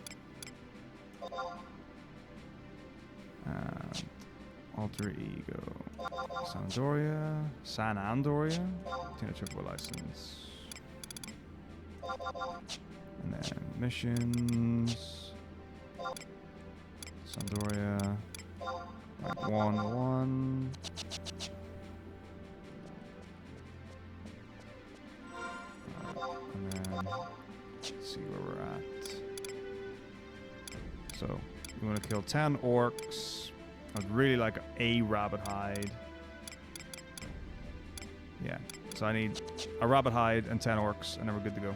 Alter ego. San Andoria. Obtain a triple license. And then missions. Sandoria. Like 1. And then let's see where we're at. So we want to kill 10 orcs. I'd really like a rabbit hide. Yeah. So I need a rabbit hide and 10 orcs, and then we're good to go.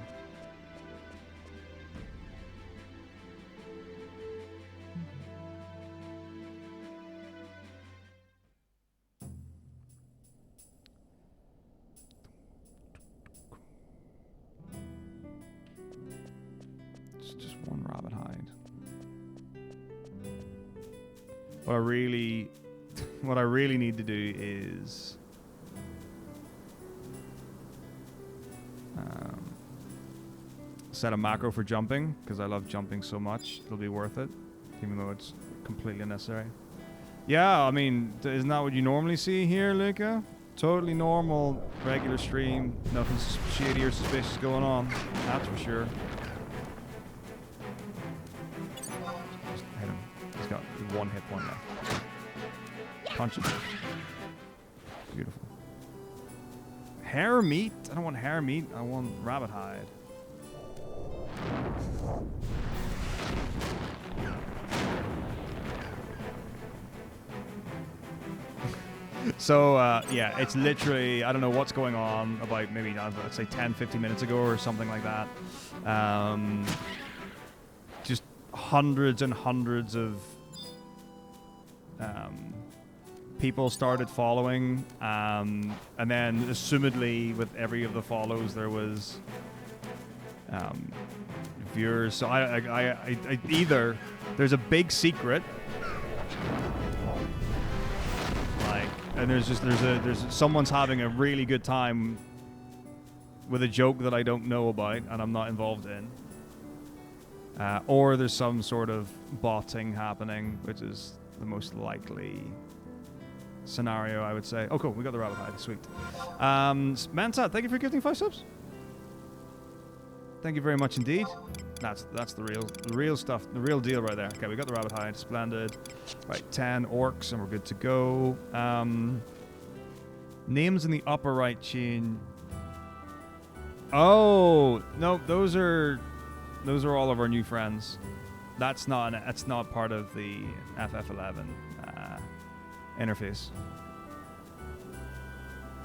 Just one rabbit hide. What I really need to do is set a macro for jumping, because I love jumping so much. It'll be worth it, even though it's completely unnecessary. Yeah, I mean, isn't that what you normally see here, Luca? Totally normal, regular stream. Nothing shady or suspicious going on. That's for sure. Just hit him. He's got 1 hit point left. Punch him. Beautiful. Hair meat? I don't want hair meat. I want rabbit hide. So, yeah, it's literally, I don't know what's going on, about maybe, let's say 10-15 minutes ago or something like that. Just hundreds and hundreds of people started following, and then assumedly with every of the follows there was viewers. So I either there's a big secret, like, and there's someone's having a really good time with a joke that I don't know about and I'm not involved in, or there's some sort of botting happening, which is the most likely scenario, I would say. Oh, cool. We got the rabbit hide. Sweet. Manta, thank you for gifting 5 subs. Thank you very much indeed. That's the real stuff, the real deal right there. Okay, we got the rabbit hide. Splendid. Right, 10 orcs, and we're good to go. Names in the upper right chain. Oh no, those are all of our new friends. That's not part of the FF11 interface.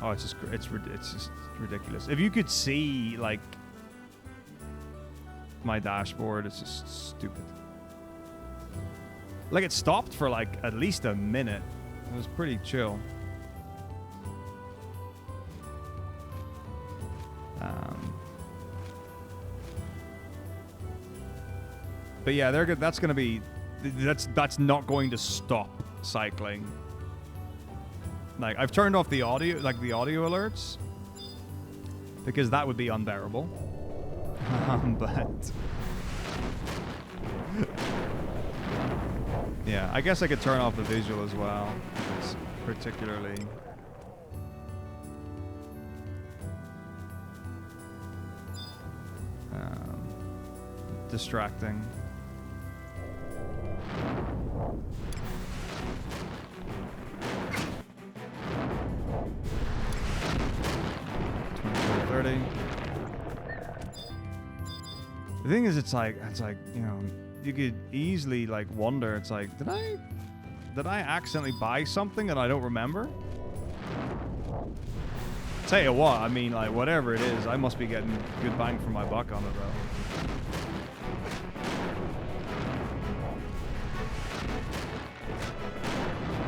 Oh, it's just ridiculous. If you could see, like, my dashboard. It's just stupid. Like, it stopped for like at least a minute. It was pretty chill. But yeah, they're good. That's gonna be. That's not going to stop cycling. Like, I've turned off the audio, like the audio alerts, because that would be unbearable. But yeah, I guess I could turn off the visual as well. It's particularly distracting. The thing is, it's like, you know, you could easily like wonder, it's like, did I accidentally buy something that I don't remember? Tell you what, I mean, like, whatever it is, I must be getting good bang for my buck on it though.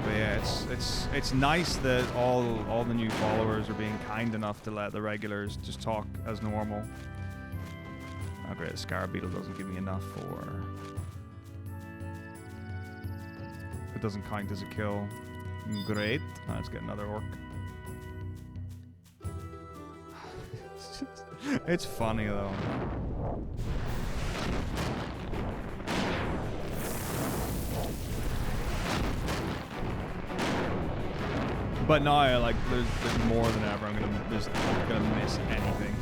But yeah, it's nice that all the new followers are being kind enough to let the regulars just talk as normal. Oh great, the Scar Beetle doesn't give me enough for... It doesn't count as a kill. Great. Oh, let's get another orc. It's funny though. But now, like, there's more than ever. I'm gonna miss anything.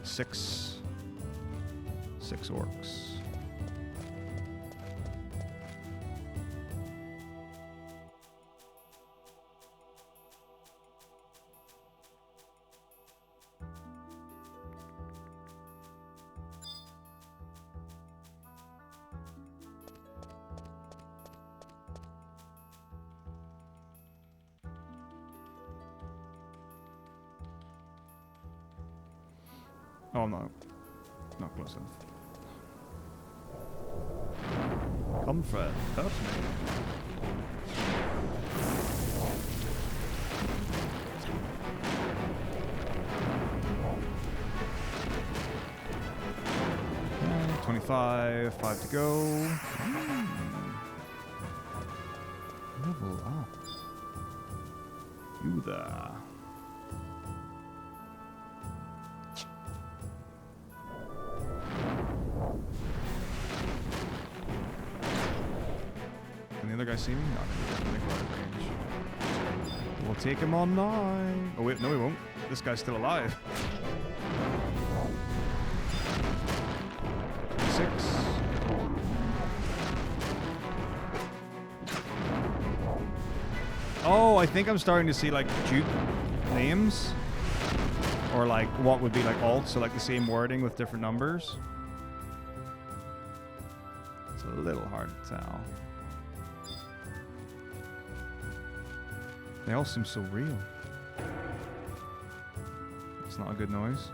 Six orcs. Oh, no. Not close enough. Come, Fred. Hurt me. Okay, 25. 5 to go. Level up. You there. I see me? Range. We'll take him on now. Oh wait, no we won't. This guy's still alive. 6. Oh, I think I'm starting to see like dupe names. Or like what would be like alt, so like the same wording with different numbers. It's a little hard to tell. They all seem so real. It's not a good noise.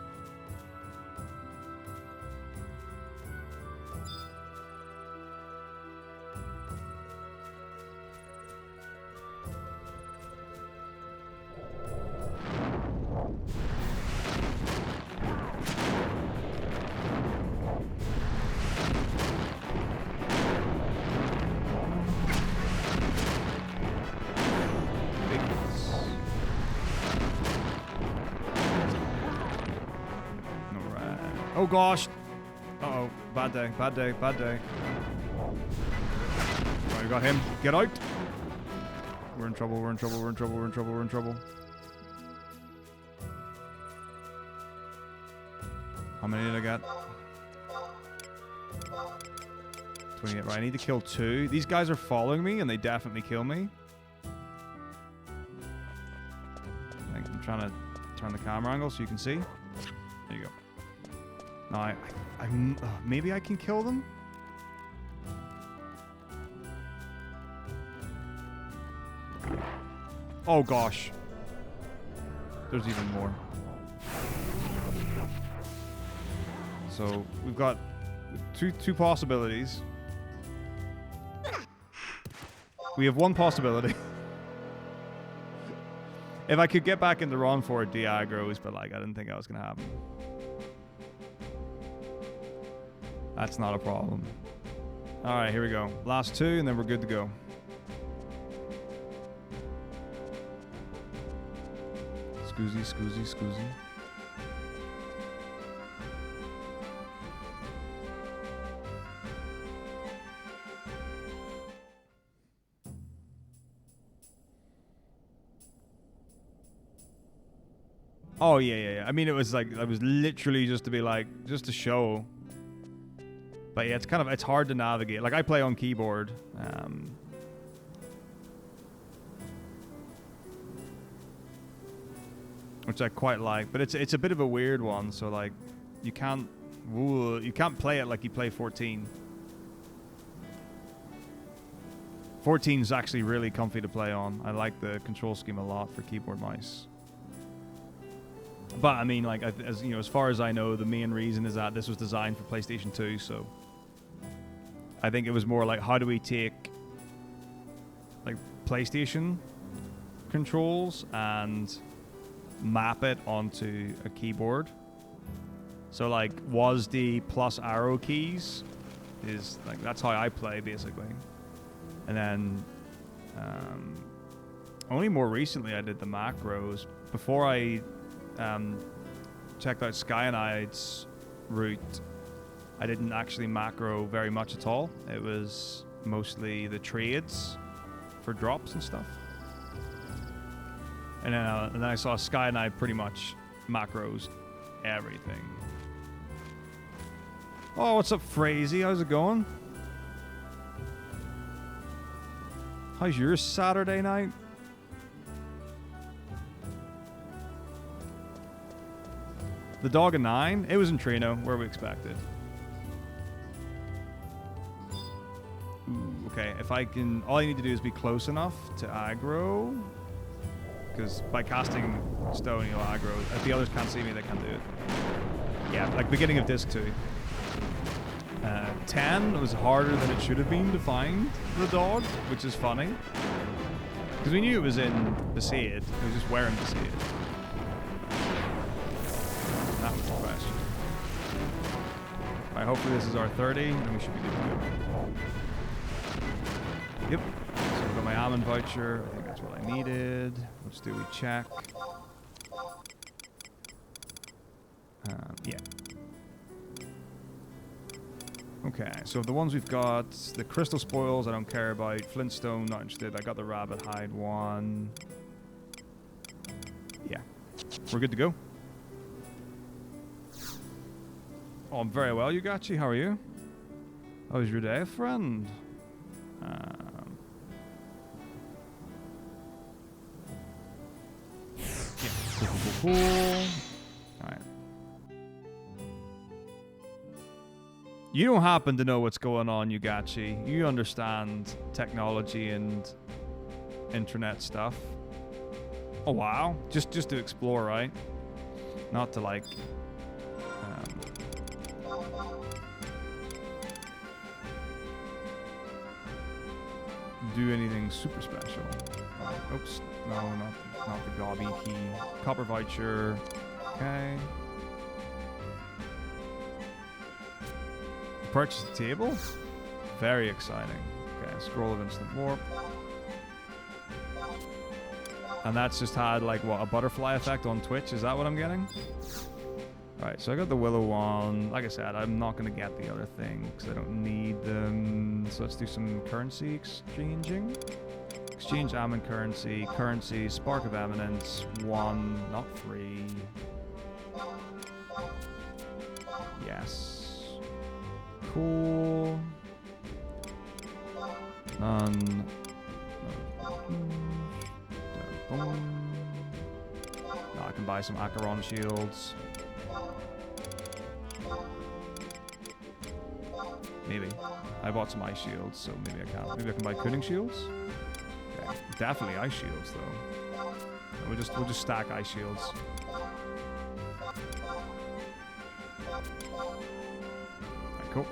Oh gosh. Uh-oh. Bad day, bad day, bad day. Oh, we got him. Get out. We're in trouble, we're in trouble, we're in trouble, we're in trouble, we're in trouble. How many did I get? 28. Right, I need to kill 2. These guys are following me and they definitely kill me. I'm trying to turn the camera angle so you can see. There There you go. Now, maybe I can kill them? Oh, gosh. There's even more. So, we've got two possibilities. We have one possibility. If I could get back into run for it, de-aggros, but like I didn't think that was gonna happen. That's not a problem. Alright, here we go. Last two, and then we're good to go. Scoozy, scoozy, scoozy. Oh, yeah. I mean, it was like, it was literally just to be like, just to show. But yeah, it's hard to navigate. Like, I play on keyboard. Which I quite like. But it's a bit of a weird one. So, like, you can't play it like you play 14. 14 is actually really comfy to play on. I like the control scheme a lot for keyboard mice. But I mean, like, as you know, as far as I know, the main reason is that this was designed for PlayStation 2, so I think it was more like, how do we take like PlayStation controls and map it onto a keyboard? So like, was the plus arrow keys is like, that's how I play basically. And then only more recently I did the macros. Before I checked out Square-Enix route, I didn't actually macro very much at all. It was mostly the trades for drops and stuff. And then I saw Square-Enix pretty much macros everything. Oh, what's up, Frazee? How's it going? How's your Saturday night? The dog a 9? It was in Trino, where we expected. Ooh, okay, if I can... All I need to do is be close enough to aggro. Because by casting stone, you'll aggro. If the others can't see me, they can't do it. Yeah, like beginning of disc 2. 10 was harder than it should have been to find the dog, which is funny. Because we knew it was in Besaid. It was just wearing Besaid. That was the question. Alright, hopefully this is our 30, and we should be good to go. Yep. So I've got my almond voucher. I think that's what I needed. Let's do a check. Yeah. Okay, so the ones we've got, the crystal spoils I don't care about. Flintstone, not interested. I got the rabbit hide one. Yeah. We're good to go. Oh, I'm very well, Yugachi. How are you? How was your day, friend? Yeah, cool. Alright. You don't happen to know what's going on, Yugachi. You understand technology and internet stuff. Oh, wow. Just to explore, right? Not to, like... do anything super special. Right. Oops. No, not the gobby key. Copper voucher. Okay. Purchase the table? Very exciting. Okay, scroll of instant warp. And that's just had, like, what, a butterfly effect on Twitch? Is that what I'm getting? Alright, so I got the Willow one. Like I said, I'm not going to get the other thing because I don't need them. So let's do some currency exchanging. Exchange almond currency. Currency, Spark of Eminence. 1, not 3. Yes. Cool. None. No, I can buy some Acheron shields. I bought some ice shields, so maybe I can. Maybe I can buy cooling shields. Yeah, definitely ice shields though. We'll just stack ice shields. Right, cool.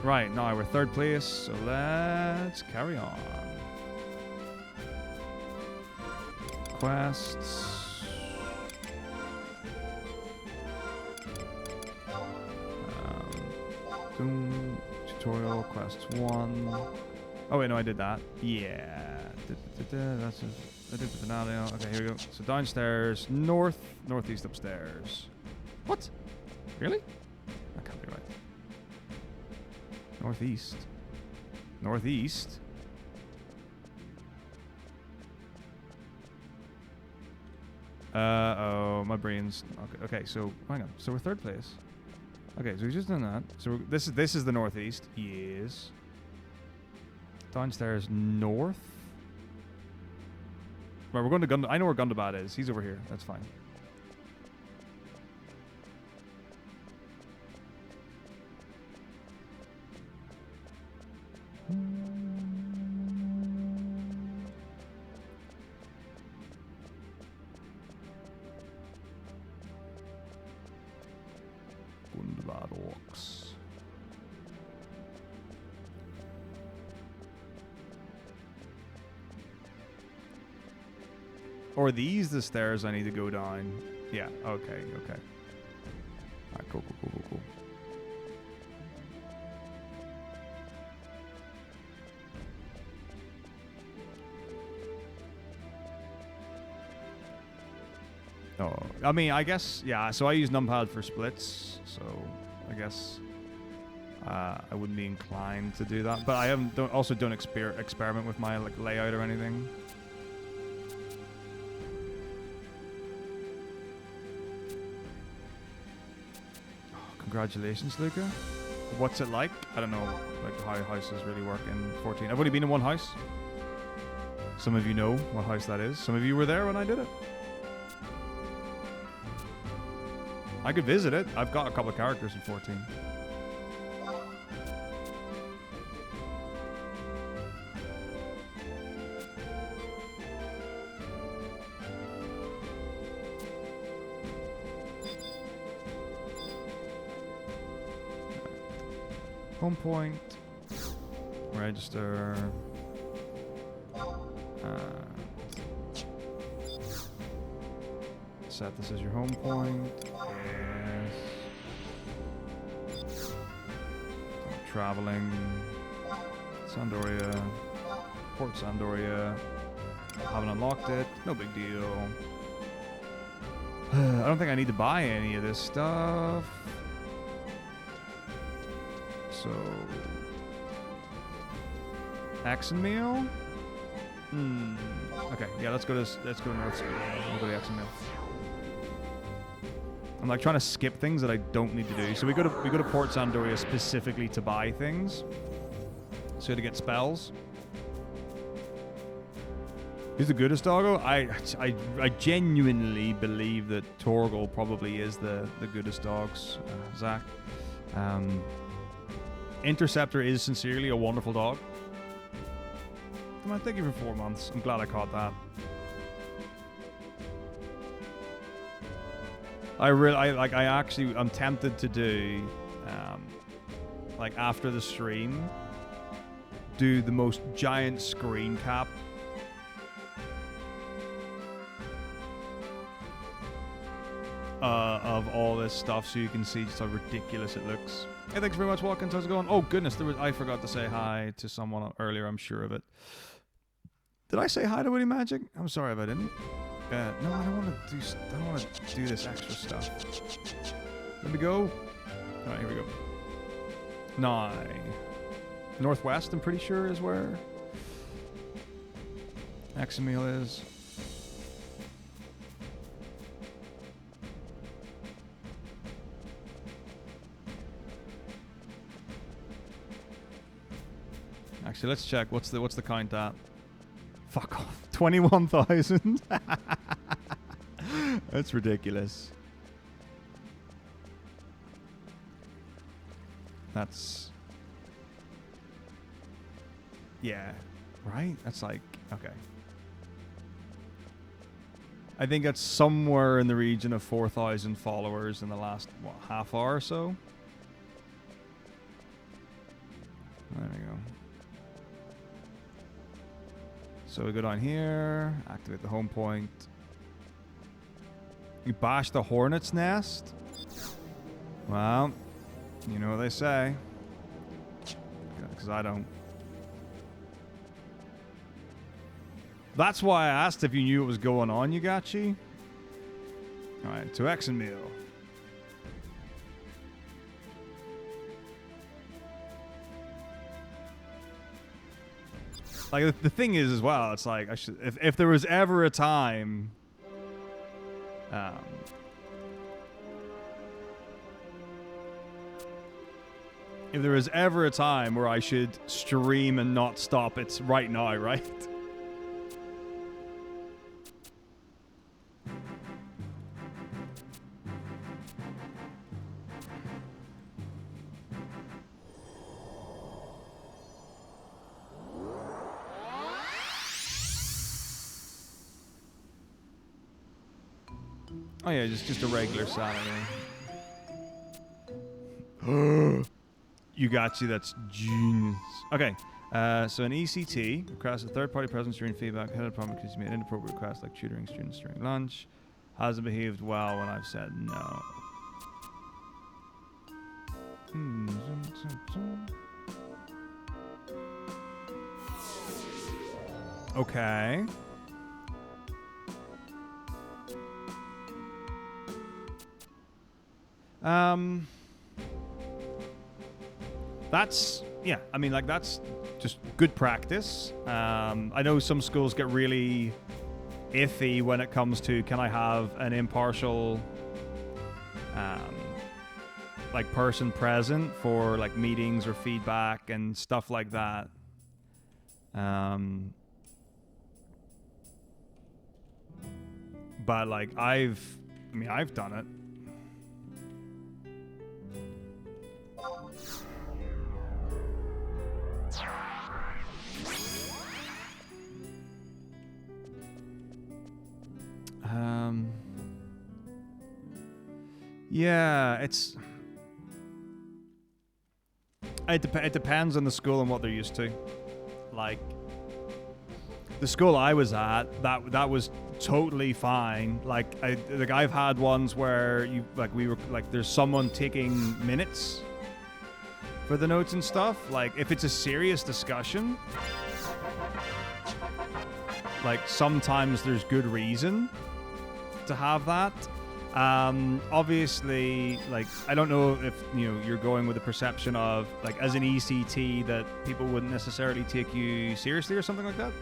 Right, now we're third place, so let's carry on. Quests. Tutorial, quest 1. Oh wait, no, I did that. Yeah. That's a, I did the finale. Okay, here we go. So downstairs, northeast upstairs. What? Really? That can't be right. Northeast. Northeast? Oh, my brain's... Okay, so, hang on. So we're third place. Okay, so we've just done that. So this is the northeast. Yes. Downstairs north. Right, we're going to Gund. I know where Gundabad is. He's over here. That's fine. Gundabad Orcs. Or are these the stairs I need to go down? Yeah, okay, okay. Alright, cool. Oh, I mean, I guess, yeah, so I use numpad for splits, so I guess I wouldn't be inclined to do that. But I don't experiment with my like layout or anything. Congratulations, Luca. What's it like? I don't know, like how houses really work in 14. I've only been in one house. Some of you know what house that is. Some of you were there when I did it. I could visit it. I've got a couple of characters in 14. Home point, register, set this as your home point, yes, traveling, Sandoria, Port Sandoria, haven't unlocked it, no big deal. I don't think I need to buy any of this stuff. So, Axon Meal? Okay, yeah, let's go to North School. We'll go to Axon Meal. I'm like trying to skip things that I don't need to do. So we go to Port Sandoria specifically to buy things. So to get spells. Who's the goodest doggo? I genuinely believe that Torgal probably is the goodest dogs. Zach. Interceptor is sincerely a wonderful dog. Man, thank you for 4 months. I'm glad I caught that. I'm tempted to do, like after the stream, do the most giant screen cap of all this stuff so you can see just how ridiculous it looks. Hey, thanks very much, Watkins. How's it going? Oh, goodness, I forgot to say hi to someone earlier, I'm sure of it. Did I say hi to Woody Magic? I'm sorry if I didn't. No, I don't want to do this extra stuff. Let me go. All right, here we go. Northwest, I'm pretty sure, is where Axamil is. Actually, let's check. What's the count at? Fuck off. 21,000. That's ridiculous. Yeah, right? That's like, okay. I think that's somewhere in the region of 4,000 followers in the last, what, half hour or so? There we go. So we go down here, activate the home point. You bash the hornet's nest? Well, you know what they say. Because I don't. That's why I asked if you knew what was going on, Yugachi. Alright, to X and meal. Like, the thing is as well, it's like, I should, if there was ever a time... if there was ever a time where I should stream and not stop, it's right now, right? Oh yeah, just a regular Saturday. You got you, that's genius. Okay, so an ECT, requests a third-party presence during feedback, headed problem because you made inappropriate requests like tutoring students during lunch. Hasn't behaved well when I've said no. Okay. That's, yeah, I mean, like, that's just good practice. I know some schools get really iffy when it comes to, can I have an impartial, like, person present for, like, meetings or feedback and stuff like that. But, like, I've done it. Yeah, it depends on the school and what they're used to. Like, the school I was at, that was totally fine. Like, I've had ones where there's someone taking minutes for the notes and stuff. Like, if it's a serious discussion, like, sometimes there's good reason to have that. Obviously, like, I don't know if, you know, you're going with the perception of, like, as an ECT that people wouldn't necessarily take you seriously or something like that.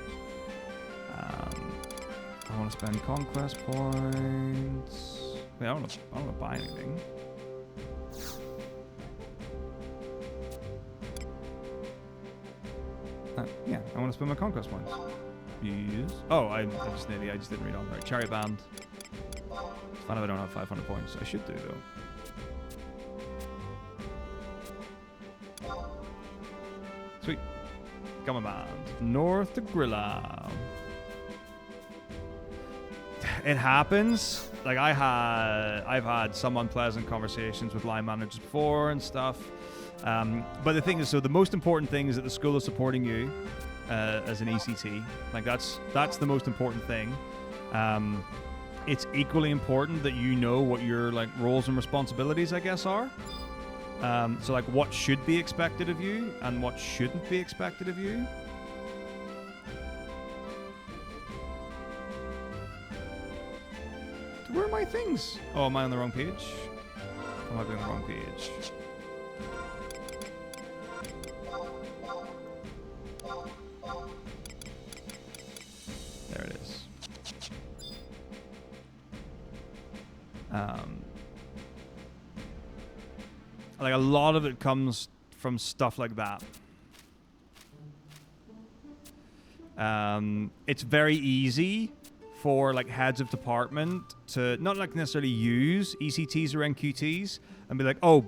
I want to spend conquest points. Wait, I don't want to buy anything. Yeah, I want to spend my conquest points. Yes. Oh, I'm just an idiot. I just didn't read on. Right, chariot band. It's fine if I don't have 500 points. I should do, though. Sweet. Come on, band. North to Grilla. It happens. Like, I've had some unpleasant conversations with line managers before and stuff. But the thing is, so the most important thing is that the school is supporting you as an ECT. Like, that's the most important thing. It's equally important that you know what your, like, roles and responsibilities, I guess, are. So, like, what should be expected of you and what shouldn't be expected of you. Where are my things? Oh, am I on the wrong page? I might be on the wrong page. There it is. Like, a lot of it comes from stuff like that. It's very easy for, like, heads of department to not, like, necessarily use ECTs or NQTs and be like, oh,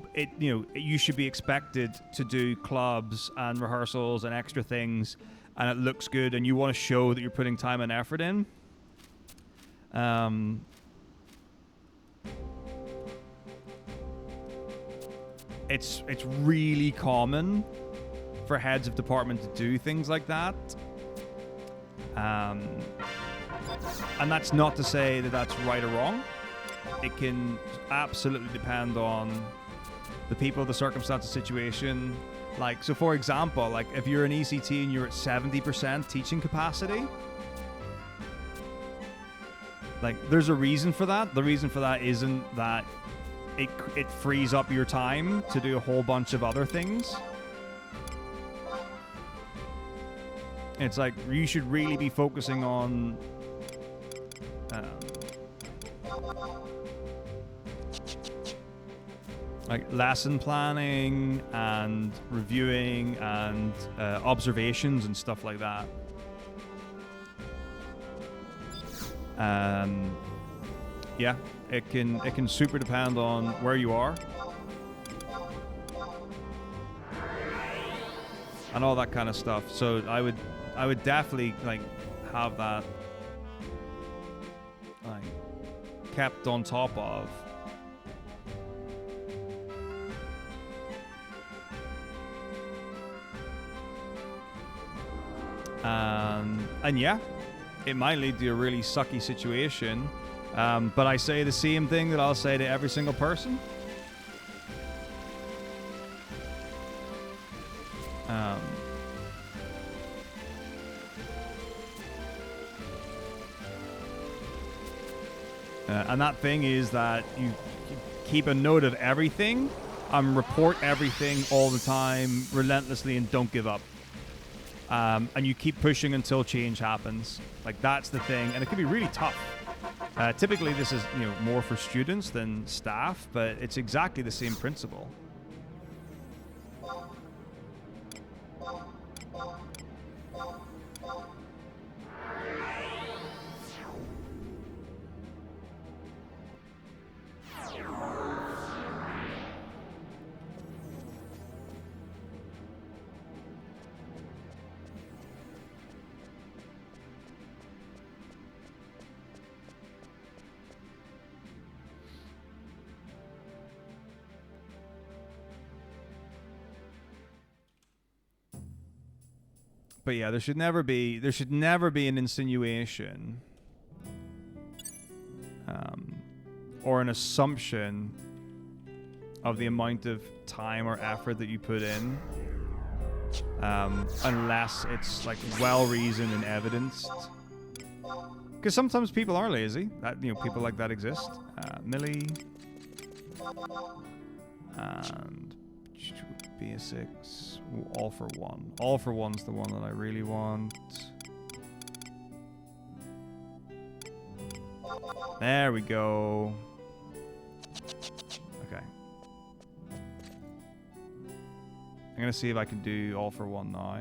you should be expected to do clubs and rehearsals and extra things, and it looks good, and you want to show that you're putting time and effort in. It's really common for heads of department to do things like that. And that's not to say that that's right or wrong. It can absolutely depend on the people, the circumstance, the situation. Like, so for example, like if you're an ECT and you're at 70% teaching capacity, like there's a reason for that. The reason for that isn't that it frees up your time to do a whole bunch of other things. It's like you should really be focusing on like lesson planning and reviewing and observations and stuff like that. Yeah, it can super depend on where you are and all that kind of stuff. So I would definitely like have that like kept on top of. And yeah, it might lead to a really sucky situation. But I say the same thing that I'll say to every single person. And that thing is that you keep a note of everything, report everything all the time, relentlessly, and don't give up. And you keep pushing until change happens. Like, that's the thing. And it can be really tough. Typically, this is more for students than staff, but it's exactly the same principle. But yeah, there should never be an insinuation or an assumption of the amount of time or effort that you put in, unless it's like well reasoned and evidenced. Because sometimes people are lazy. That people like that exist. Millie and basics. Ooh, all for one. All for one's the one that I really want. There we go. Okay. I'm gonna see if I can do all for one now.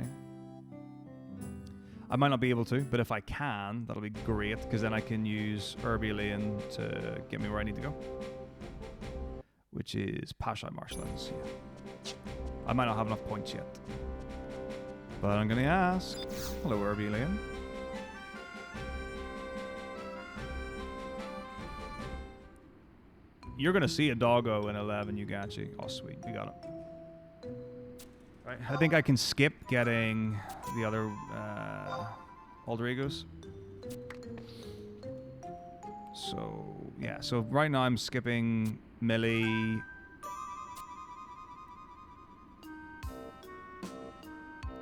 I might not be able to, but if I can, that'll be great, because then I can use Herbalian to get me where I need to go. Which is Pasha Marshlands, yeah. I might not have enough points yet. But I'm going to ask. Hello, Herbalian. You're going to see a doggo in 11, Yugachi. Oh, sweet. We got it. Right. I think I can skip getting the other alter egos. So, yeah. So right now I'm skipping Millie.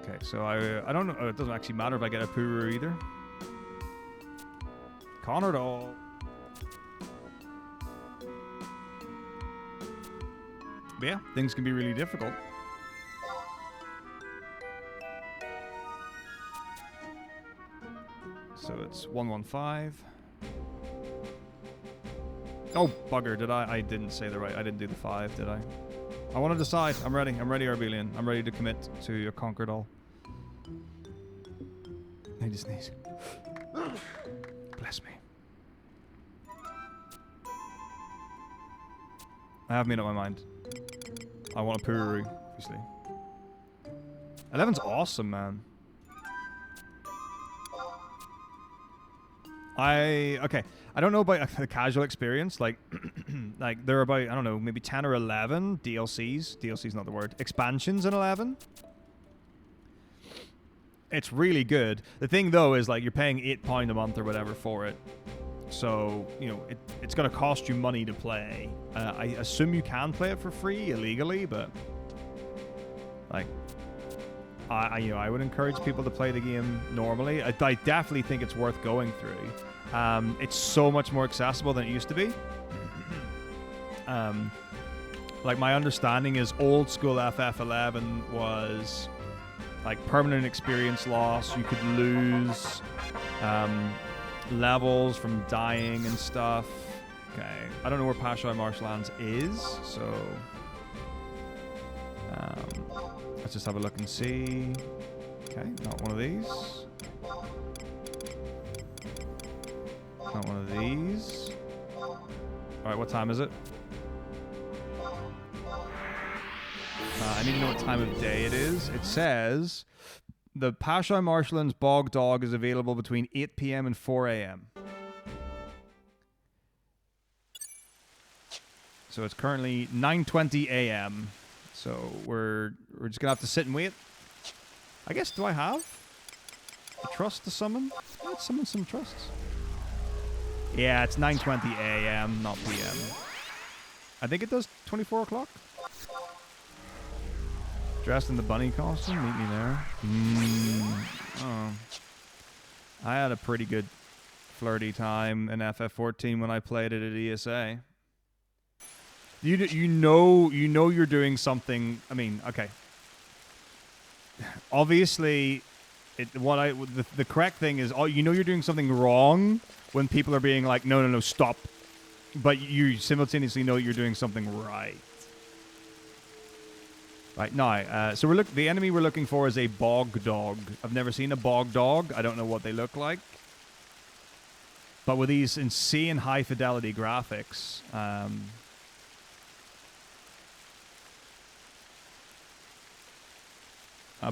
Okay, so I don't know. It doesn't actually matter if I get a Puru either. Connor doll. But yeah, things can be really difficult. So it's 115. Oh, bugger, did I didn't say the right. I didn't do the 5, did I? I want to decide. I'm ready. I'm ready, Herbalian. I'm ready to commit to your conquered all. I just sneeze. Bless me. I have made up my mind. I want a Pururu, obviously. 11's awesome, man. Okay, I don't know about the casual experience. Like, like there are about, I don't know, maybe 10 or 11 DLCs. DLC's not the word. Expansions in 11. It's really good. The thing though is like you're paying £8 a month or whatever for it. So, you know, it's going to cost you money to play. I assume you can play it for free illegally, but like I would encourage people to play the game normally. I definitely think it's worth going through. It's so much more accessible than it used to be. Like my understanding is old school FF11 was like permanent experience loss. You could lose levels from dying and stuff. Okay, I don't know where Pasha Marshlands is, so let's just have a look and see. Okay, not one of these. Not one of these. Alright, what time is it? I need to know what time of day it is. It says the Pasha Marshlands Bog Dog is available between 8 p.m. and 4 a.m. So it's currently 9:20 a.m. So we're just gonna have to sit and wait. I guess, do I have a trust to summon? Let's summon some trusts. Yeah, it's 9:20 a.m., not p.m. I think it does 24 o'clock. Dressed in the bunny costume, meet me there. Oh. I had a pretty good flirty time in FF14 when I played it at ESA. You know you're doing something. I mean, okay. Obviously, the correct thing is, you know you're doing something wrong when people are being like, no, stop. But you simultaneously know you're doing something right. Right now, so the enemy we're looking for is a bog dog. I've never seen a bog dog. I don't know what they look like. But with these insane high fidelity graphics, I'm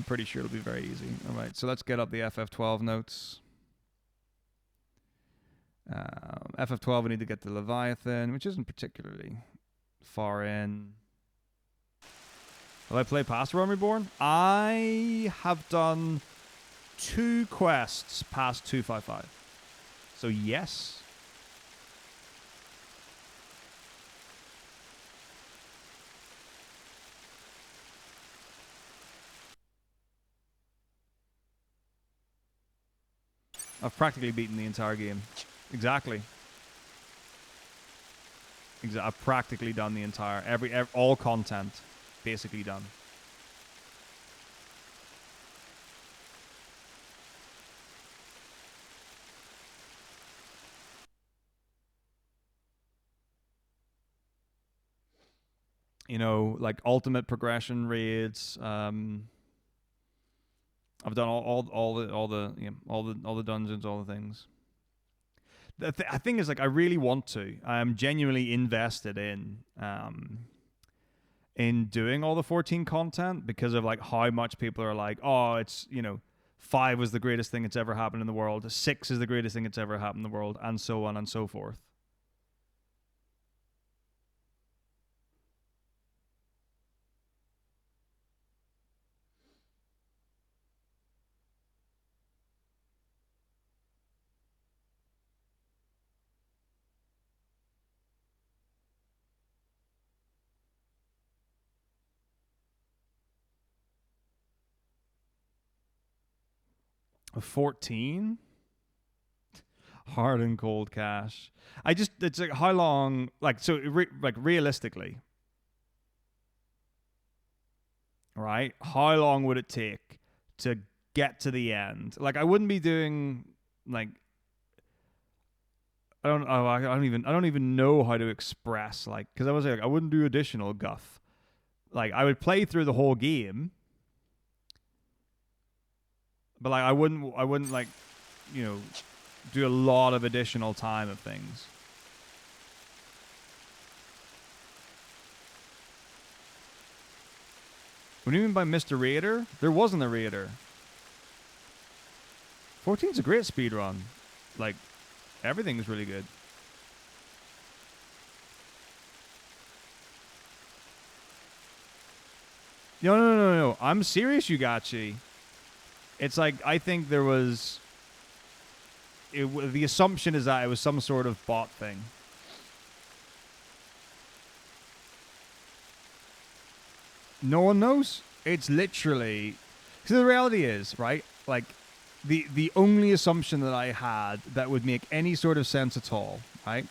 pretty sure it'll be very easy. All right, so let's get up the FF12 notes. FF12, we need to get the Leviathan, which isn't particularly far in. Will I play past Realm Reborn? I have done 2 quests past 255. So yes. I've practically beaten the entire game. Exactly. I've practically done the entire, all content. Basically done. You know, like ultimate progression raids. I've done all the dungeons, all the things. The thing is, like, I really want to. I'm genuinely invested in doing all the 14 content because of like how much people are like, oh, it's, you know, 5 was the greatest thing that's ever happened in the world, 6 is the greatest thing that's ever happened in the world, and so on and so forth. A 14? Hard and cold cash. It's like, how long, like, so, like, realistically, right? How long would it take to get to the end? Like, I wouldn't be doing, like, I don't even know how to express, like, because I was like, I wouldn't do additional guff. Like, I would play through the whole game, but like I wouldn't like, you know, do a lot of additional time of things. What do you mean by Mr. Raider? There wasn't a Raider. 14's a great speedrun. Like, Everything is really good. No. I'm serious, Yugachi. It's like, I think there was... the assumption is that it was some sort of bot thing. No one knows. It's literally... So the reality is, right? Like, the only assumption that I had that would make any sort of sense at all, right?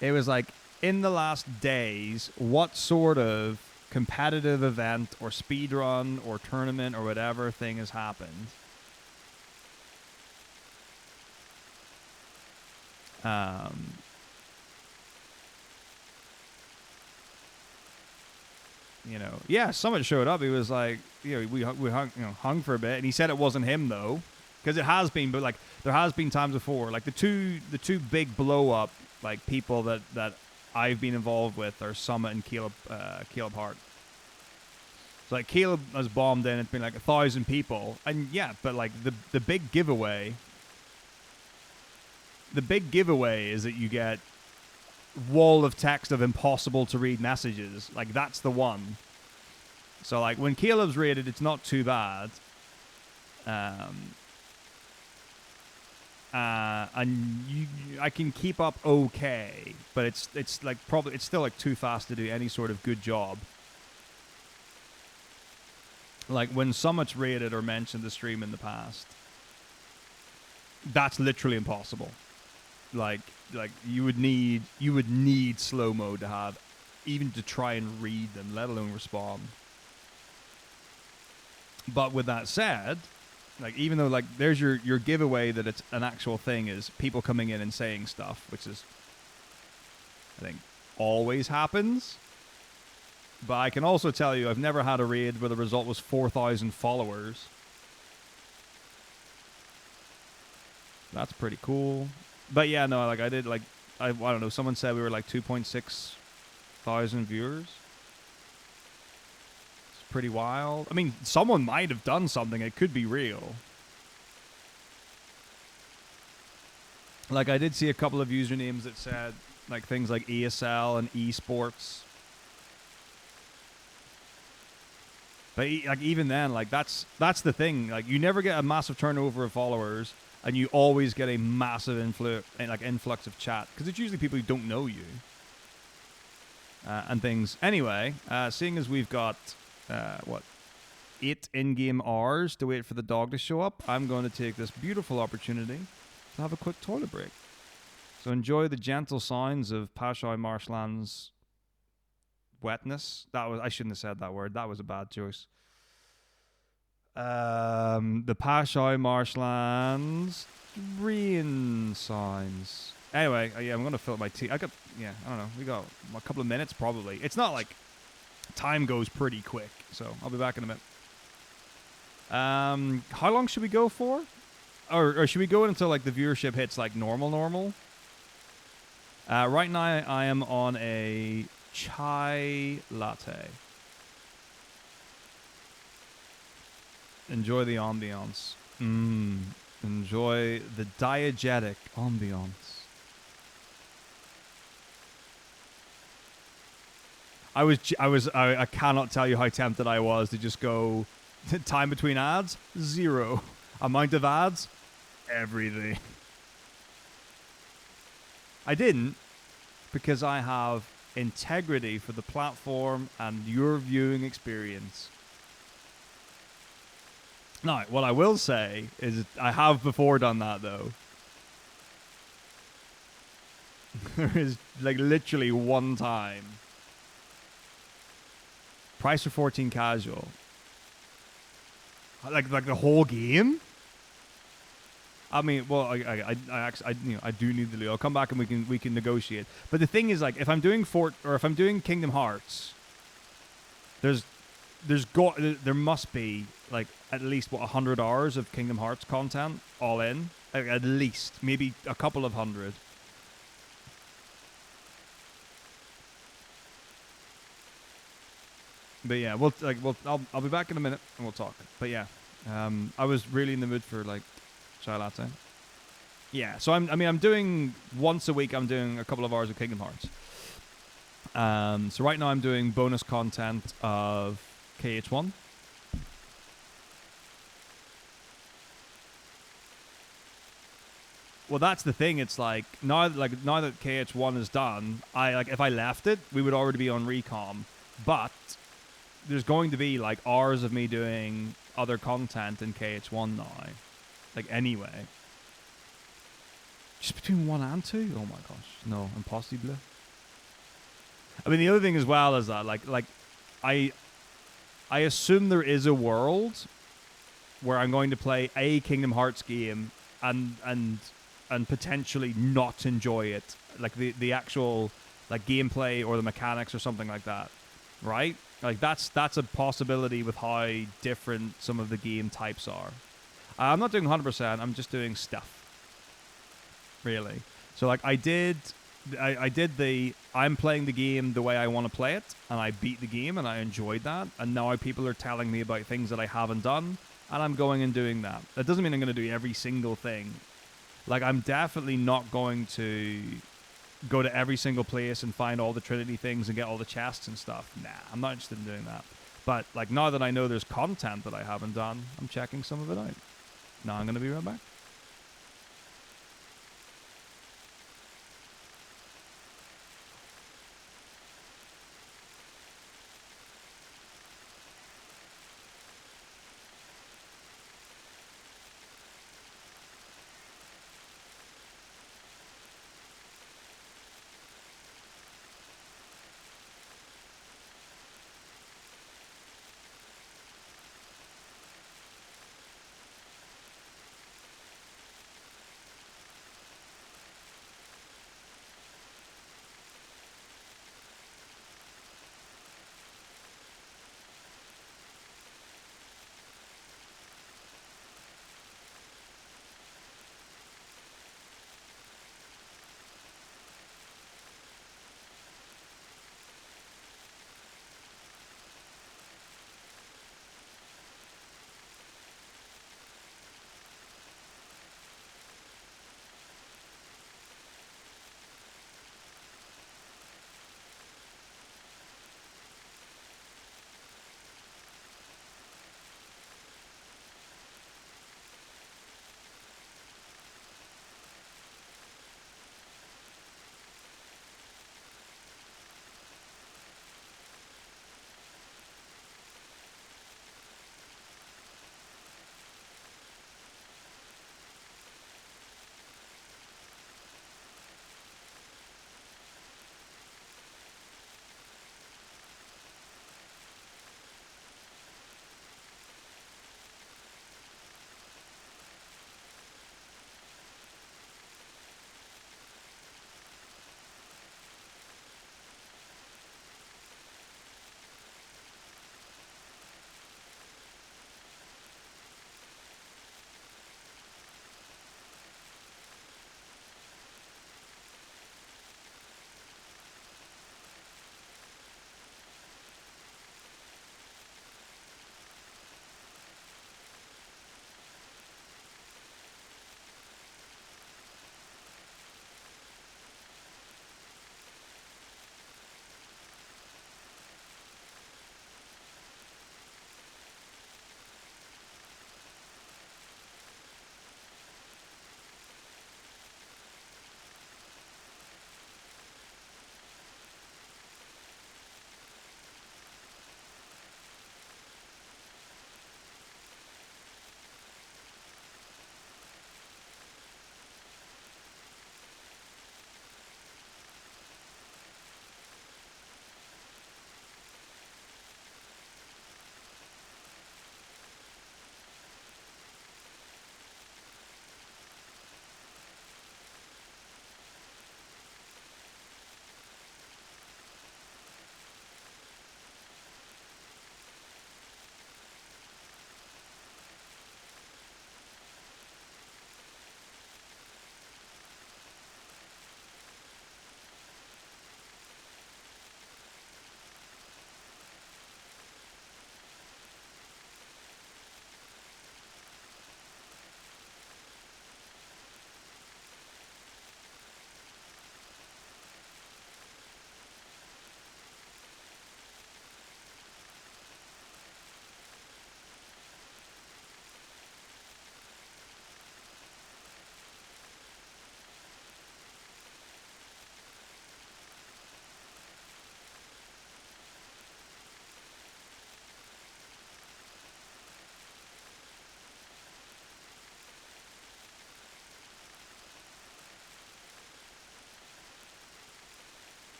It was like, in the last days, what sort of competitive event or speedrun or tournament or whatever thing has happened? You know, yeah, someone showed up. He was like, you know, we hung for a bit, and he said it wasn't him though, because it has been, but like there has been times before, like the two big blow up like people that I've been involved with are Summit and Caleb Hart. So like Caleb has bombed in, it's been like 1,000 people, and yeah, but like the big giveaway. The big giveaway is that you get wall of text of impossible to read messages. Like, that's the one. So, like, when Caleb's rated, it's not too bad. And I can keep up okay, but it's like probably it's still like too fast to do any sort of good job. Like, when Summit's rated or mentioned the stream in the past, that's literally impossible. Like you would need slow mo to have, even to try and read them, let alone respond. But with that said, like, even though like there's your giveaway that it's an actual thing is people coming in and saying stuff, which is I think always happens. But I can also tell you I've never had a raid where the result was 4,000 followers. That's pretty cool. But yeah, no, like I did, like, I don't know, someone said we were like 2.6 thousand viewers. It's pretty wild. I mean, someone might have done something. It could be real. Like, I did see a couple of usernames that said, like, things like ESL and esports. But, like, even then, like, that's the thing. Like, you never get a massive turnover of followers, and you always get a massive influx of chat, because it's usually people who don't know you and things. Anyway, seeing as we've got 8 in-game hours to wait for the dog to show up, I'm going to take this beautiful opportunity to have a quick toilet break. So enjoy the gentle sounds of Pashai Marshland's wetness. I shouldn't have said that word. That was a bad choice. The Pashai Marshlands rain signs. Anyway, yeah, I'm gonna fill up my tea. I don't know. We got a couple of minutes probably. It's not like time goes pretty quick, so I'll be back in a minute. How long should we go for? Or should we go until like the viewership hits like normal? Right now I am on a chai latte. Enjoy the ambiance. Enjoy the diegetic ambiance. I cannot tell you how tempted I was to just go time between ads, 0. Amount of ads, everything. I didn't, because I have integrity for the platform and your viewing experience. Now, what I will say is I have before done that, though. There is, like, literally one time. Price for 14 casual. Like the whole game? I mean, well, I do need the loot. I'll come back and we can negotiate. But the thing is, like, if I'm doing Kingdom Hearts, there must be like at least 100 hours of Kingdom Hearts content all in, like, at least maybe a couple of hundred. But yeah, I'll be back in a minute and we'll talk. But yeah, I was really in the mood for like chai latte. Yeah, so I'm doing once a week. I'm doing a couple of hours of Kingdom Hearts. So right now I'm doing bonus content of KH1. Well, that's the thing. It's like now that KH1 is done, if I left it, we would already be on Recom. But there's going to be like hours of me doing other content in KH1 now. Like anyway. Just between 1 and 2? Oh my gosh. No, impossible. I mean, the other thing as well is that I assume there is a world where I'm going to play a Kingdom Hearts game and potentially not enjoy it, like the actual like gameplay or the mechanics or something like that, right? Like that's a possibility with how different some of the game types are. I'm not doing 100%. I'm just doing stuff, really. So like I did I'm playing the game the way I want to play it, and I beat the game and I enjoyed that, and now people are telling me about things that I haven't done, and I'm going and doing that. That doesn't mean I'm going to do every single thing. Like, I'm definitely not going to go to every single place and find all the Trinity things and get all the chests and stuff. Nah, I'm not interested in doing that. But, like, now that I know there's content that I haven't done, I'm checking some of it out. Now I'm going to be right back.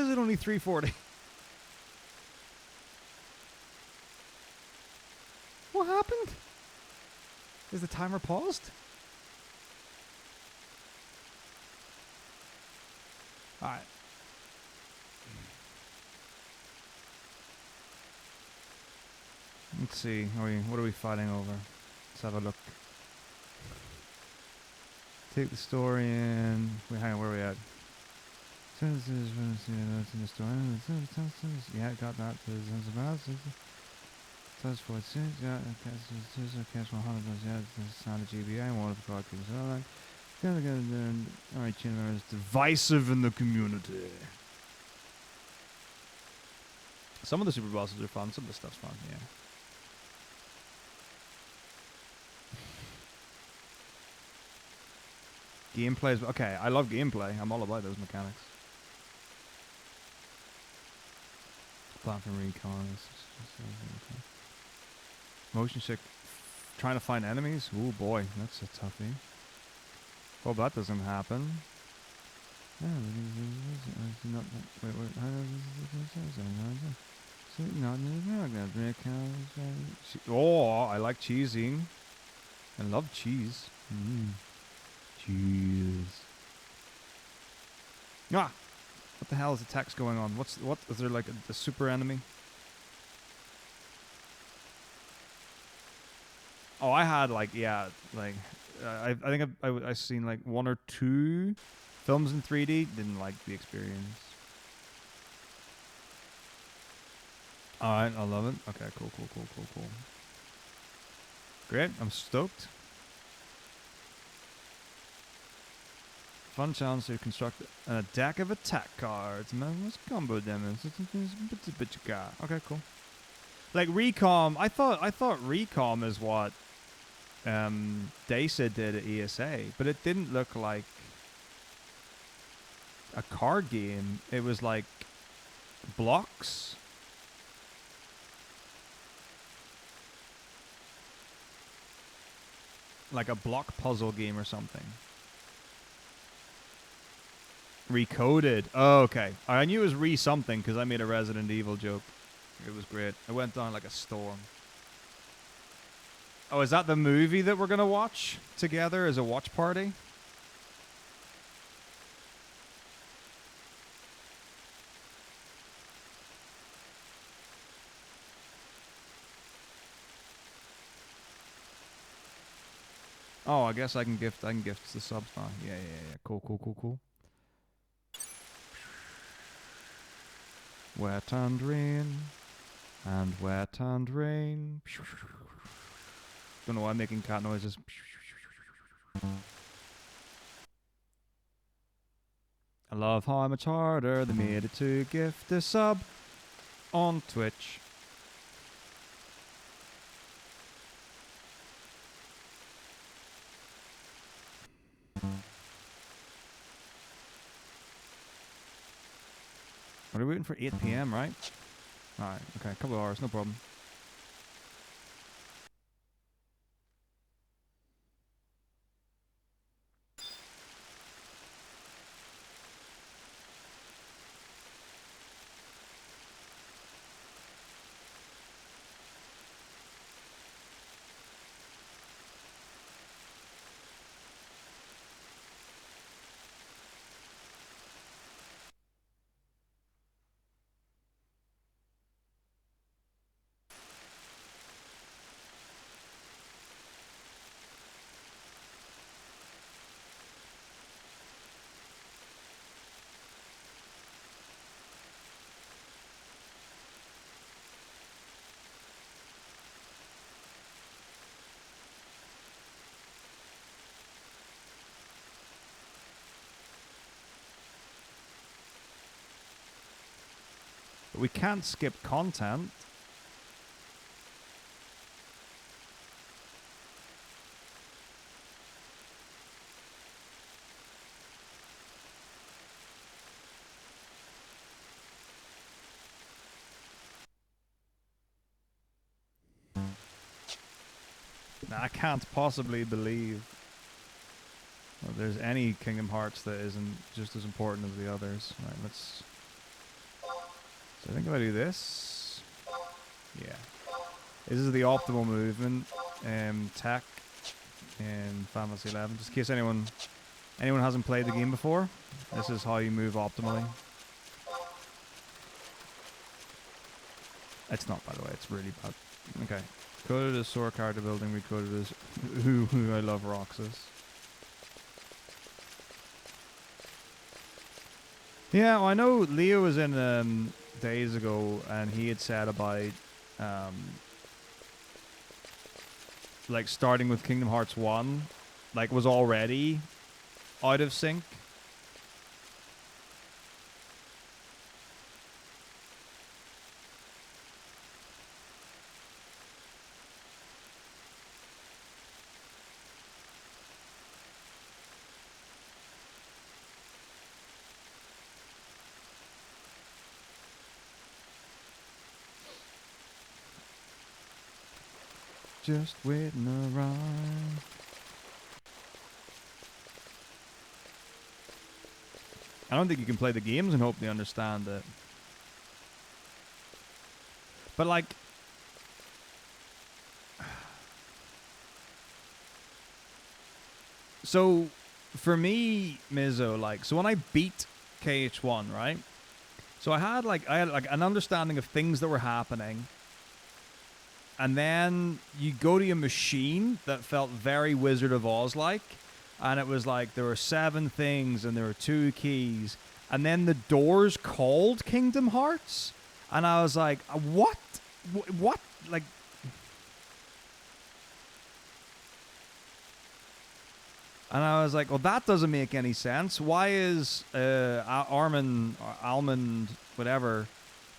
is it only 3:40? What happened? Is the timer paused? Alright. Let's see. What are we fighting over? Let's have a look. Take the story in. Wait, hang on. Where are we at? Yeah, got that. That's for it. Yeah, cash 100. Yeah, it's not a GBA. One of the cards. Alright, Chinmar is divisive in the community. Some of the super bosses are fun. Some of the stuff's fun. Yeah. Gameplay is okay. I love gameplay. I'm all about those mechanics. Platform recon. Motion sick. Trying to find enemies. Oh boy, that's a toughie. Hope that doesn't happen. Oh, I like cheesing. I love cheese. Cheese. Ah! What the hell is the text going on? What is there like a super enemy? Oh, I had like I think I've seen like 1 or 2 films in 3D. Didn't like the experience. All right, I love it. Okay, cool. Great, I'm stoked. Fun challenge to construct a deck of attack cards. What's combo demos? Okay, cool. Like Recom, I thought Recom is what DaySid did at ESA, but it didn't look like a card game. It was like blocks. Like a block puzzle game or something. Recoded. Oh, okay. I knew it was re-something because I made a Resident Evil joke. It was great. It went down like a storm. Oh, is that the movie that we're going to watch together as a watch party? Oh, I guess I can gift the subs now. Yeah. Cool. Wet and rain. And wet and rain. Don't know why I'm making cat noises. I love how much harder they made it to gift a sub on Twitch. What are we waiting for? 8 PM, right? Alright, okay, a couple of hours, no problem. But we can't skip content. I can't possibly believe that there's any Kingdom Hearts that isn't just as important as the others. Right, let's So I think if I do this, yeah, this is the optimal movement. Tech in Fantasy 11. Just in case anyone hasn't played the game before, this is how you move optimally. It's not, by the way. It's really bad. Okay. Coded as Sora character building. Recoded as who I love Roxas. Yeah, well, I know Leo was in days ago, and he had said about like starting with Kingdom Hearts 1, like was already out of sync. Just waiting around. I don't think you can play the games and hope they understand it. But like, so for me, Mizzo, like, so when I beat KH1, right? So I had like an understanding of things that were happening. And then you go to a machine that felt very Wizard of Oz like, and it was like there were 7 things and there were 2 keys, and then the doors called Kingdom Hearts, and I was like, what? What? Like, and I was like, well, that doesn't make any sense. Why is Almond, whatever,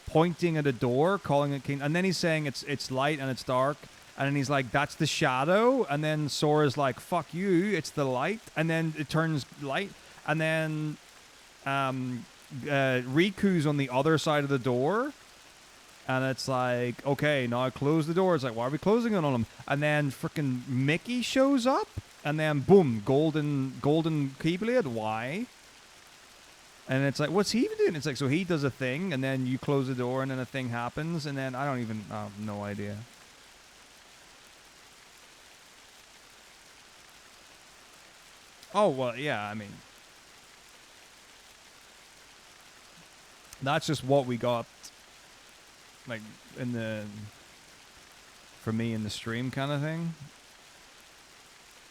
pointing at a door, calling it King, and then he's saying it's light and it's dark, and then he's like, that's the shadow, and then Sora's like, fuck you, it's the light, and then it turns light, and then Riku's on the other side of the door, and it's like, okay, now close the door. It's like, why are we closing it on him? And then freaking Mickey shows up, and then boom, golden Keyblade. Why? And it's like, what's he even doing? It's like, so he does a thing, and then you close the door, and then a thing happens, and then I have no idea. Oh, well, yeah, I mean, that's just what we got, like, for me in the stream kind of thing.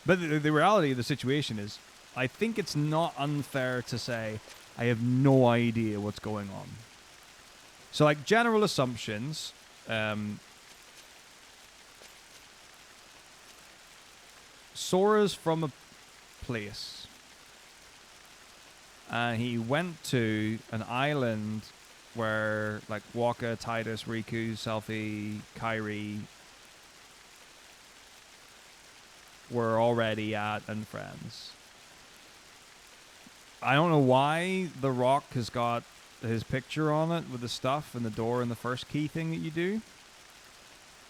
But the reality of the situation is, I think it's not unfair to say I have no idea what's going on. So, like, general assumptions. Sora's from a place. And he went to an island where, like, Waka, Titus, Riku, Selphie, Kairi were already at and friends. I don't know why the rock has got his picture on it with the stuff and the door and the first key thing that you do.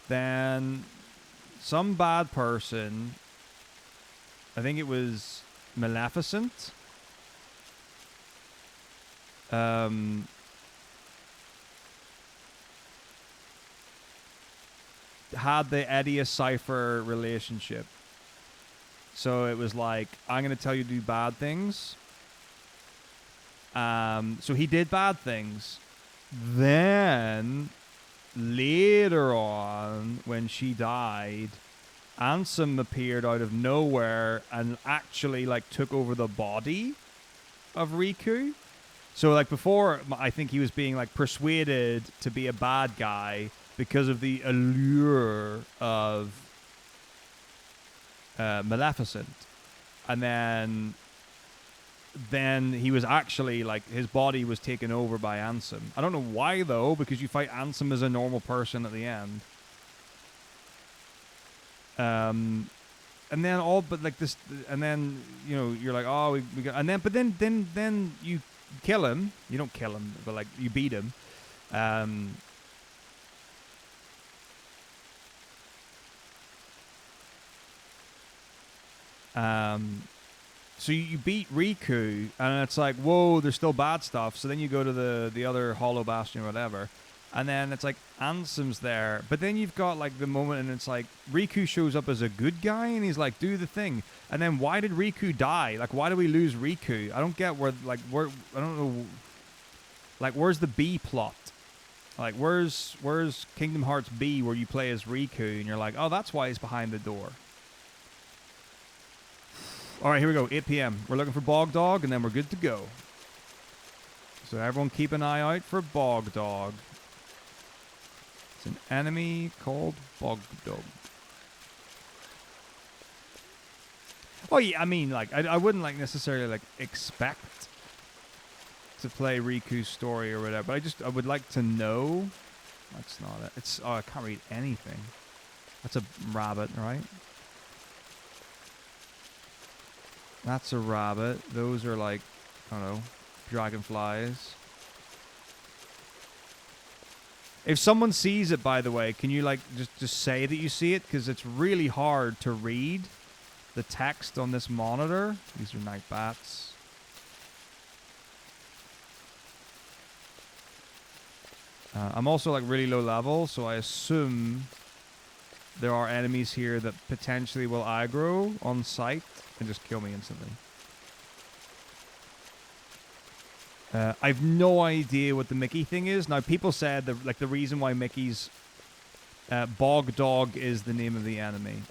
Then some bad person, I think it was Maleficent, had the Eddie Cypher relationship. So it was like, I'm going to tell you to do bad things. So he did bad things. Then, later on, when she died, Ansem appeared out of nowhere and actually, like, took over the body of Riku. So, like, before, I think he was being, like, persuaded to be a bad guy because of the allure of Maleficent. And then he was actually, like, his body was taken over by Ansem. I don't know why, though, because you fight Ansem as a normal person at the end. And then and then, you know, you're like, oh, we got, and then, but then you kill him. You don't kill him, but, like, you beat him. so you beat Riku, and it's like, whoa, there's still bad stuff. So then you go to the other Hollow Bastion or whatever, and then it's like Ansem's there. But then you've got like the moment, and it's like Riku shows up as a good guy, and he's like, do the thing. And then why did Riku die? Like, why do we lose Riku? I don't get where, like, where, I don't know. Like, where's the B plot? Like, where's Kingdom Hearts B where you play as Riku, and you're like, oh, that's why he's behind the door. All right, here we go. 8 p.m. We're looking for Bog Dog, and then we're good to go. So everyone keep an eye out for Bog Dog. It's an enemy called Bog Dog. Oh, yeah, I mean, like, I wouldn't, like, necessarily, like, expect to play Riku's story or whatever, but I would like to know. That's not it. It's, oh, I can't read anything. That's a rabbit, right? That's a rabbit. Those are like, I don't know, dragonflies. If someone sees it, by the way, can you like just say that you see it? Because it's really hard to read the text on this monitor. These are night bats. I'm also like really low level, so I assume there are enemies here that potentially will aggro on sight and just kill me instantly. I've no idea what the Mickey thing is. Now, people said that like the reason why Mickey's Bog Dog is the name of the enemy.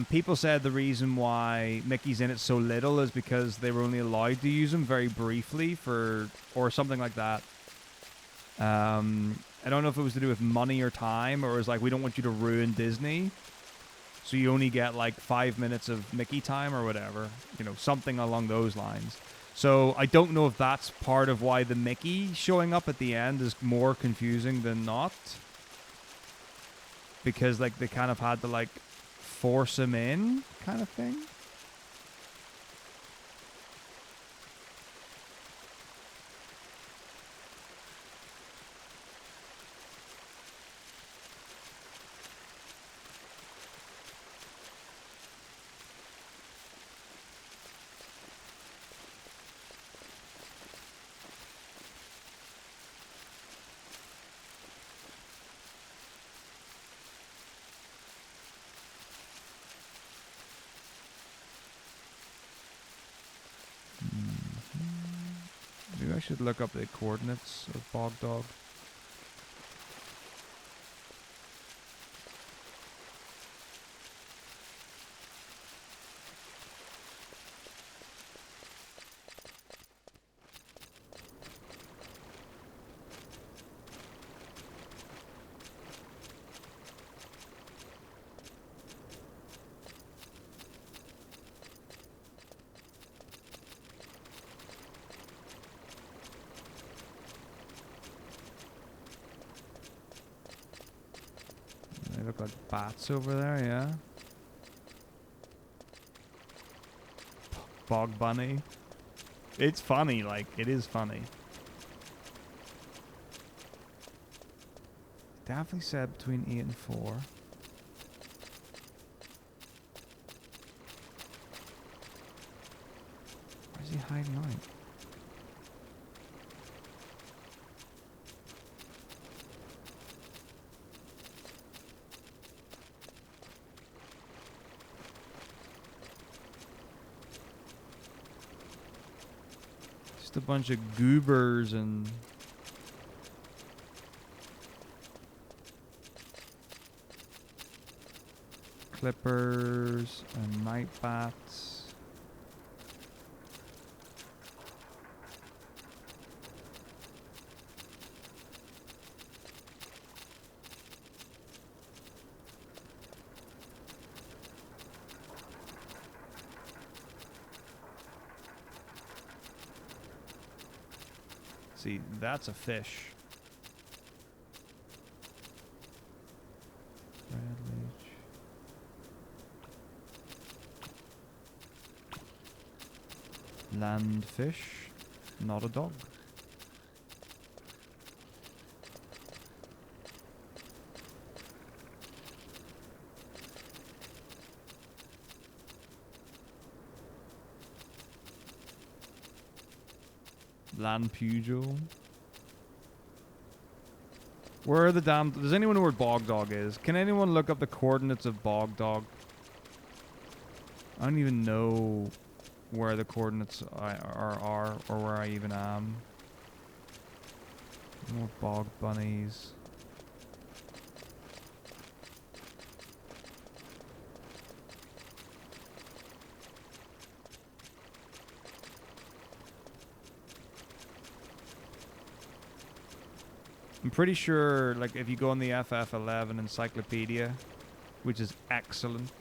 People said the reason why Mickey's in it so little is because they were only allowed to use him very briefly or something like that. I don't know if it was to do with money or time, or it was like, we don't want you to ruin Disney, so you only get like 5 minutes of Mickey time or whatever, you know, something along those lines. So I don't know if that's part of why the Mickey showing up at the end is more confusing than not, because like they kind of had to like force him in kind of thing. Maybe I should look up the coordinates of Bog Dog. They look like bats over there, yeah. Bog Bunny. It's funny, like, it is funny. Definitely said between 8 and 4. Why is he hiding out? Just a bunch of goobers and clippers and night bats. See, that's a fish. Red leech. Land fish, not a dog. Land Pugil. Where are the damn... Does anyone know where Bog Dog is? Can anyone look up the coordinates of Bog Dog? I don't even know where the coordinates are or where I even am. More bog bunnies. I'm pretty sure, like, if you go on the FF11 encyclopedia, which is excellent,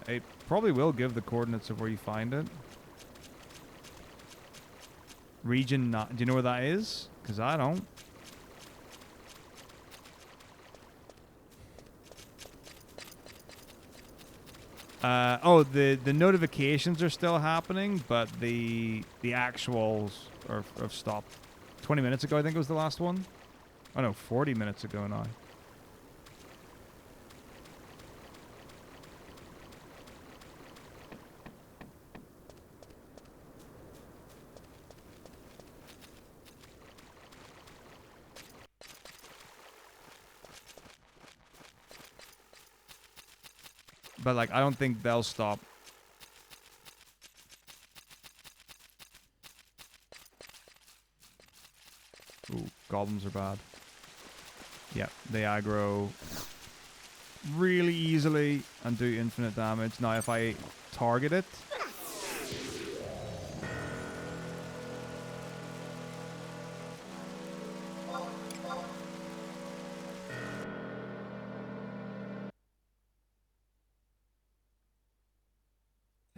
it probably will give the coordinates of where you find it. Region not. Do you know where that is? Because I don't. Oh, the notifications are still happening, but the actuals have stopped. 20 minutes ago, I think, was the last one. Oh no, 40 minutes ago now. But, like, I don't think they'll stop. Ooh, goblins are bad. Yep, they aggro really easily and do infinite damage. Now, if I target it...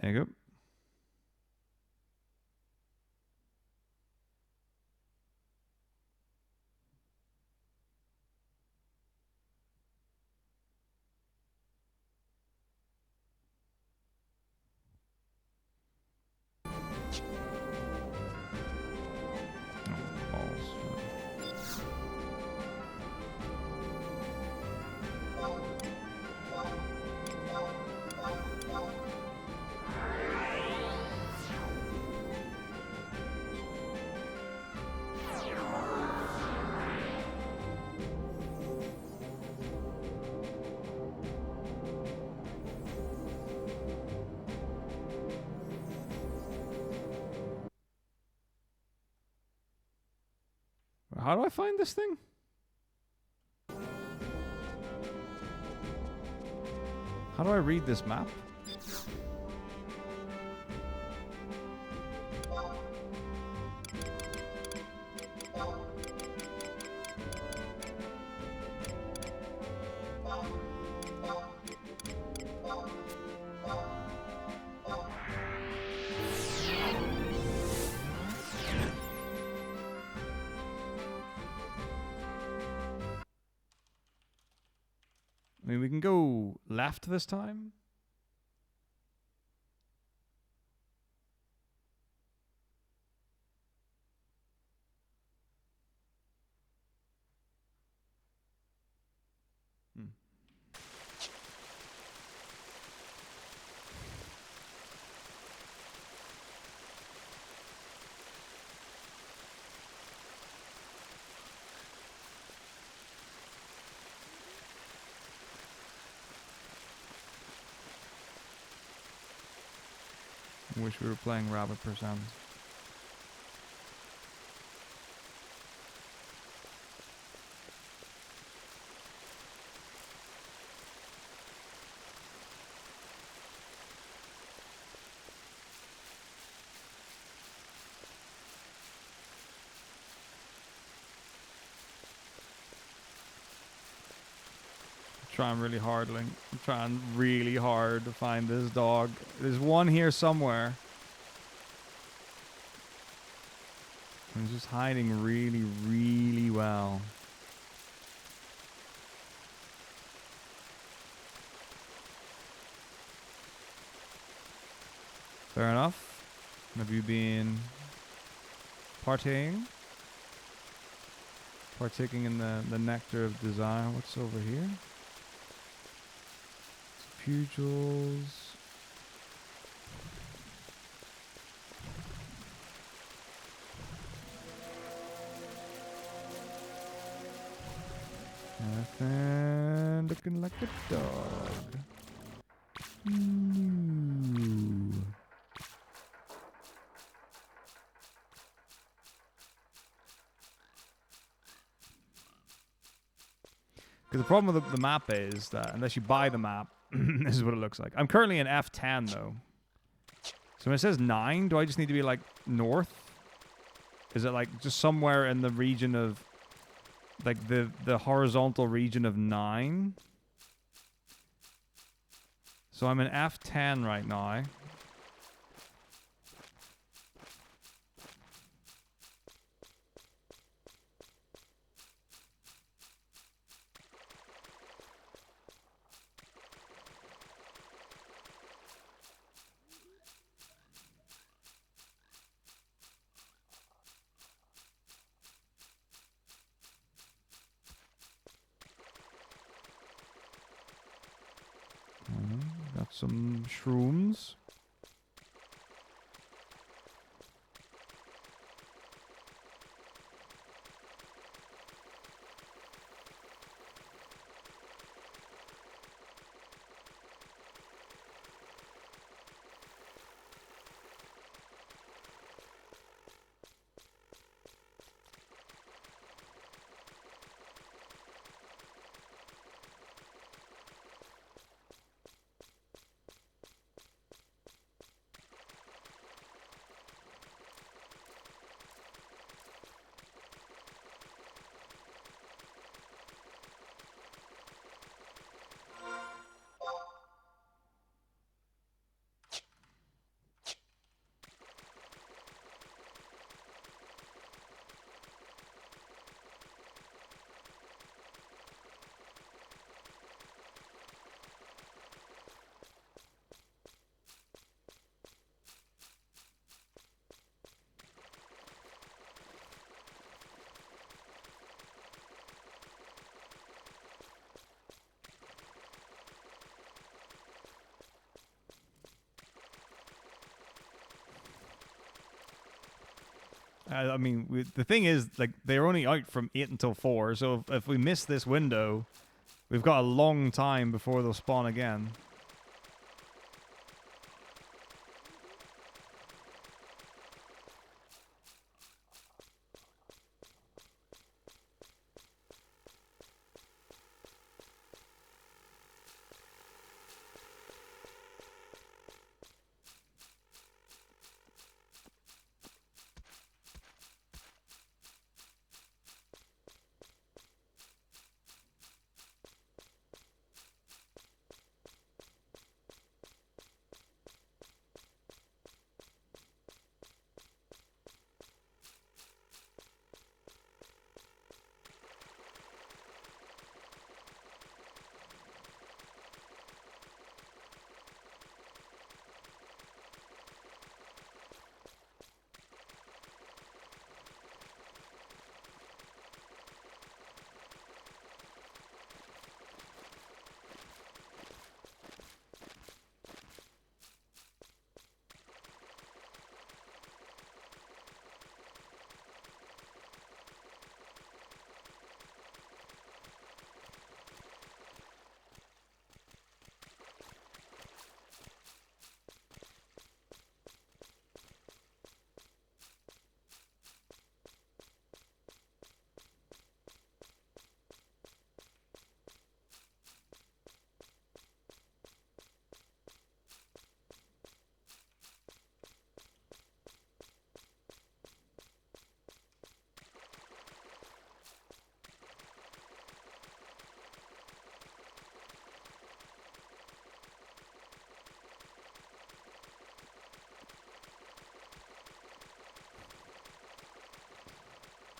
There you go. Oh, balls. How do I find this thing? How do I read this map? I mean, we can go left this time. Wish we were playing Rabbit Percent. Trying really hard, Link. I'm trying really hard to find this dog. There's one here somewhere. He's just hiding really, really well. Fair enough. Have you been partaking? Partaking in the nectar of desire. What's over here? Pugils. Nothing looking like a dog. No. Because the problem with the map is that unless you buy the map, this is what it looks like. I'm currently in F10 though. So when it says 9, do I just need to be like north? Is it like just somewhere in the region of like the horizontal region of 9? So I'm in F10 right now. Got some shrooms. I mean, the thing is, like, they're only out from 8 until 4, so if we miss this window, we've got a long time before they'll spawn again.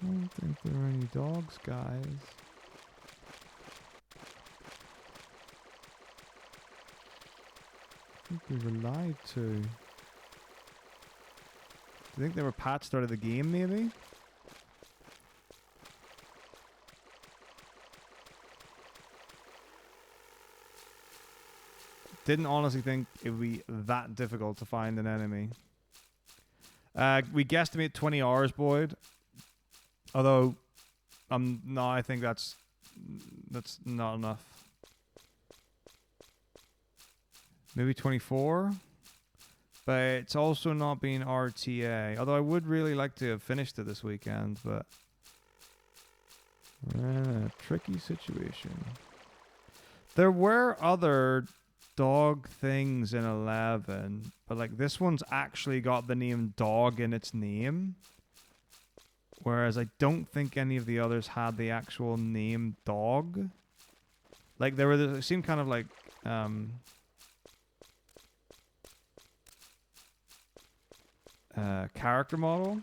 I don't think there are any dogs, guys. I think we were lied to. Do you think they were patched out of the game, maybe? Didn't honestly think it would be that difficult to find an enemy. We guesstimate 20 hours, Boyd. Although, no, I think that's that's not enough. Maybe 24? But it's also not being RTA. Although I would really like to have finished it this weekend, but we're in a tricky situation. There were other dog things in 11, but like this one's actually got the name dog in its name. Whereas I don't think any of the others had the actual name dog. Like they seemed kind of like character model.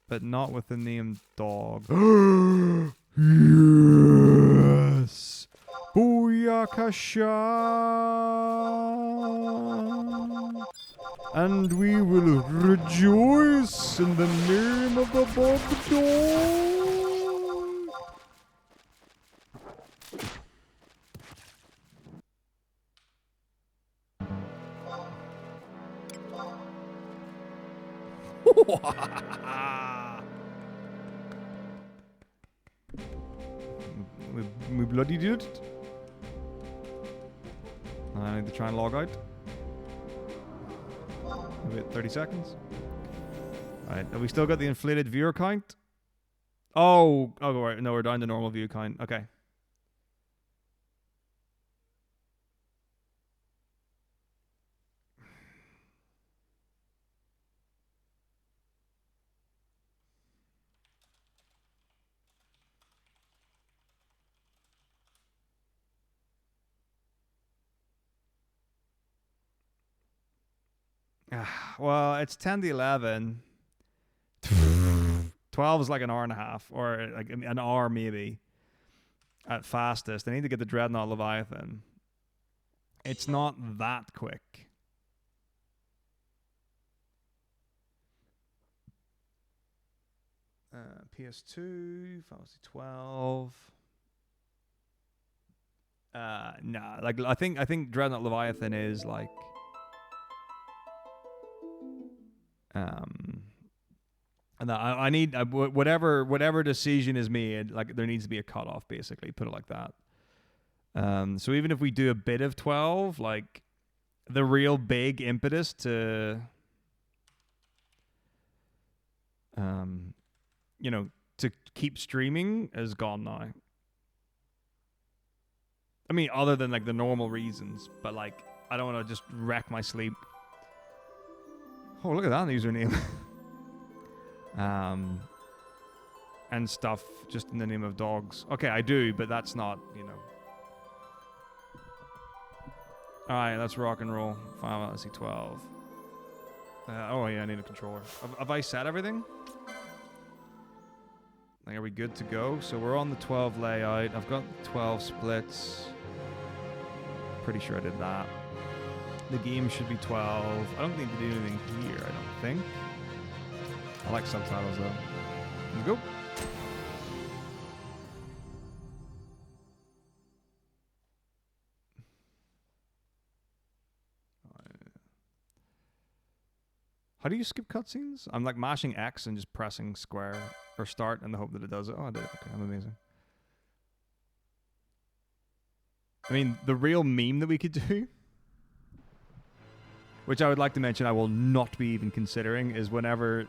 But not with the name dog. Yes! Booyakasha! And we will rejoice in the name of the Bob Dog! we bloody did it. I need to try and log out. Wait 30 seconds. Alright, have we still got the inflated viewer count? Oh, right. No, we're down to normal view count. Okay. Well, it's 10 to 11. 12 is like an hour and a half, or like an hour maybe at fastest. I need to get the Dreadnought Leviathan. It's not that quick. PS2, Final Fantasy 12. Nah, like I think Dreadnought Leviathan is like and I need whatever decision is made, like there needs to be a cutoff, basically. Put it like that. So even if we do a bit of 12, like the real big impetus to to keep streaming is gone now. I mean, other than like the normal reasons, but like I don't want to just wreck my sleep. Oh, look at that username. And stuff just in the name of dogs. Okay, I do, but that's not, Alright, let's rock and roll. Final Fantasy 12. Oh yeah, I need a controller. Have I set everything? Like, are we good to go? So we're on the 12 layout. I've got 12 splits. Pretty sure I did that. The game should be 12. I don't need to do anything here, I don't think. I like subtitles though. Let's go. How do you skip cutscenes? I'm like mashing X and just pressing square or start in the hope that it does it. Oh, I did it. Okay, I'm amazing. I mean, the real meme that we could do, which I would like to mention I will not be even considering, is whenever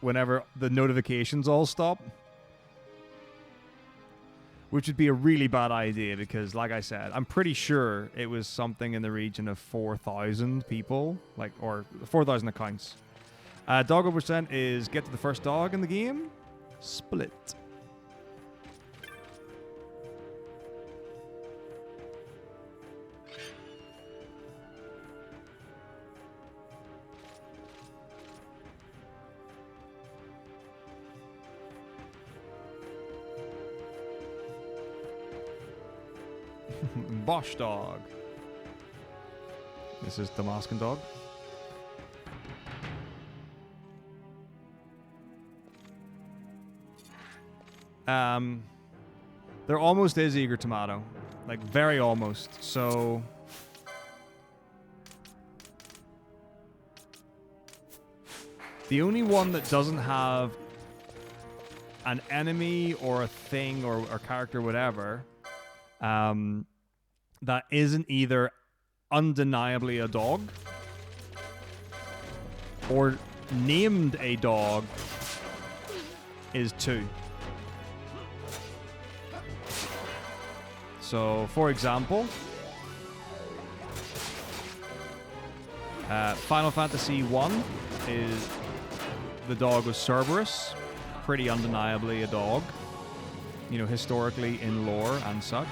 the notifications all stop. Which would be a really bad idea because, like I said, I'm pretty sure it was something in the region of 4,000 people, or 4,000 accounts. Doggo percent is get to the first dog in the game. Split. Bosch dog. This is Damascus dog. There almost is Eager Tomato. Like, very almost. So The only one that doesn't have an enemy or a thing or character, whatever, that isn't either undeniably a dog or named a dog is 2. So, for example, Final Fantasy 1 is the dog was Cerberus, pretty undeniably a dog, you know, historically in lore and such.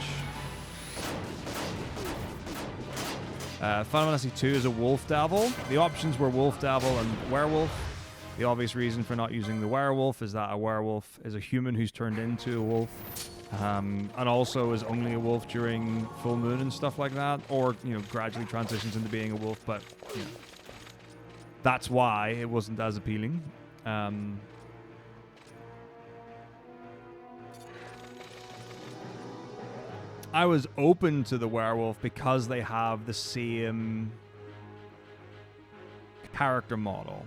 Final Fantasy 2 is a wolf devil. The options were wolf devil and werewolf. The obvious reason for not using the werewolf is that a werewolf is a human who's turned into a wolf, and also is only a wolf during full moon and stuff like that, or, you know, gradually transitions into being a wolf, but, you know, that's why it wasn't as appealing. I was open to the werewolf because they have the same character model.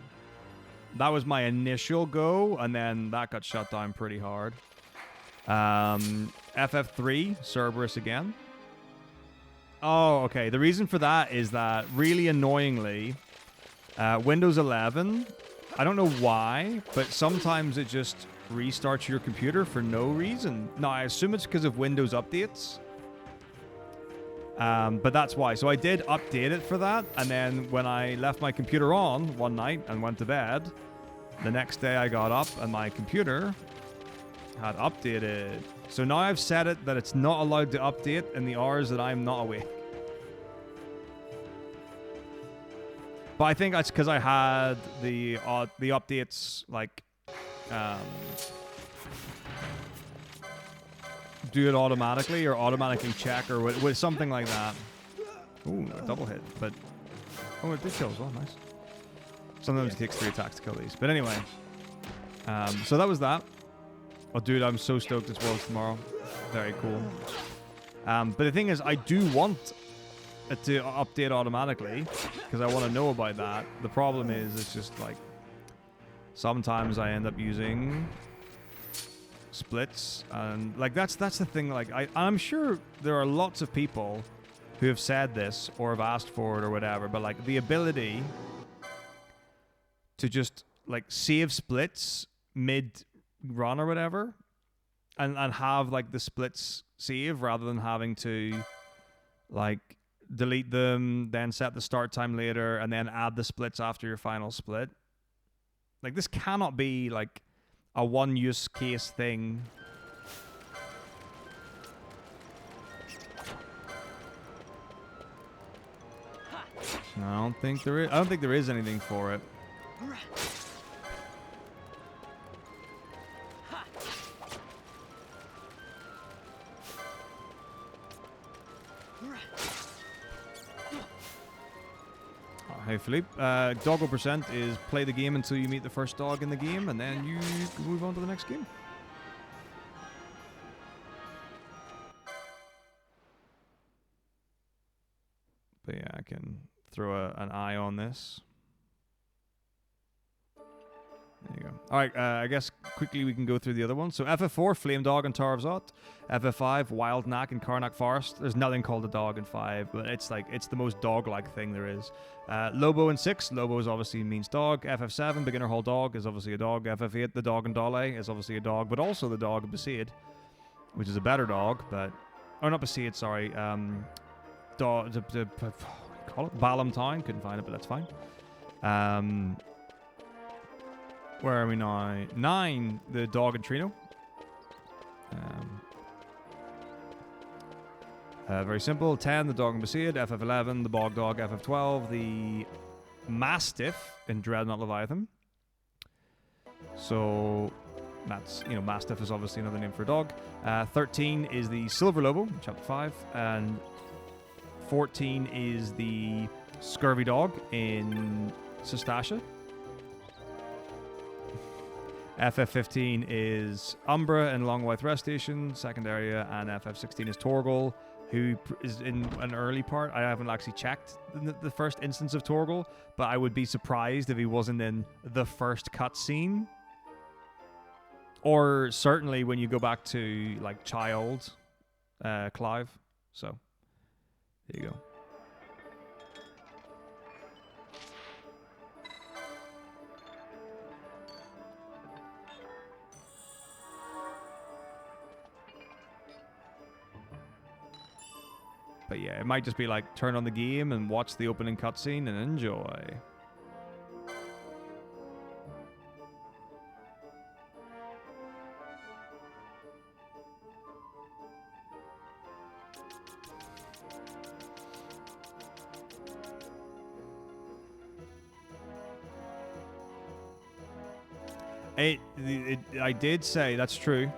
That was my initial go, and then that got shut down pretty hard. FF3, Cerberus again. Oh, okay. The reason for that is that, really annoyingly, Windows 11, I don't know why, but sometimes it just restarts your computer for no reason. Now, I assume it's because of Windows updates. But that's why. So I did update it for that, and then when I left my computer on one night and went to bed, the next day I got up and my computer had updated. So now I've set it that it's not allowed to update in the hours that I'm not awake. But I think that's because I had the updates, like, do it automatically or automatically check or with something like that. Ooh, a double hit, but oh, it did kill as well. Nice. Sometimes it takes 3 attacks to kill these, but anyway. So that was that. Oh, dude, I'm so stoked it's Worlds tomorrow. Very cool. But the thing is, I do want it to update automatically because I want to know about that. The problem is, it's just like sometimes I end up using splits, and like that's the thing. Like I'm sure there are lots of people who have said this or have asked for it or whatever, but like the ability to just like save splits mid run or whatever and have like the splits save rather than having to like delete them, then set the start time later, and then add the splits after your final split. Like, this cannot be like a one use case thing. No, I don't think there is anything for it. Hey Philippe, Doggo percent is play the game until you meet the first dog in the game, and then you move on to the next game. But yeah, I can throw an eye on this. There you go. Alright, I guess quickly we can go through the other ones. So FF4, Flame Dog and Tower of Zot. FF5, Wild Knack and Karnak Forest. There's nothing called a dog in 5, but it's like, it's the most dog-like thing there is. Lobo in 6, Lobo is obviously means dog. FF7, Beginner Hall Dog is obviously a dog. FF8, the dog in Dole is obviously a dog, but also the dog of Besaid, which is a better dog, but... Oh, not Besaid, sorry. What do you call it? Valentine, couldn't find it, but that's fine. Where are we now? 9, the dog in Trino. Very simple. 10, the dog in Besaid. FF11, the bog dog. FF12, the mastiff in Dreadnought Leviathan. So that's, you know, mastiff is obviously another name for a dog. 13 is the Silver Lobo, chapter 5, and 14 is the Scurvy Dog in Sestasha. FF15 is Umbra in Long White Rest Station, second area, and FF16 is Torgal, who is in an early part. I haven't actually checked the first instance of Torgal, but I would be surprised if he wasn't in the first cutscene. Or certainly when you go back to, like, child Clive. So, there you go. But yeah, it might just be like, turn on the game and watch the opening cutscene and enjoy. I did say, that's true.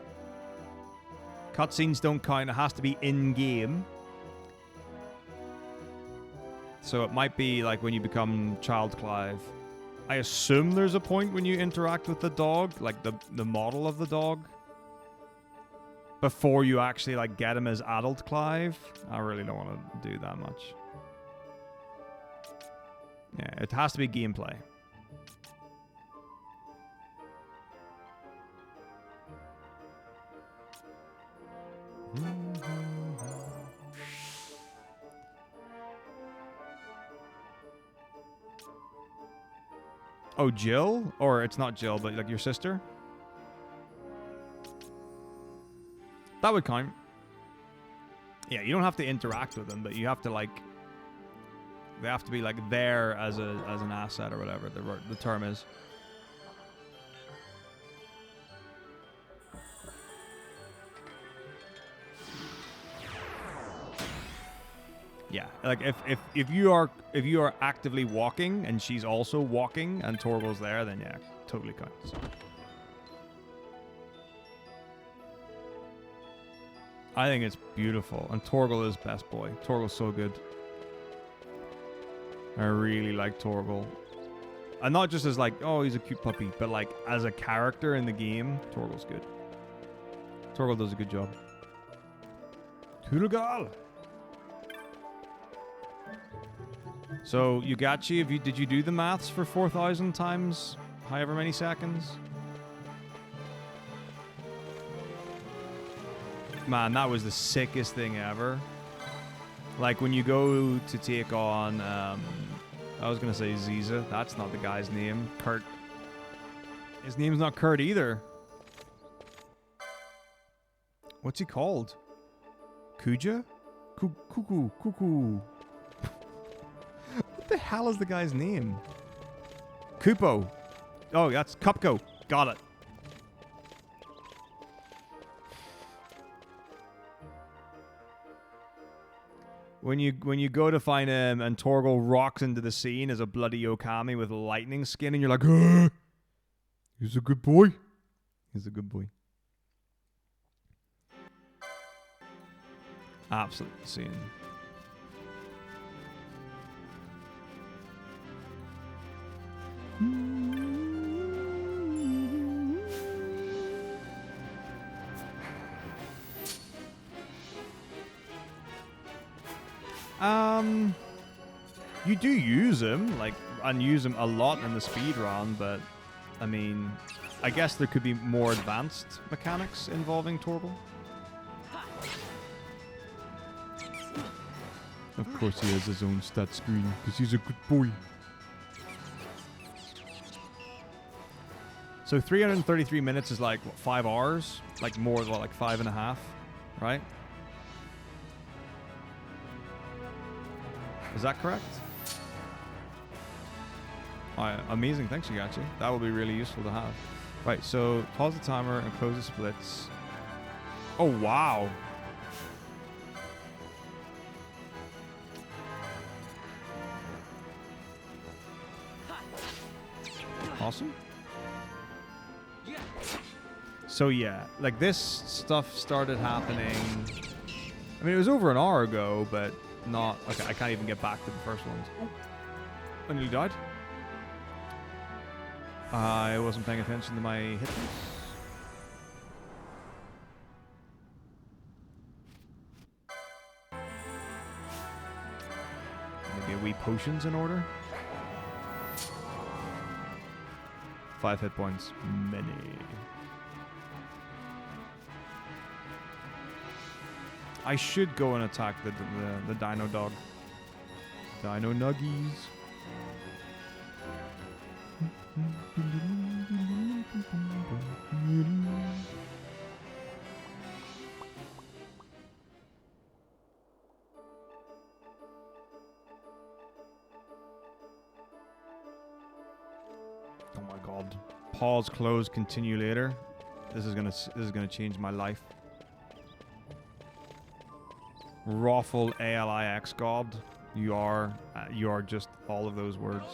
Cutscenes don't count, it has to be in-game. So it might be like when you become Child Clive. I assume there's a point when you interact with the dog, like the model of the dog, before you actually like get him as adult Clive. I really don't want to do that much. Yeah, it has to be gameplay. Oh, Jill? Or it's not Jill, but like your sister? That would count. Yeah, you don't have to interact with them, but you have to like... They have to be like there as an asset or whatever the term is. Yeah, like if you are actively walking and she's also walking and Torgal's there, then yeah, totally counts. I think it's beautiful, and Torgal is best boy. Torgal's so good. I really like Torgal, and not just as like, oh, he's a cute puppy, but like as a character in the game, Torgal's good. Torgal does a good job. Torgal. So, Yugachi, did you do the maths for 4,000 times however many seconds? Man, that was the sickest thing ever. Like, when you go to take on, I was going to say Ziza. That's not the guy's name. Kurt. His name's not Kurt either. What's he called? Kuja? Cuckoo. What the hell is the guy's name? Kupo. Oh, that's Cupco. Got it. When you go to find him and Torgal rocks into the scene as a bloody Okami with lightning skin, and you're like, ah, he's a good boy. He's a good boy. Absolute scene. You do use him, like, and use him a lot in the speedrun, but, I mean, I guess there could be more advanced mechanics involving Torgal. Of course he has his own stat screen, because he's a good boy. So 333 minutes is like, what, 5 hours? Like more, what, like 5.5, right? Is that correct? Alright, amazing. Thanks, Yugachi. That will be really useful to have. Right, so pause the timer and close the splits. Oh, wow. Awesome. So yeah, like this stuff started happening. I mean, it was over an hour ago, but not. Okay, I can't even get back to the first ones. Oh, I nearly died. I wasn't paying attention to my hit points. maybe a wee potions in order. 5 hit points. Many. I should go and attack the dino dog. Dino nuggies. Oh my god. Pause, close, continue later. This is gonna change my life. Raffle ALIX God. You are just all of those words.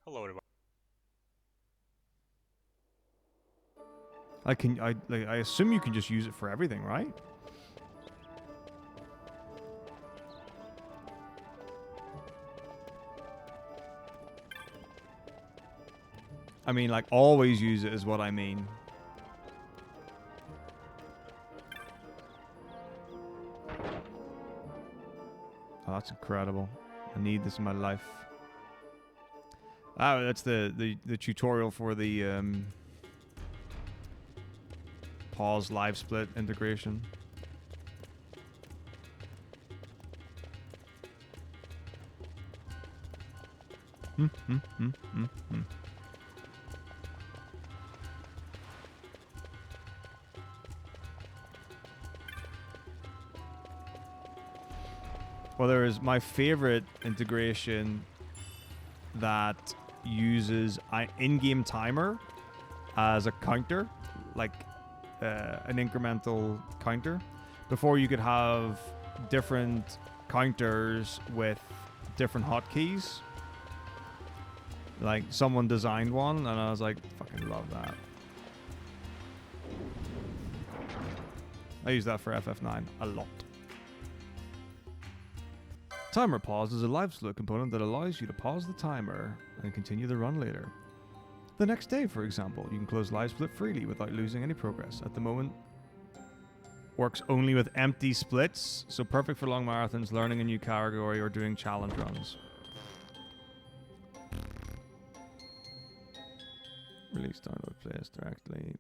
Hello, everybody. I assume you can just use it for everything, right? I mean, like, always use it is what I mean. Oh, that's incredible. I need this in my life. Oh, that's the tutorial for the pause live split integration. Well, there is my favorite integration that uses an in-game timer as a counter, like an incremental counter. Before, you could have different counters with different hotkeys. Like, someone designed one, and I was like, fucking love that. I use that for FF9 a lot. Timer pause is a live split component that allows you to pause the timer and continue the run later. The next day, for example, you can close live split freely without losing any progress. At the moment, works only with empty splits, so perfect for long marathons, learning a new category, or doing challenge runs. Release download place directly.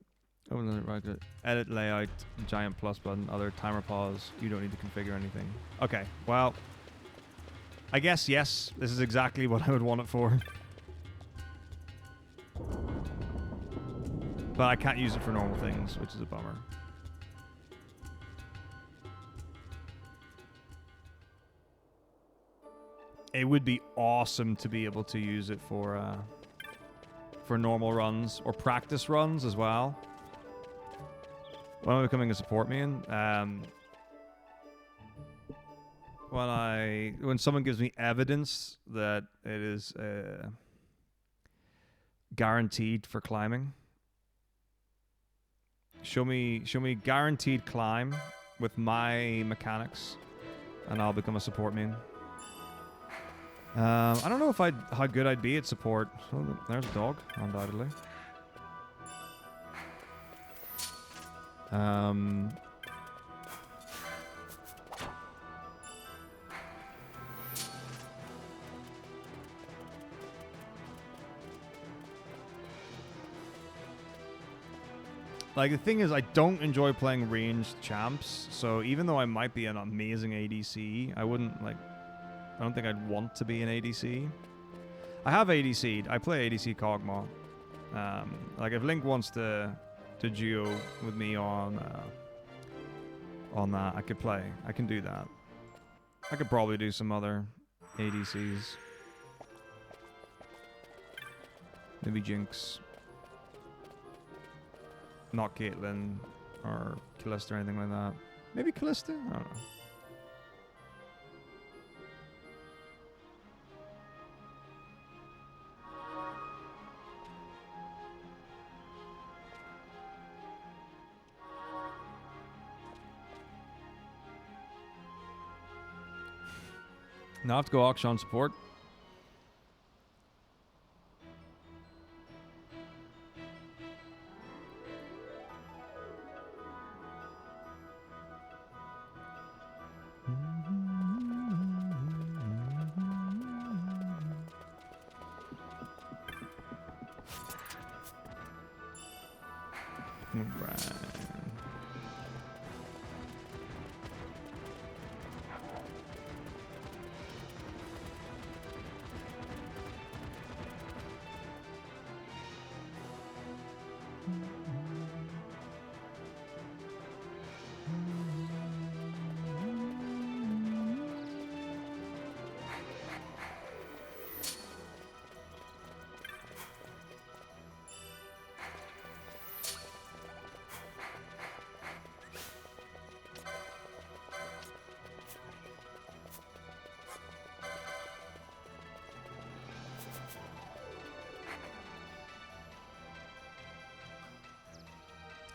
Open the right, edit layout, giant plus button, other timer pause. You don't need to configure anything. Okay, well, I guess yes, this is exactly what I would want it for. But I can't use it for normal things, which is a bummer. It would be awesome to be able to use it for normal runs or practice runs as well. When I'm becoming a support main, when someone gives me evidence that it is guaranteed for climbing, show me guaranteed climb with my mechanics, and I'll become a support main. I don't know if how good I'd be at support. Oh, there's a dog, undoubtedly. Like, the thing is, I don't enjoy playing ranged champs, so even though I might be an amazing ADC, I don't think I'd want to be an ADC. I have ADC'd. I play ADC Kog'Maw. Like, if Link wants to duo with me on that, I could play. I can do that. I could probably do some other ADCs. Maybe Jinx. Not Caitlyn or Callista or anything like that. Maybe Callista? I don't know. Now I have to go auction support. Right.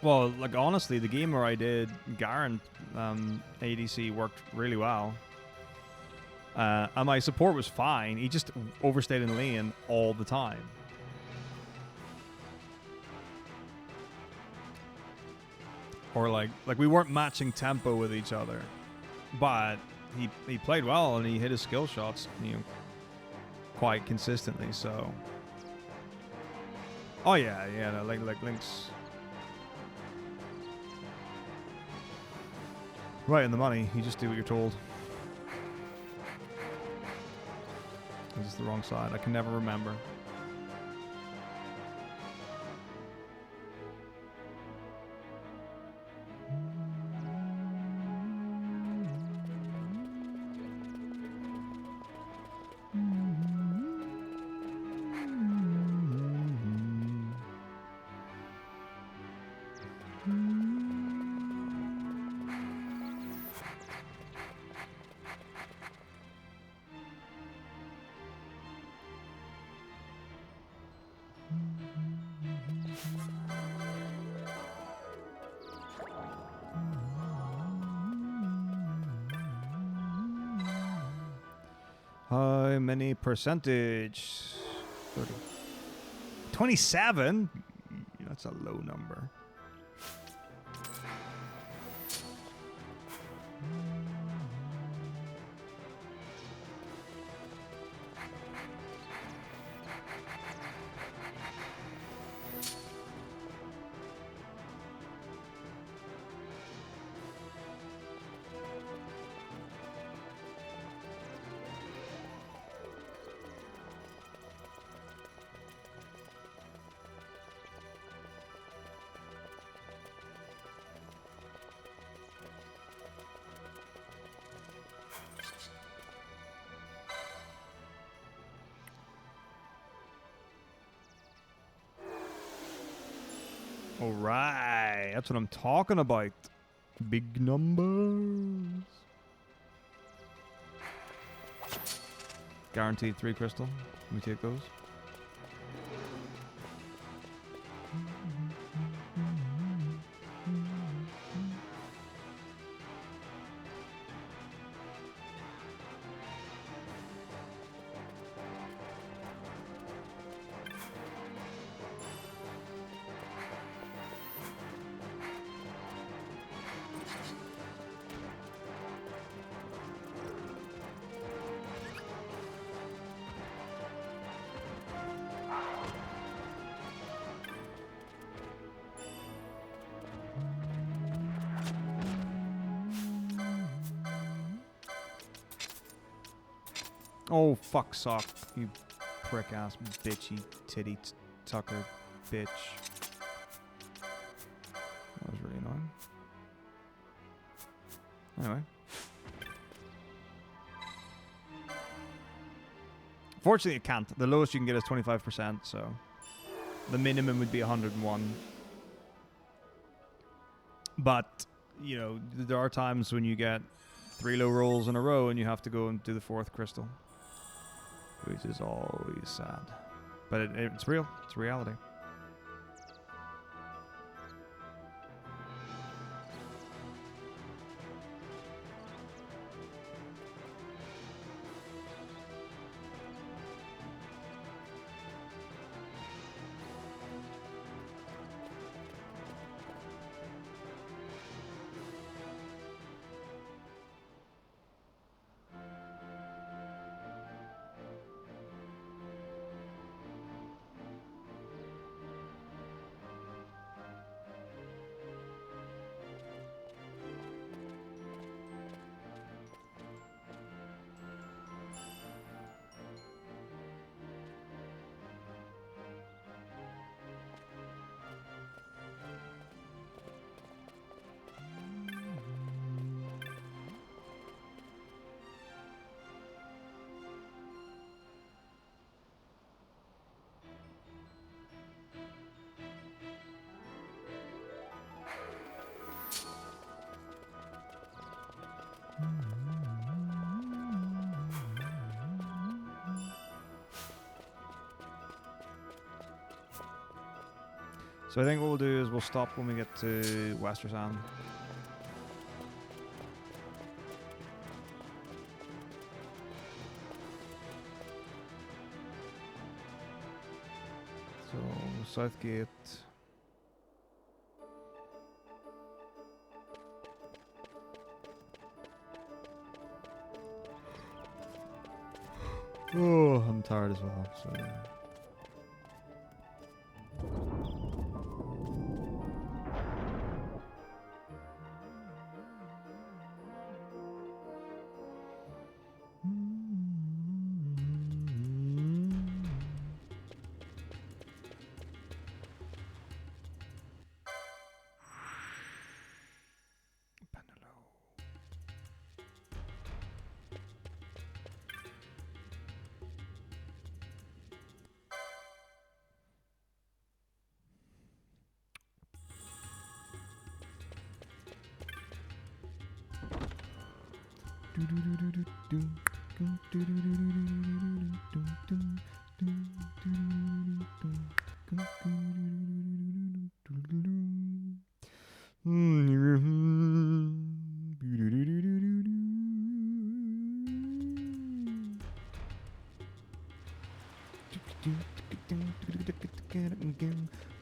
Well, like honestly, the game where I did Garen ADC worked really well. And my support was fine. He just overstayed in lane all the time. Or like we weren't matching tempo with each other. But he played well and he hit his skill shots, you know, quite consistently, so. Oh yeah, no, like Link's right in the money. You just do what you're told. This is the wrong side. I can never remember. How many percentage? 30. 27? That's a low number. All right, that's what I'm talking about. Big numbers. Guaranteed 3 crystal. Let me take those. Oh, fuck sock, you prick ass bitchy titty tucker bitch. That was really annoying. Anyway. Fortunately, it can't. The lowest you can get is 25%, so the minimum would be 101. But, you know, there are times when you get 3 low rolls in a row and you have to go and do the 4th crystal. Which is always sad. But it's real. It's reality. So I think what we'll do is we'll stop when we get to Westersan. So Southgate. Oh, I'm tired as well. So.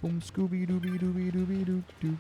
Boom, Scooby Dooby Dooby Dooby Doo Doo.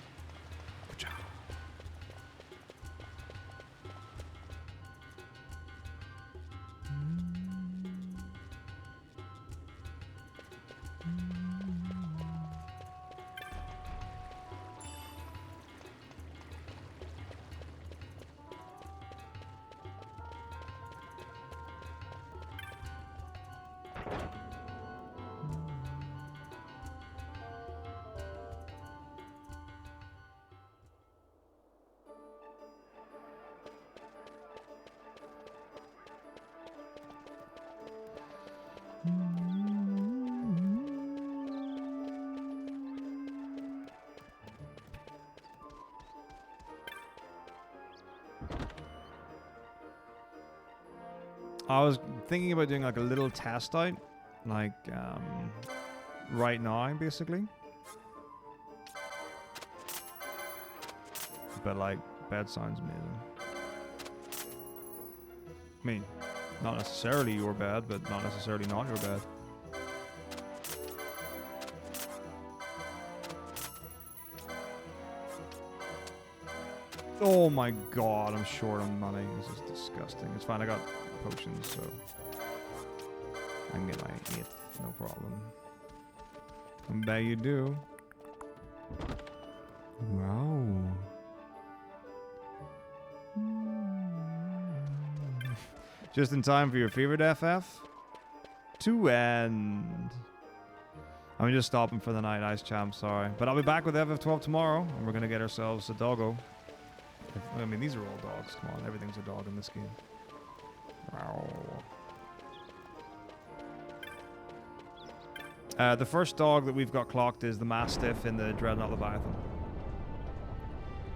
I was thinking about doing like a little test out, like right now, basically. But like, bed sounds amazing. I mean, not necessarily your bed, but not necessarily not your bed. Oh my god, I'm short on money. This is disgusting. It's fine, I got potions, so I can get my 8th, no problem. I bet you do. Wow. Just in time for your favorite FF to end. I'm just stopping for the night, Ice Champ, sorry. But I'll be back with FF12 tomorrow, and we're going to get ourselves a doggo. I mean, these are all dogs. Come on, everything's a dog in this game. Wow. The first dog that we've got clocked is the Mastiff in the Dreadnought Leviathan.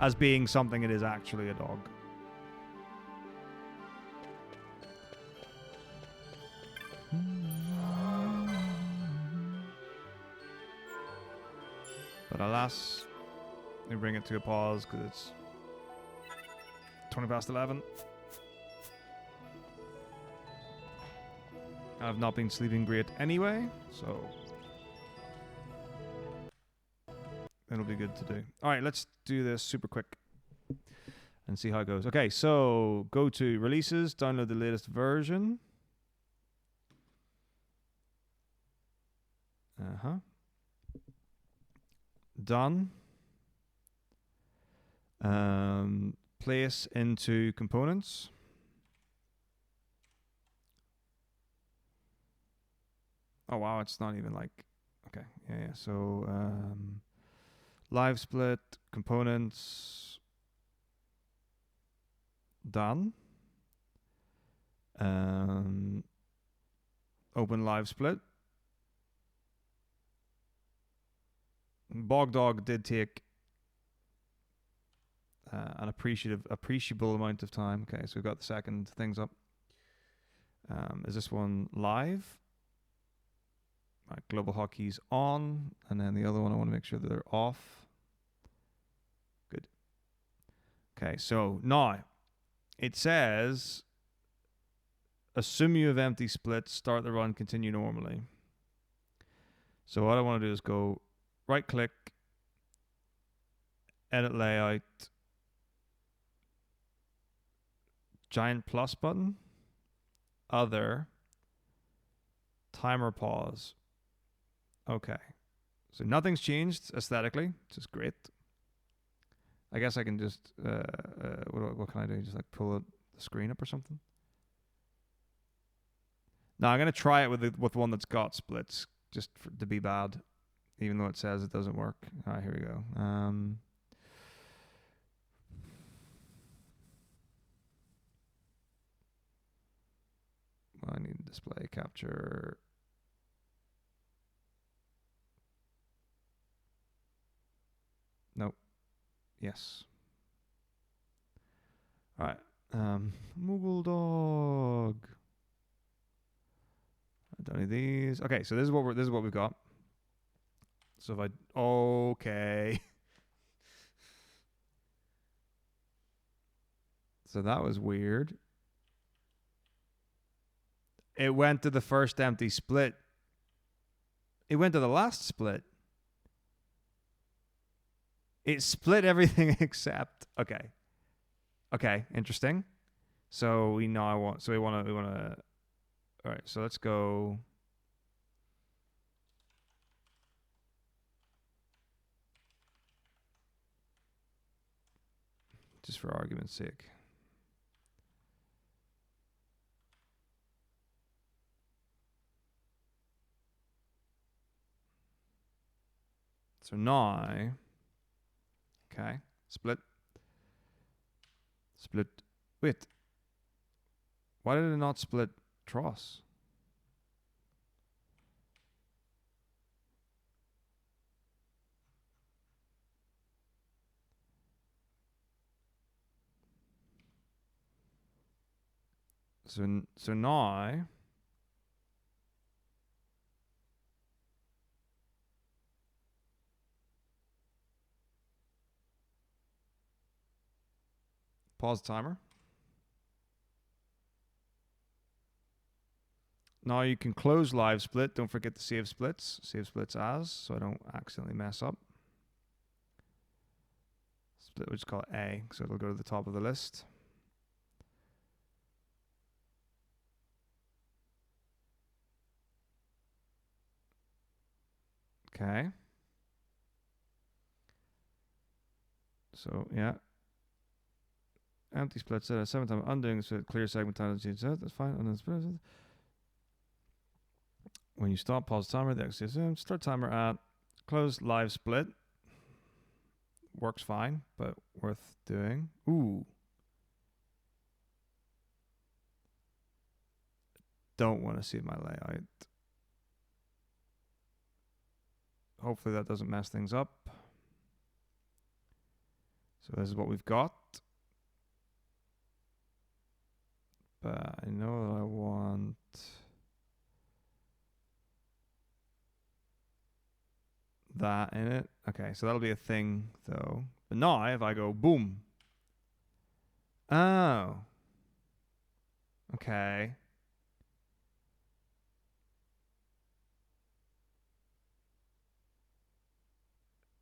As being something it is actually a dog. But alas, we bring it to a pause because it's 20 past 11. I've not been sleeping great anyway, so it'll be good to do. All right, let's do this super quick and see how it goes. Okay, so go to releases, download the latest version. Done. Place into components. Oh wow, it's not even like, okay, yeah. So live split components done. Open live split. Bog Dog did take an appreciable amount of time. Okay, so we've got the second things up. Is this one live? Right, global hotkey's on, and then the other one I want to make sure that they're off. Good. Okay, so now it says, assume you have empty splits, start the run, continue normally. So what I want to do is go right click, edit layout, giant plus button, other, timer pause. Okay. So nothing's changed aesthetically, which is great. I guess I can just, what can I do? Just like pull the screen up or something? No, I'm going to try it with one that's got splits, just to be bad, even though it says it doesn't work. All right, here we go. I need display capture. Nope. Yes. All right. Moogle dog. I don't need these. Okay, so this is what we've got. So if I okay. So that was weird. It went to the first empty split. It went to the last split. It split everything except okay. Okay, interesting. So we want to all right, so let's go just for argument's sake. So now, okay, split. Wait, why did it not split Tross? So now, pause timer. Now you can close live split. Don't forget to save splits. Save splits as, so I don't accidentally mess up. Split, we'll just call it A, so it'll go to the top of the list. Okay. So yeah. Empty split set at 7 time undoing so clear segment time. That's fine. And then when you stop, pause timer. The exit. Start timer at close live split. Works fine, but worth doing. Ooh. Don't want to see my layout. Hopefully that doesn't mess things up. So this is what we've got. But I know that I want that in it. Okay, so that'll be a thing though. But now if I go boom. Oh. Okay.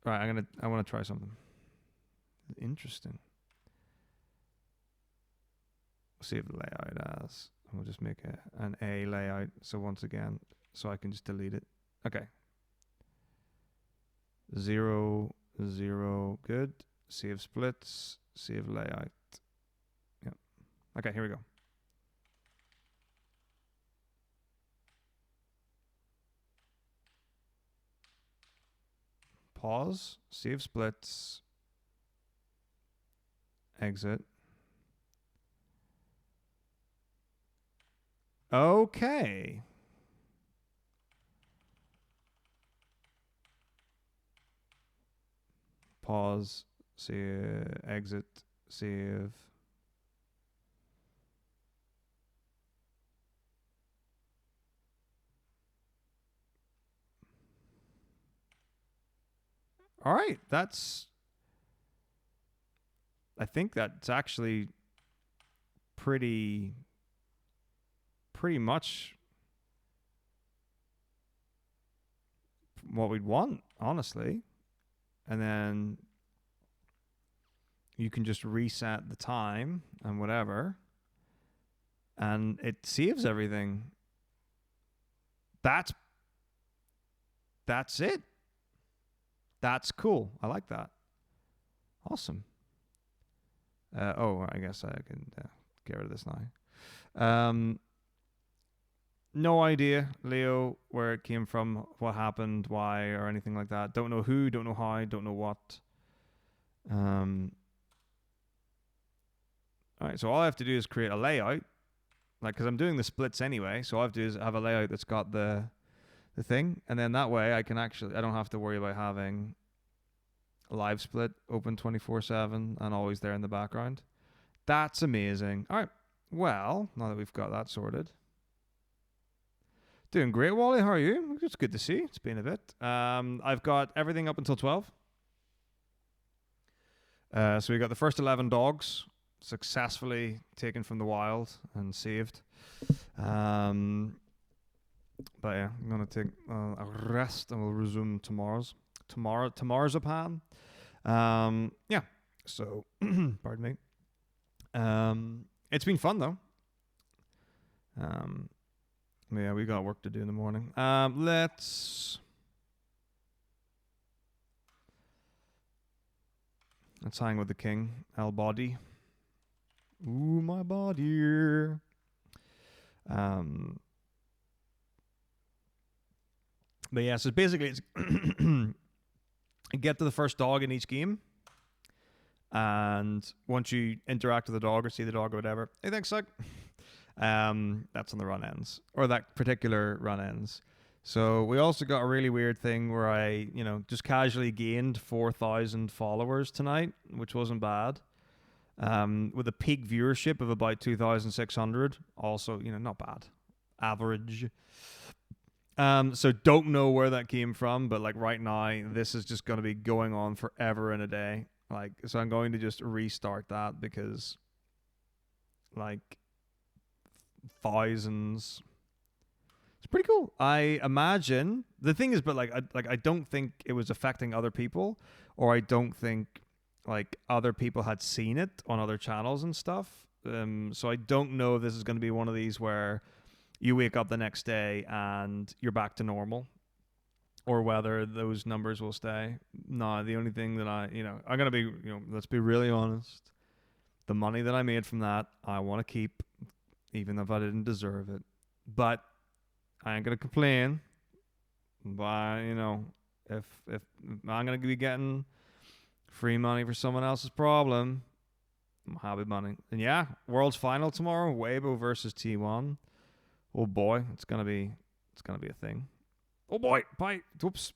Right, I want to try something. Interesting. We'll see if the layout as. We'll just make an A layout. So once again, so I can just delete it. Okay. 0, 0, good. Save splits, save layout. Yep. Okay, here we go. Pause, save splits, exit. Okay. Pause, Save. Exit. Save. All right, I think that's actually pretty much what we'd want, honestly. And then you can just reset the time and whatever, and it saves everything. That's it. That's cool. I like that. Awesome. I guess I can get rid of this now. No idea, Leo, where it came from, what happened, why, or anything like that. Don't know who, don't know how, don't know what. Alright, so all I have to do is create a layout. Like, because I'm doing the splits anyway, so all I have to do is have a layout that's got the thing, and then that way I don't have to worry about having a live split open 24/7 and always there in the background. That's amazing. All right, well, now that we've got that sorted. Doing great, Wally. How are you? It's good to see. It's been a bit. I've got everything up until 12. So we got the first 11 dogs successfully taken from the wild and saved. But yeah, I'm going to take a rest and we'll resume tomorrow's upon. Yeah, so, pardon me. It's been fun, though. Yeah, we got work to do in the morning. Let's hang with the king, El Body. Ooh, my body. But yeah, so basically it's get to the first dog in each game, and once you interact with the dog or see the dog or whatever, hey, thanks, Suck. That's on the run ends, or that particular run ends. So we also got a really weird thing where I, just casually gained 4,000 followers tonight, which wasn't bad. With a peak viewership of about 2,600, also, not bad. Average. So don't know where that came from, but like right now, this is just going to be going on forever and a day. Like, so I'm going to just restart that because like thousands. It's pretty cool. I imagine the thing is, but I don't think it was affecting other people, or I don't think like other people had seen it on other channels and stuff. So I don't know if this is going to be one of these where you wake up the next day and you're back to normal, or whether those numbers will stay. No, the only thing that I'm going to be, let's be really honest. The money that I made from that, I want to keep, even if I didn't deserve it. But I ain't going to complain. But, if I'm going to be getting free money for someone else's problem, I'm happy money. And yeah, World's Final tomorrow, Weibo versus T1. Oh boy, it's gonna be a thing. Oh boy, bye. Whoops.